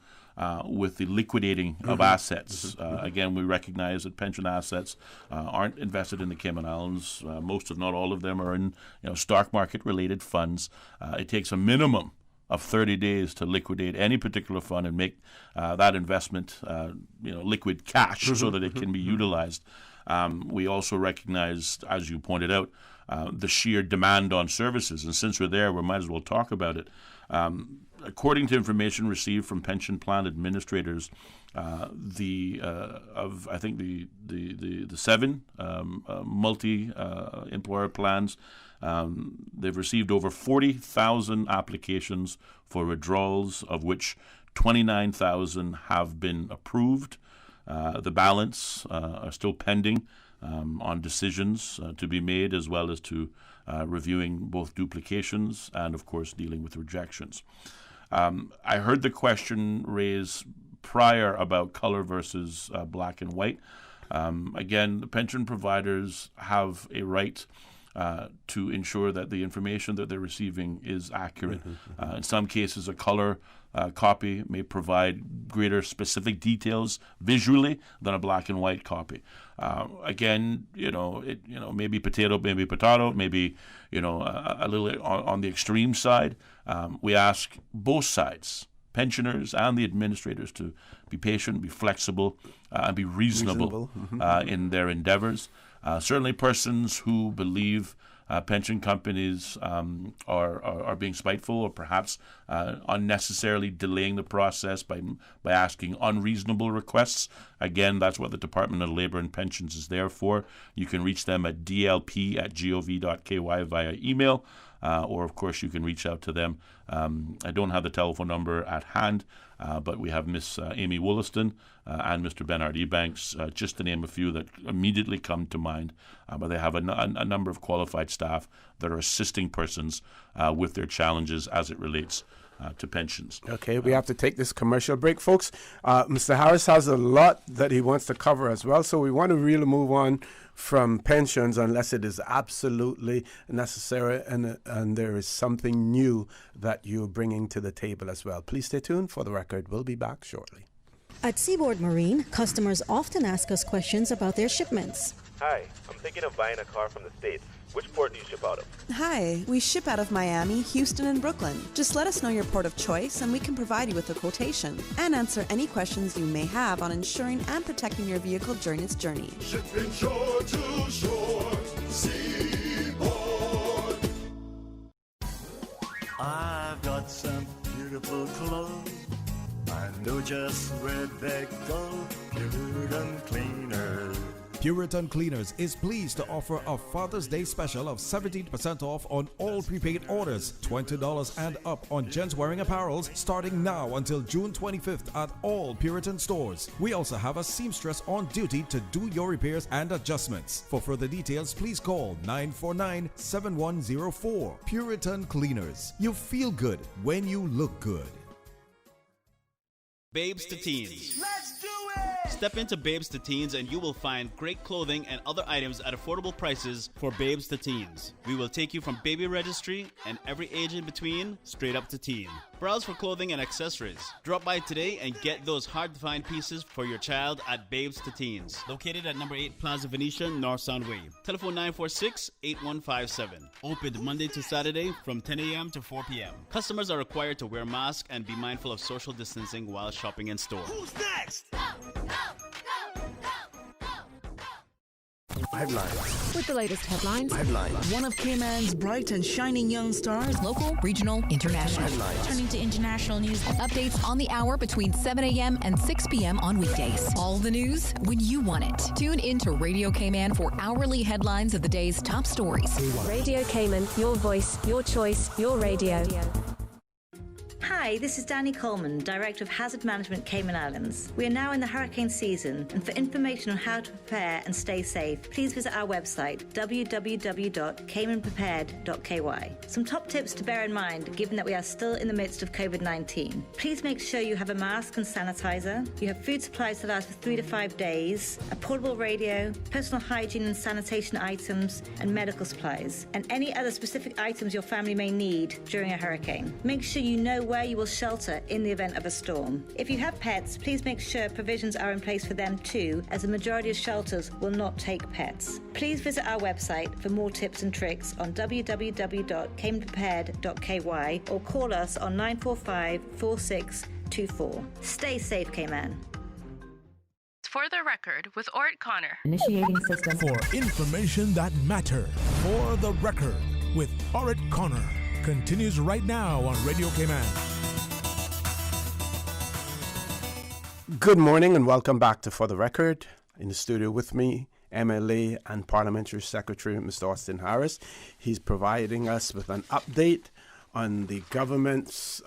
with the liquidating of assets. Again, we recognize that pension assets aren't invested in the Cayman Islands. Most, if not all of them, are in stock market-related funds. It takes a minimum of 30 days to liquidate any particular fund and make that investment, liquid cash so that it can be utilized. We also recognize, as you pointed out, the sheer demand on services. And since we're there, we might as well talk about it. According to information received from pension plan administrators, the 7 multi-employer plans, they've received over 40,000 applications for withdrawals, of which 29,000 have been approved. The balance are still pending on decisions to be made, as well as to reviewing both duplications and, of course, dealing with rejections. I heard the question raised prior about color versus black and white. Again, the pension providers have a right to ensure that the information that they're receiving is accurate. In some cases, a color copy may provide greater specific details visually than a black and white copy. Again, maybe potato, maybe potato, maybe a little on the extreme side. We ask both sides, pensioners and the administrators, to be patient, be flexible, and be reasonable. In their endeavors. Certainly, persons who believe pension companies are being spiteful, or perhaps unnecessarily delaying the process by asking unreasonable requests. Again, that's what the Department of Labor and Pensions is there for. You can reach them at dlp@gov.ky via email, or of course you can reach out to them. I don't have the telephone number at hand, but we have Miss Amy Wollaston and Mr. Bernard Ebanks, just to name a few that immediately come to mind. But they have a number of qualified staff that are assisting persons with their challenges as it relates to pensions. Okay, we have to take this commercial break, folks. Mr. Harris has a lot that he wants to cover as well, so we want to really move on from pensions unless it is absolutely necessary and there is something new that you're bringing to the table as well. Please stay tuned. For the record, we'll be back shortly. At Seaboard Marine, customers often ask us questions about their shipments. Hi, I'm thinking of buying a car from the States. Which port do you ship out of? Hi, we ship out of Miami, Houston, and Brooklyn. Just let us know your port of choice and we can provide you with a quotation and answer any questions you may have on insuring and protecting your vehicle during its journey. Shipping shore to shore, Seaboard. I've got some beautiful clothes. I know just where they go. Puritan Cleaners. Puritan Cleaners is pleased to offer a Father's Day special of 17% off on all prepaid orders, $20 and up on gents wearing apparels starting now until June 25th at all Puritan stores. We also have a seamstress on duty to do your repairs and adjustments. For further details, please call 949-7104. Puritan Cleaners. You feel good when you look good. Babes to Teens. Let's do it! Step into Babes to Teens and you will find great clothing and other items at affordable prices for Babes to Teens. We will take you from baby registry and every age in between straight up to teen. Browse for clothing and accessories. Drop by today and get those hard-to-find pieces for your child at Babes to Teens. Located at number 8 Plaza Venetia, North Sound Way. Telephone 946-8157. Opened Monday to Saturday from 10 a.m. to 4 p.m. Customers are required to wear masks and be mindful of social distancing while shopping in store. Who's next? Headlines. With the latest headlines. Headlines. One of Cayman's bright and shining young stars, local, regional, international. Headlines. Turning to international news. Updates on the hour between 7 a.m. and 6 p.m. on weekdays. All the news when you want it. Tune in to Radio Cayman for hourly headlines of the day's top stories. Radio Cayman, your voice, your choice, your radio. Hi, this is Danny Coleman, Director of Hazard Management Cayman Islands. We are now in the hurricane season, and for information on how to prepare and stay safe, please visit our website, www.caymanprepared.ky. Some top tips to bear in mind, given that we are still in the midst of COVID-19. Please make sure you have a mask and sanitizer, you have food supplies that last for 3 to 5 days, a portable radio, personal hygiene and sanitation items, and medical supplies, and any other specific items your family may need during a hurricane. Make sure you know where you will shelter in the event of a storm. If you have pets, please make sure provisions are in place for them too, as the majority of shelters will not take pets. Please visit our website for more tips and tricks on www.caymanprepared.ky or call us on 945-4624. Stay safe, Cayman. For the record, with Orrett Connor. Initiating system. For information that matters. For the record, with Orrett Connor. Continues right now on Radio Cayman. Good morning and welcome back to For the Record. In the studio with me, MLA and Parliamentary Secretary Mr. Austin Harris. He's providing us with an update on the government's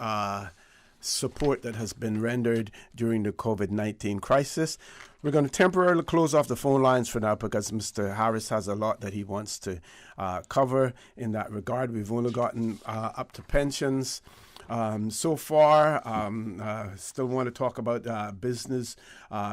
support that has been rendered during the COVID-19 crisis. We're going to temporarily close off the phone lines for now because Mr. Harris has a lot that he wants to cover in that regard. We've only gotten up to pensions so far. Still want to talk about business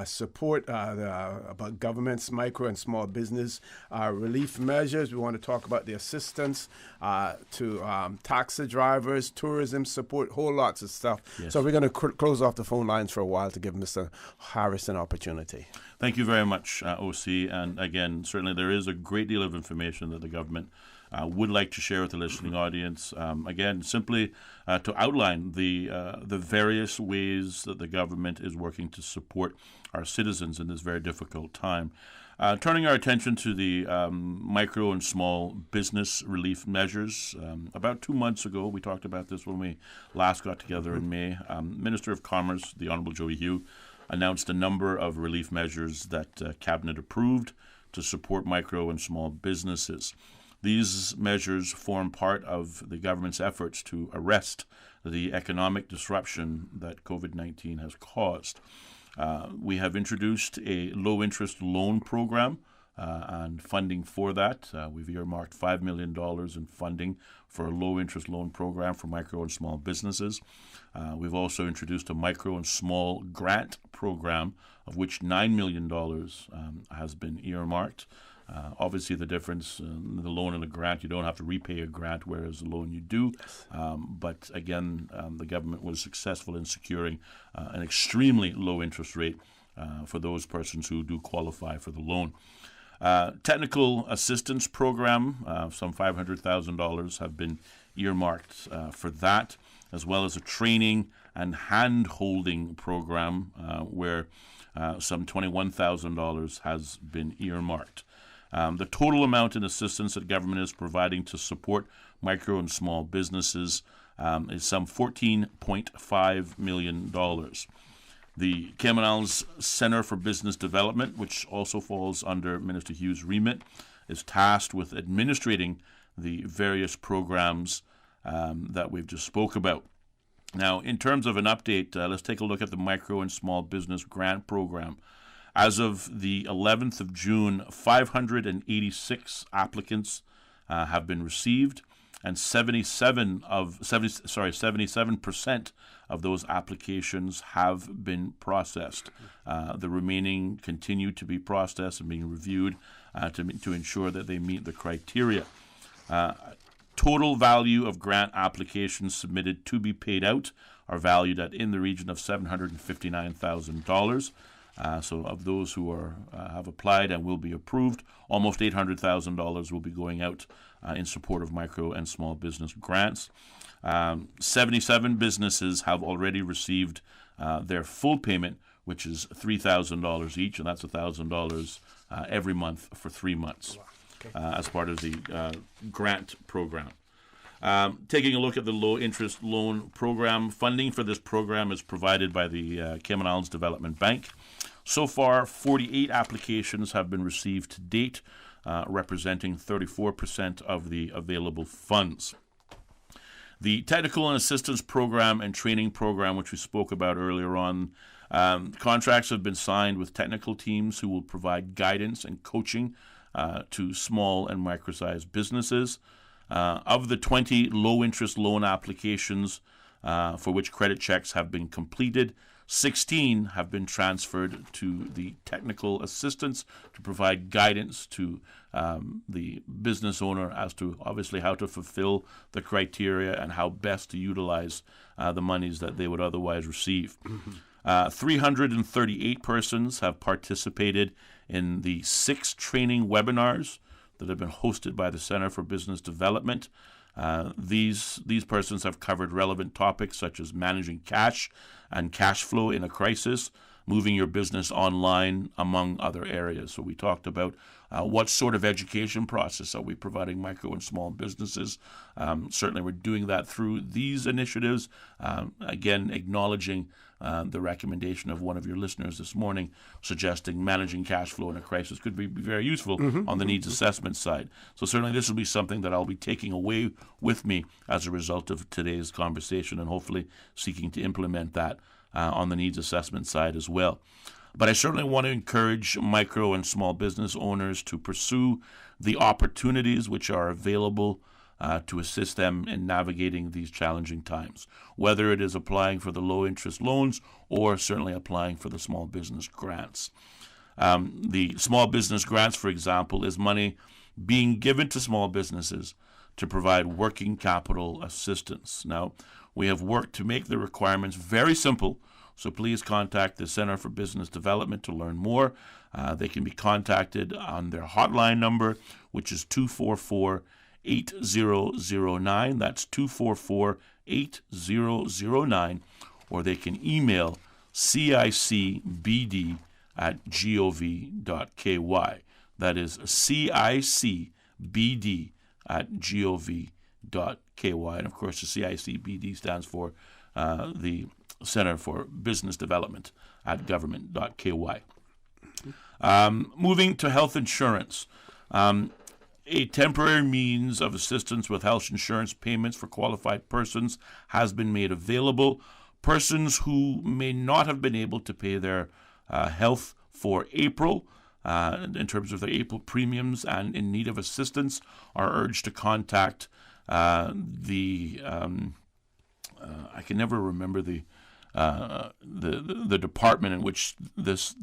support, about government's micro and small business relief measures. We want to talk about the assistance to taxi drivers, tourism support, whole lots of stuff. Yes. So we're going to close off the phone lines for a while to give Mr. Harris an opportunity. Thank you very much, OC. And again, certainly there is a great deal of information that the government would like to share with the listening audience. Again, simply to outline the various ways that the government is working to support our citizens in this very difficult time. Turning our attention to the micro and small business relief measures. About 2 months ago, we talked about this when we last got together in May. Minister of Commerce, the Honourable Joey Hew, announced a number of relief measures that Cabinet approved to support micro and small businesses. These measures form part of the government's efforts to arrest the economic disruption that COVID-19 has caused. We have introduced a low-interest loan program and funding for that. We've earmarked $5 million in funding for a low-interest loan program for micro and small businesses. We've also introduced a micro and small grant program, of which $9 million has been earmarked. Obviously, the difference, the loan and the grant, you don't have to repay a grant, whereas the loan you do. But again, the government was successful in securing an extremely low interest rate for those persons who do qualify for the loan. Technical assistance program, some $500,000 have been earmarked for that, as well as a training and hand-holding program where some $21,000 has been earmarked. The total amount in assistance that government is providing to support micro and small businesses is some $14.5 million. The Cayman Islands Center for Business Development, which also falls under Minister Hughes' remit, is tasked with administrating the various programs that we've just spoke about. Now, in terms of an update, let's take a look at the Micro and Small Business Grant Program. As of the 11th of June, 586 applicants have been received, and 77% of those applications have been processed. The remaining continue to be processed and being reviewed to ensure that they meet the criteria. Total value of grant applications submitted to be paid out are valued at in the region of $759,000. So of those who have applied and will be approved, almost $800,000 will be going out in support of micro and small business grants. 77 businesses have already received their full payment, which is $3,000 each, and that's $1,000 every month for 3 months as part of the grant program. Taking a look at the low-interest loan program, funding for this program is provided by the Cayman Islands Development Bank. So far, 48 applications have been received to date, representing 34% of the available funds. The Technical and Assistance Program and Training Program, which we spoke about earlier on, contracts have been signed with technical teams who will provide guidance and coaching to small and micro-sized businesses. Of the 20 low-interest loan applications for which credit checks have been completed, 16 have been transferred to the technical assistants to provide guidance to the business owner as to obviously how to fulfill the criteria and how best to utilize the monies that they would otherwise receive. 338 persons have participated in the 6 training webinars that have been hosted by the Center for Business Development. These persons have covered relevant topics such as managing cash and cash flow in a crisis, moving your business online, among other areas. So we talked about what sort of education process are we providing micro and small businesses. Certainly we're doing that through these initiatives, again acknowledging the recommendation of one of your listeners this morning, suggesting managing cash flow in a crisis could be very useful on the needs assessment side. So certainly this will be something that I'll be taking away with me as a result of today's conversation, and hopefully seeking to implement that on the needs assessment side as well. But I certainly want to encourage micro and small business owners to pursue the opportunities which are available to assist them in navigating these challenging times, whether it is applying for the low-interest loans or certainly applying for the small business grants. The small business grants, for example, is money being given to small businesses to provide working capital assistance. Now, we have worked to make the requirements very simple, so please contact the Center for Business Development to learn more. They can be contacted on their hotline number, which is 244-8009. That's 244-8009. Or they can email cicbd@gov.ky. That is cicbd@gov.ky. And of course, the CICBD stands for the Center for Business Development at government.ky. Moving to health insurance. A temporary means of assistance with health insurance payments for qualified persons has been made available. Persons who may not have been able to pay their health for April, in terms of their April premiums, and in need of assistance, are urged to contact the I can never remember the department in which this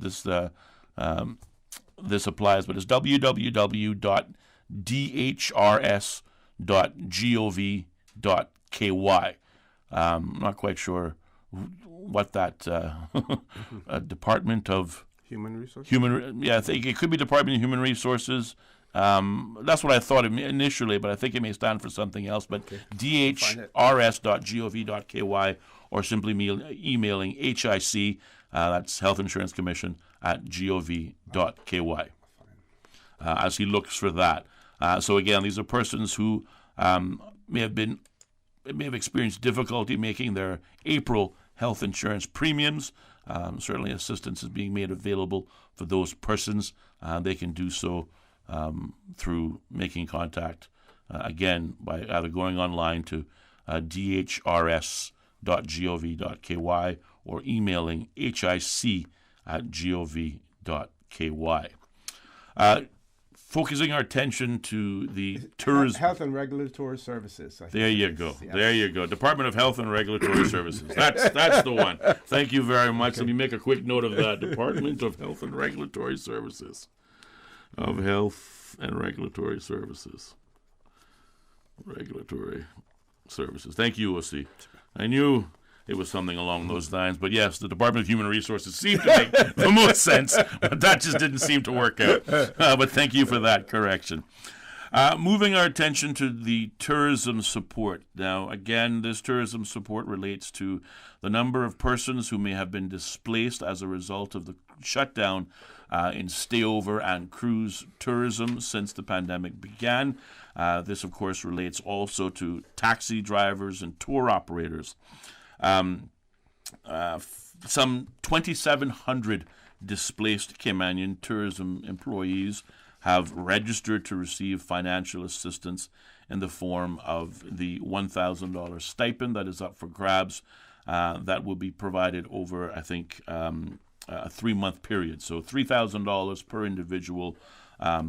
this applies, but it's www.dhrs.gov.ky. I'm not quite sure what that Department of Human Resources? I think it could be Department of Human Resources. That's what I thought initially, but I think it may stand for something else. But dhrs.gov.ky, or simply emailing HIC, that's Health Insurance Commission, at gov.ky, as he looks for that. So again, these are persons who may have experienced difficulty making their April health insurance premiums. Certainly assistance is being made available for those persons. They can do so through making contact, again, by either going online to dhrs.gov.ky or emailing hic@gov.ky. Focusing our attention to the tourism. Health and Regulatory Services. There you go. Yes. There you go. Department of Health and Regulatory Services. That's the one. Thank you very much. Let me make a quick note of that. Department of Health and Regulatory Services. Of Health and Regulatory Services. Regulatory Services. Thank you, OC. I knew it was something along those lines. But yes, the Department of Human Resources seemed to make the most sense, but that just didn't seem to work out. But thank you for that correction. Moving our attention to the tourism support. Now, again, this tourism support relates to the number of persons who may have been displaced as a result of the shutdown in stayover and cruise tourism since the pandemic began. This, of course, relates also to taxi drivers and tour operators. Some 2,700 displaced Caymanian tourism employees have registered to receive financial assistance in the form of the $1,000 stipend that is up for grabs. That will be provided over, I think, a 3-month period. So $3,000 per individual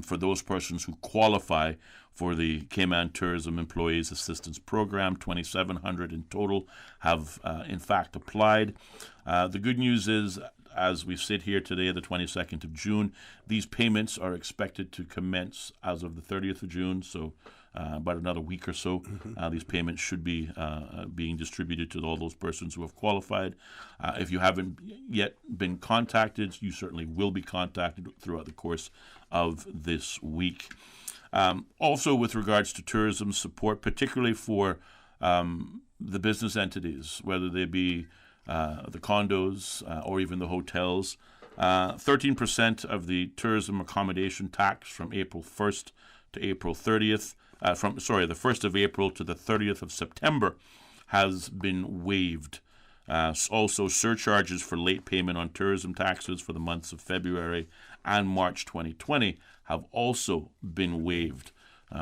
for those persons who qualify for the Cayman Tourism Employees Assistance Program. 2,700 in total have, in fact, applied. The good news is, as we sit here today, the 22nd of June, these payments are expected to commence as of the 30th of June, so about another week or so. These payments should be being distributed to all those persons who have qualified. If you haven't yet been contacted, you certainly will be contacted throughout the course of this week. Also, with regards to tourism support, particularly for the business entities, whether they be the condos or even the hotels, 13% of the tourism accommodation tax from April 1st to April 30th, the 1st of April to the 30th of September has been waived. Also, surcharges for late payment on tourism taxes for the months of February and March 2020 have also been waived,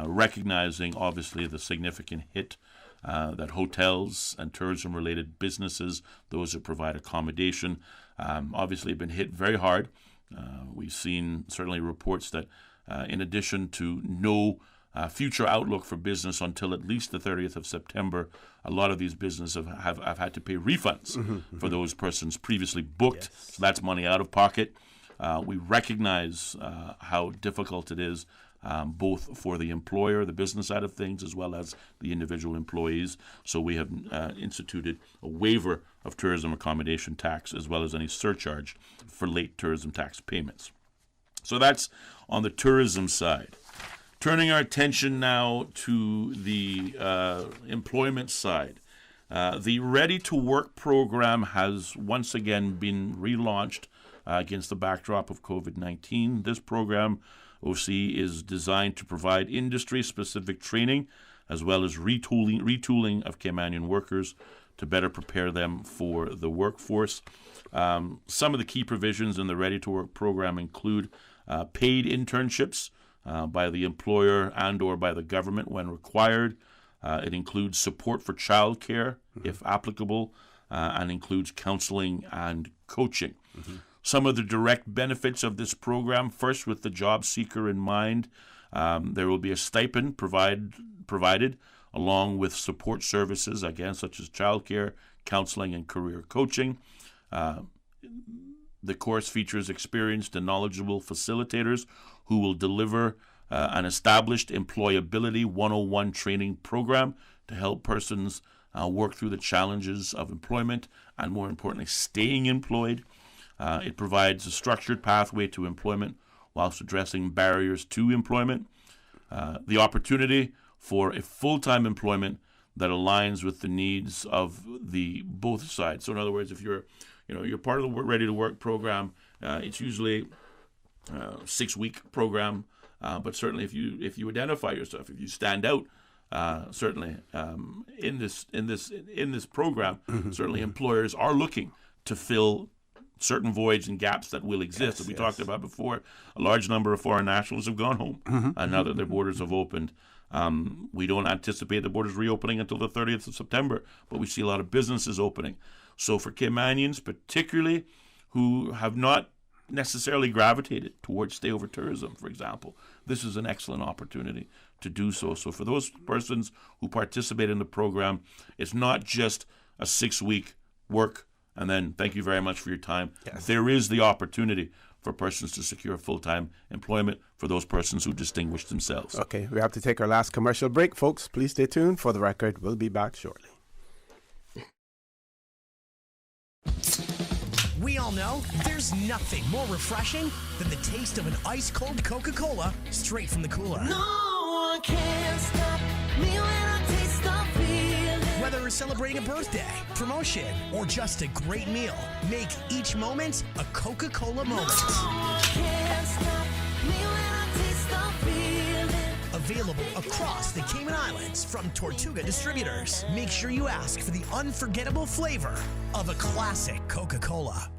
recognizing, obviously, the significant hit that hotels and tourism-related businesses, those that provide accommodation, obviously have been hit very hard. We've seen certainly reports that in addition to no future outlook for business until at least the 30th of September, a lot of these businesses have had to pay refunds for those persons previously booked. Yes. So that's money out of pocket. We recognize how difficult it is, both for the employer, the business side of things, as well as the individual employees. So we have instituted a waiver of tourism accommodation tax, as well as any surcharge for late tourism tax payments. So that's on the tourism side. Turning our attention now to the employment side. The Ready to Work program has once again been relaunched against the backdrop of COVID-19. This program, OC, is designed to provide industry-specific training as well as retooling of Caymanian workers to better prepare them for the workforce. Some of the key provisions in the Ready to Work program include paid internships by the employer and or by the government when required. It includes support for childcare, if applicable, and includes counseling and coaching. Some of the direct benefits of this program, first with the job seeker in mind, there will be a stipend provided along with support services, again, such as childcare, counseling, and career coaching. The course features experienced and knowledgeable facilitators who will deliver an established employability 101 training program to help persons work through the challenges of employment and, more importantly, staying employed. It provides a structured pathway to employment whilst addressing barriers to employment. The opportunity for a full-time employment that aligns with the needs of the both sides. So in other words, if you're part of the Ready to Work program, it's usually a 6-week program. But certainly, if you identify yourself, if you stand out, certainly in this program, certainly employers are looking to fill certain voids and gaps that will exist. As we talked about before, a large number of foreign nationals have gone home now that their borders have opened. We don't anticipate the borders reopening until the 30th of September, but we see a lot of businesses opening. So for Caymanians, particularly who have not necessarily gravitated towards stay-over tourism, for example, this is an excellent opportunity to do so. So for those persons who participate in the program, it's not just a 6-week work and then thank you very much for your time. Yes. There is the opportunity for persons to secure full-time employment for those persons who distinguish themselves. Okay, we have to take our last commercial break. Folks, please stay tuned. For the record, we'll be back shortly. We all know there's nothing more refreshing than the taste of an ice-cold Coca-Cola straight from the cooler. No one can stop me when I taste the feeling. Whether it's celebrating a birthday, promotion, or just a great meal, make each moment a Coca-Cola moment. No one can stop me when I taste the feeling. Available across the Cayman Islands from Tortuga Distributors. Make sure you ask for the unforgettable flavor of a classic Coca-Cola.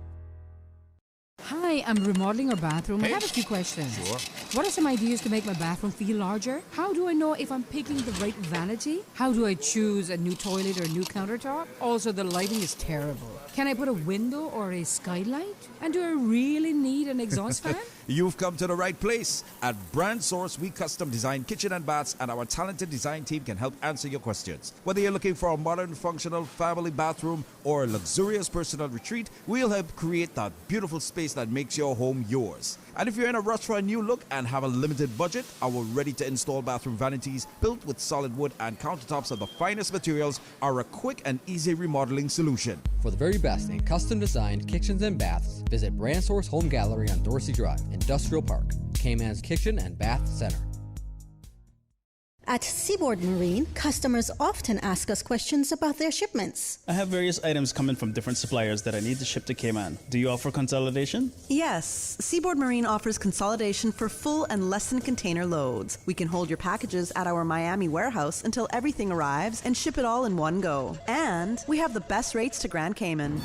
Hi, I'm remodeling our bathroom. I have a few questions. Sure. What are some ideas to make my bathroom feel larger? How do I know if I'm picking the right vanity? How do I choose a new toilet or a new countertop? Also, the lighting is terrible. Can I put a window or a skylight? And do I really need an exhaust fan? You've come to the right place. At Brand Source, we custom design kitchen and baths, and our talented design team can help answer your questions. Whether you're looking for a modern, functional family bathroom or a luxurious personal retreat, we'll help create that beautiful space that makes your home yours. And if you're in a rush for a new look and have a limited budget, our ready-to-install bathroom vanities, built with solid wood and countertops of the finest materials, are a quick and easy remodeling solution. For the very best in custom-designed kitchens and baths, visit Brand Source Home Gallery on Dorsey Drive, Industrial Park, Cayman's Kitchen and Bath Center. At Seaboard Marine, customers often ask us questions about their shipments. I have various items coming from different suppliers that I need to ship to Cayman. Do you offer consolidation? Yes. Seaboard Marine offers consolidation for full and less than container loads. We can hold your packages at our Miami warehouse until everything arrives and ship it all in one go. And we have the best rates to Grand Cayman.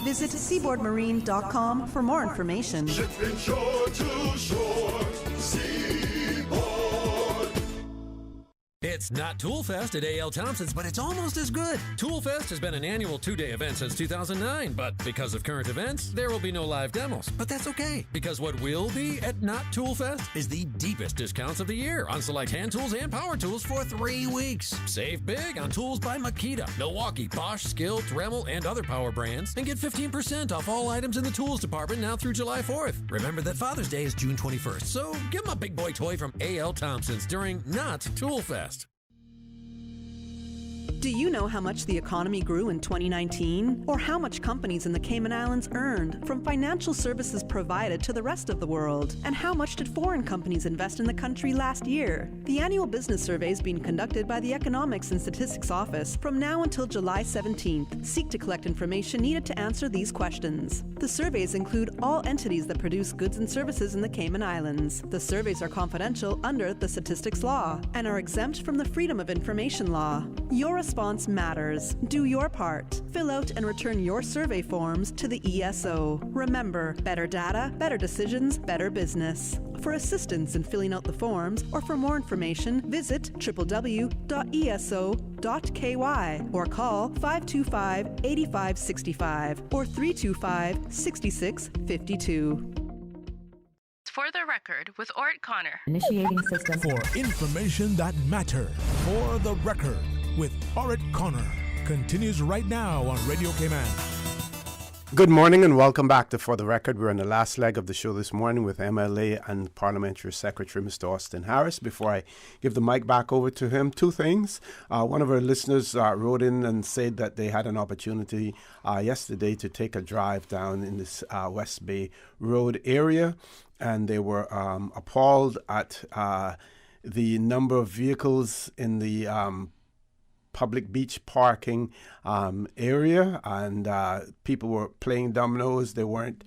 Visit seaboardmarine.com for more information. Shipping shore to shore. It's not Toolfest at A.L. Thompson's, but it's almost as good. Toolfest has been an annual 2-day event since 2009, but because of current events, there will be no live demos. But that's okay, because what will be at Not Toolfest is the deepest discounts of the year on select hand tools and power tools for 3 weeks. Save big on tools by Makita, Milwaukee, Bosch, Skill, Dremel, and other power brands, and get 15% off all items in the tools department now through July 4th. Remember that Father's Day is June 21st, so give them a big boy toy from A.L. Thompson's during Not Toolfest. Do you know how much the economy grew in 2019? Or how much companies in the Cayman Islands earned from financial services provided to the rest of the world? And how much did foreign companies invest in the country last year? The annual business survey is being conducted by the Economics and Statistics Office from now until July 17th. Seek to collect information needed to answer these questions. The surveys include all entities that produce goods and services in the Cayman Islands. The surveys are confidential under the Statistics Law and are exempt from the Freedom of Information Law. Your response matters. Do your part. Fill out and return your survey forms to the ESO. Remember, better data, better decisions, better business. For assistance in filling out the forms or for more information, visit www.eso.ky or call 525-8565 or 325-6652. For the record, with Orrett Connor. Initiating system. For information that matters. For the record, with Orrett Connor. Continues right now on Radio Cayman. Good morning and welcome back to For the Record. We're in the last leg of the show this morning with MLA and Parliamentary Secretary Mr. Austin Harris. Before I give the mic back over to him, two things. One of our listeners wrote in and said that they had an opportunity yesterday to take a drive down in this West Bay Road area, and they were appalled at the number of vehicles in the public beach parking area, and people were playing dominoes. They weren't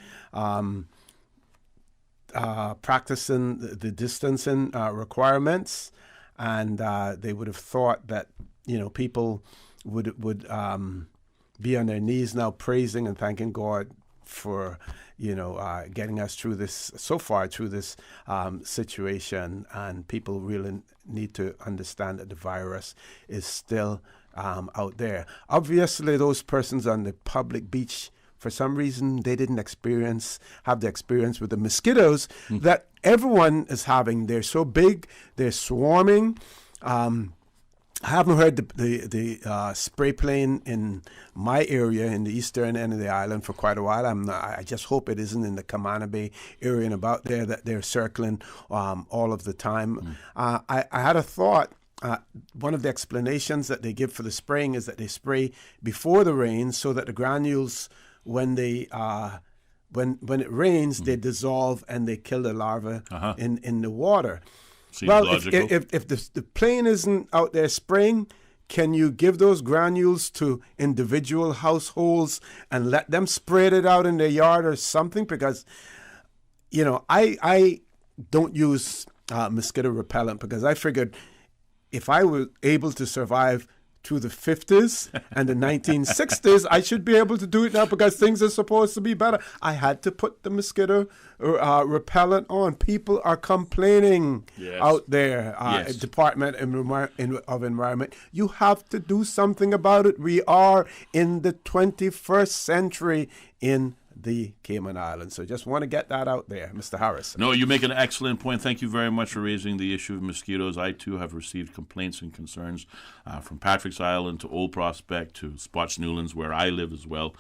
practicing the distancing requirements, and they would have thought that people would be on their knees now praising and thanking God for getting us through this situation. And people really need to understand that the virus is still out there. Obviously, those persons on the public beach, for some reason, they didn't have the experience with the mosquitoes that everyone is having. They're so big, they're swarming. I haven't heard the spray plane in my area in the eastern end of the island for quite a while. I just hope it isn't in the Camana Bay area and about there that they're circling all of the time. I had a thought. One of the explanations that they give for the spraying is that they spray before the rain so that the granules, when it rains, they dissolve and they kill the larvae in the water. Seems well, logical. if the plane isn't out there spraying, can you give those granules to individual households and let them spread it out in their yard or something? Because, I don't use mosquito repellent because I figured if I were able to survive to the 50s and the 1960s, I should be able to do it now because things are supposed to be better. I had to put the mosquito repellent on. People are complaining out there. Department of Environment, you have to do something about it. We are in the 21st century in the Cayman Islands. So just want to get that out there, Mr. Harris. No, you make an excellent point. Thank you very much for raising the issue of mosquitoes. I, too, have received complaints and concerns from Patrick's Island to Old Prospect to Spots Newlands, where I live as well.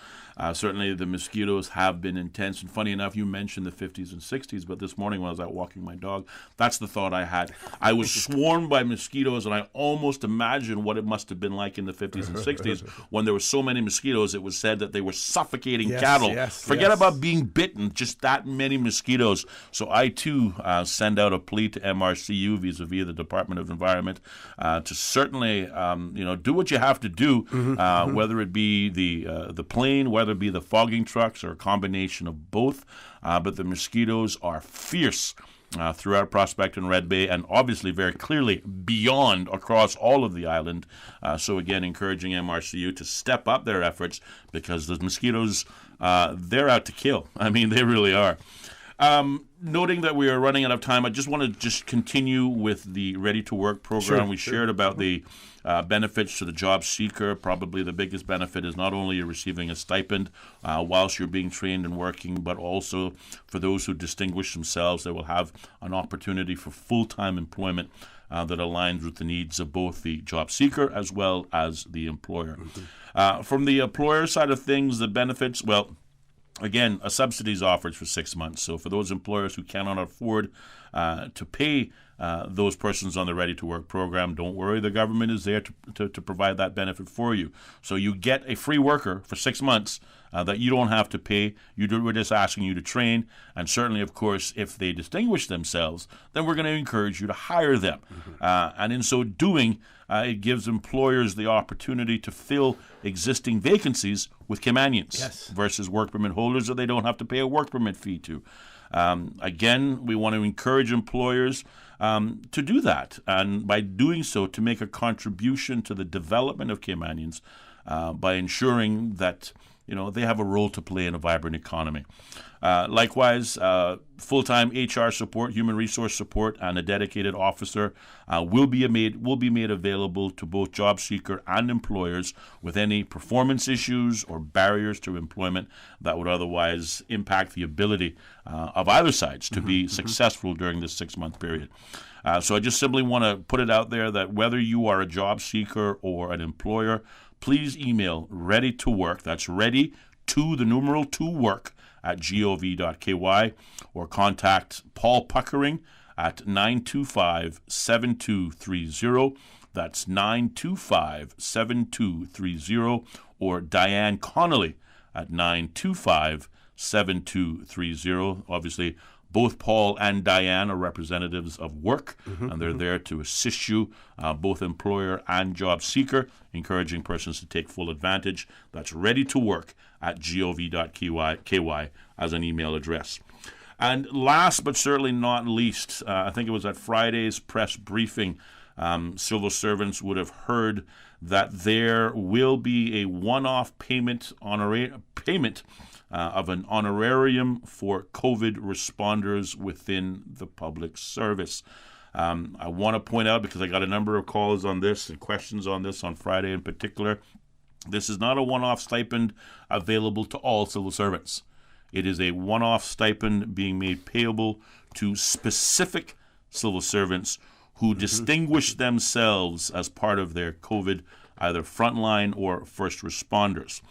Certainly the mosquitoes have been intense. And funny enough, you mentioned the 50s and 60s, but this morning when I was out walking my dog, that's the thought I had. I was swarmed by mosquitoes, and I almost imagined what it must have been like in the 50s and 60s when there were so many mosquitoes. It was said that they were suffocating cattle. Forget about being bitten, just that many mosquitoes. So I, too, send out a plea to MRCU vis-a-vis the Department of Environment to certainly, do what you have to do, whether it be the plane, whether it be the fogging trucks, or a combination of both. But the mosquitoes are fierce throughout Prospect and Red Bay, and obviously very clearly beyond across all of the island. So again, encouraging MRCU to step up their efforts because the mosquitoes, they're out to kill. I mean, they really are. Noting that we are running out of time, I just want to continue with the Ready to Work program. We shared about the benefits to the job seeker. Probably the biggest benefit is not only you're receiving a stipend whilst you're being trained and working, but also for those who distinguish themselves, they will have an opportunity for full-time employment that aligns with the needs of both the job seeker as well as the employer. From the employer side of things, the benefits, well, again, a subsidy is offered for 6 months. So for those employers who cannot afford to pay those persons on the Ready to Work program, don't worry, the government is there to provide that benefit for you. So you get a free worker for 6 months that you don't have to pay. We're just asking you to train. And certainly, of course, if they distinguish themselves, then we're going to encourage you to hire them. And in so doing, it gives employers the opportunity to fill existing vacancies with Caymanians versus work permit holders that they don't have to pay a work permit fee to. Again, we want to encourage employers to do that, and by doing so, to make a contribution to the development of Caymanians by ensuring that they have a role to play in a vibrant economy. Likewise, full-time HR support, human resource support, and a dedicated officer will be made available to both job seeker and employers with any performance issues or barriers to employment that would otherwise impact the ability of either sides to be successful during this 6-month period. So I just simply want to put it out there that whether you are a job seeker or an employer, please email ready to work. That's ready 2 work at gov.ky, or contact Paul Puckering at 925-7230. That's 925-7230, or Diane Connolly at 925-7230. Obviously, both Paul and Diane are representatives of work, and they're there to assist you, both employer and job seeker, encouraging persons to take full advantage. That's ready to work at gov.ky as an email address. And last but certainly not least, I think it was at Friday's press briefing, civil servants would have heard that there will be a one-off payment of an honorarium for COVID responders within the public service. I want to point out, because I got a number of calls on this and questions on this on Friday in particular, this is not a one-off stipend available to all civil servants. It is a one-off stipend being made payable to specific civil servants who distinguish themselves as part of their COVID, either frontline or first responders.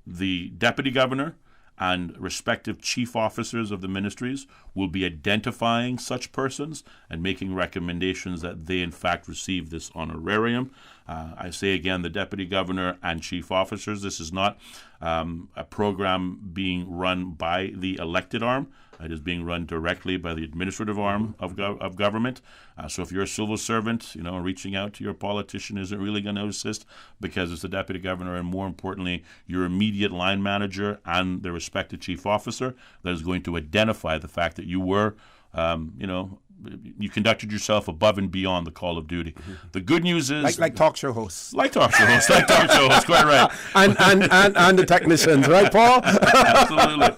The Deputy Governor and respective chief officers of the ministries will be identifying such persons and making recommendations that they in fact receive this honorarium. I say again, the Deputy Governor and chief officers, this is not a program being run by the elected arm. It is being run directly by the administrative arm of government. So if you're a civil servant, reaching out to your politician isn't really going to assist, because it's the Deputy Governor and, more importantly, your immediate line manager and the respective chief officer that is going to identify the fact that you were, you conducted yourself above and beyond the call of duty. The good news is... Like talk show hosts. Like talk show hosts, quite right. and the technicians, right, Paul? Absolutely.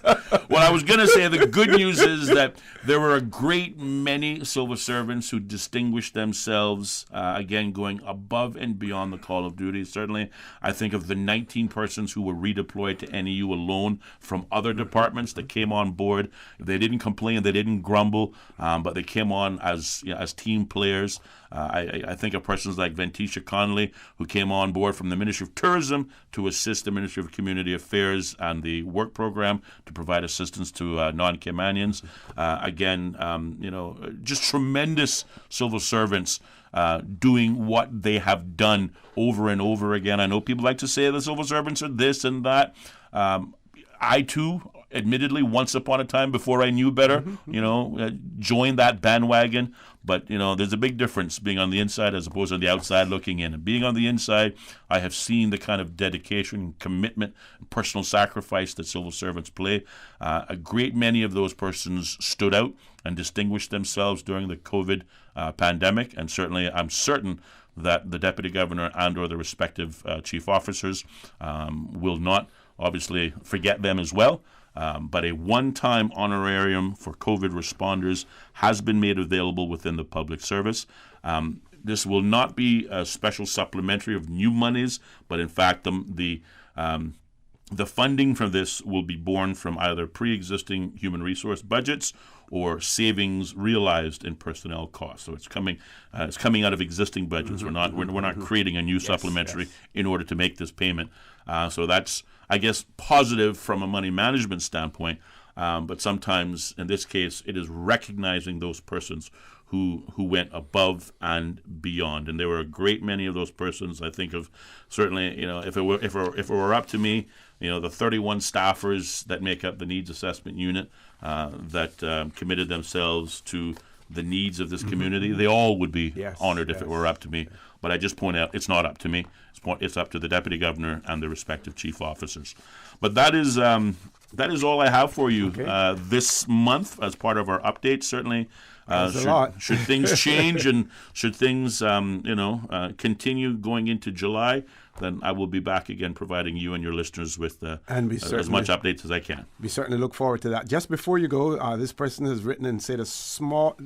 Well, I was going to say the good news is that there were a great many civil servants who distinguished themselves, again, going above and beyond the call of duty. Certainly, I think of the 19 persons who were redeployed to NEU alone from other departments that came on board. They didn't complain, they didn't grumble, but they came on as team players. I think of persons like Ventisha Connolly, who came on board from the Ministry of Tourism to assist the Ministry of Community Affairs and the work program to provide assistance to non-Caymanians. Just tremendous civil servants doing what they have done over and over again. I know people like to say the civil servants are this and that. I too, admittedly, once upon a time, before I knew better, joined that bandwagon. But, there's a big difference being on the inside as opposed to on the outside looking in. And being on the inside, I have seen the kind of dedication, commitment, and personal sacrifice that civil servants play. A great many of those persons stood out and distinguished themselves during the COVID pandemic. And certainly, I'm certain that the Deputy Governor and or the respective chief officers will not obviously forget them as well. But a one-time honorarium for COVID responders has been made available within the public service. This will not be a special supplementary of new monies, but in fact the funding for this will be borne from either pre-existing human resource budgets or savings realized in personnel costs. So it's coming out of existing budgets. We're not creating a new supplementary in order to make this payment. So that's, I guess, positive from a money management standpoint. But sometimes, in this case, it is recognizing those persons who went above and beyond. And there were a great many of those persons. I think of certainly, if it were up to me, the 31 staffers that make up the needs assessment unit that committed themselves to the needs of this community, they all would be honored if it were up to me. But I just point out, it's not up to me. It's up to the Deputy Governor and the respective chief officers. But that is all I have for you this month as part of our update. Certainly, should things change and should things continue going into July, then I will be back again providing you and your listeners with as much updates as I can. We certainly look forward to that. Just before you go, this person has written and said the small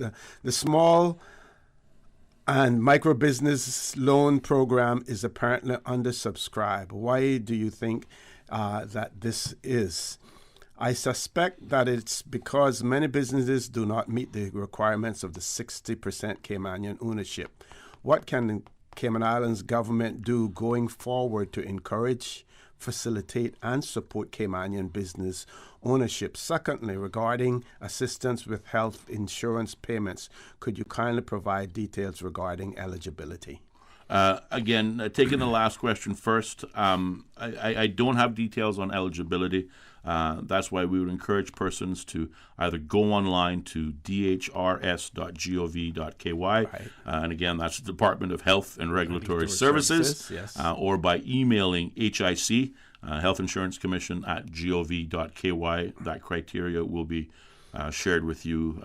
and micro business loan program is apparently undersubscribed. Why do you think that this is? I suspect that it's because many businesses do not meet the requirements of the 60% Caymanian ownership. What can the Cayman Islands government do going forward to encourage facilitate and support Caymanian business ownership. Secondly, regarding assistance with health insurance payments, could you kindly provide details regarding eligibility? Again, taking the last question first, I don't have details on eligibility. That's why we would encourage persons to either go online to dhrs.gov.ky, and again, that's the Department of Health and Regulatory Services, yes. Or by emailing HIC, Health Insurance Commission at gov.ky. That criteria will be shared with you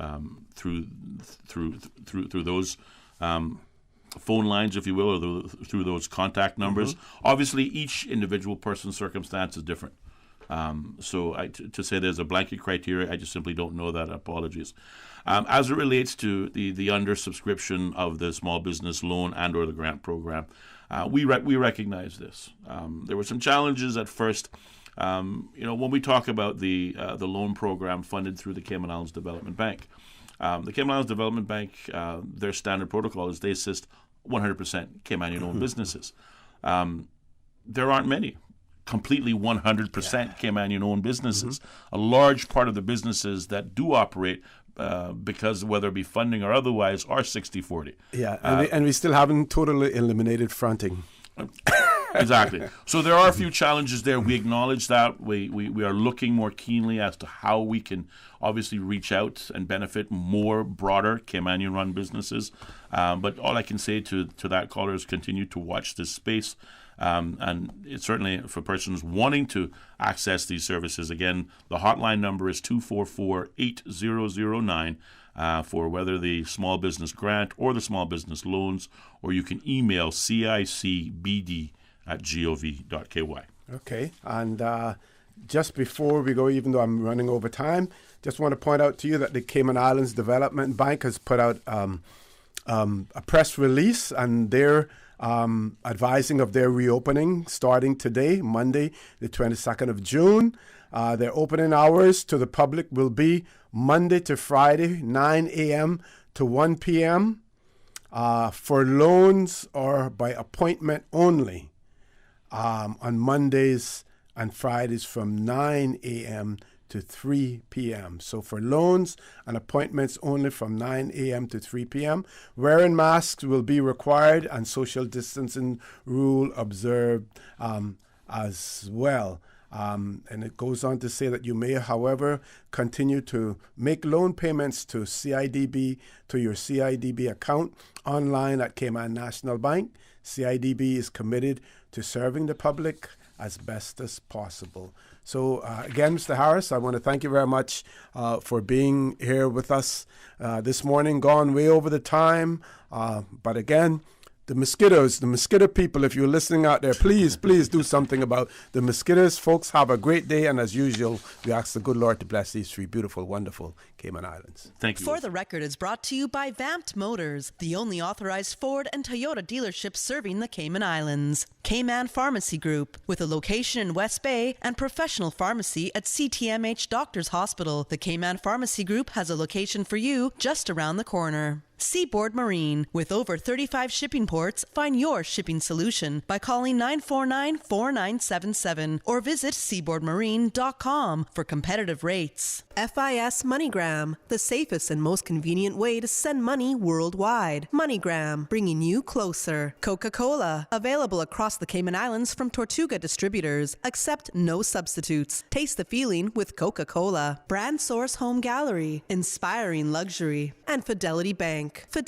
through those phone lines, if you will, or through those contact numbers. Obviously, each individual person's circumstance is different. So to say there's a blanket criteria, I just simply don't know that. Apologies. As it relates to the undersubscription of the small business loan and or the grant program, we recognize this. There were some challenges at first. When we talk about the loan program funded through the Cayman Islands Development Bank, the Cayman Islands Development Bank, their standard protocol is they assist 100% Caymanian-owned businesses. There aren't many completely 100% Caymanian-owned businesses. A large part of the businesses that do operate, because whether it be funding or otherwise, are 60-40. Yeah, and we still haven't totally eliminated fronting. Exactly. So there are a few challenges there. We acknowledge that. We are looking more keenly as to how we can obviously reach out and benefit more broader Caymanian-run businesses. But all I can say to that caller is continue to watch this space. And it's certainly for persons wanting to access these services. Again, the hotline number is 244-8009 for whether the small business grant or the small business loans, or you can email cicbd@gov.ky. Okay, and just before we go, even though I'm running over time, just want to point out to you that the Cayman Islands Development Bank has put out a press release, and they're advising of their reopening starting today, Monday, the 22nd of June. Their opening hours to the public will be Monday to Friday, 9 a.m. to 1 p.m. For loans or by appointment only on Mondays and Fridays from 9 a.m. to 3 p.m. So for loans and appointments only from 9 a.m. to 3 p.m. Wearing masks will be required and social distancing rule observed as well. And it goes on to say that you may, however, continue to make loan payments to CIDB, to your CIDB account online at Cayman National Bank. CIDB is committed to serving the public as best as possible. So again, Mr. Harris, I want to thank you very much for being here with us this morning. Gone way over the time, but again, the mosquito people, if you're listening out there, please do something about the mosquitoes. Folks, have a great day, and as usual, we ask the good Lord to bless these three beautiful, wonderful Cayman Islands. Thank you. For the Record is brought to you by Vamped Motors, the only authorized Ford and Toyota dealership serving the Cayman Islands. Cayman Pharmacy Group, with a location in West Bay and professional pharmacy at CTMH Doctors Hospital. The Cayman Pharmacy Group has a location for you just around the corner. Seaboard Marine, with over 35 shipping ports, find your shipping solution by calling 949-4977 or visit seaboardmarine.com for competitive rates. FIS MoneyGram, the safest and most convenient way to send money worldwide. MoneyGram, bringing you closer. Coca-Cola, available across the Cayman Islands from Tortuga Distributors. Accept no substitutes. Taste the feeling with Coca-Cola. Brand Source Home Gallery, inspiring luxury. And Fidelity Bank. Fidelity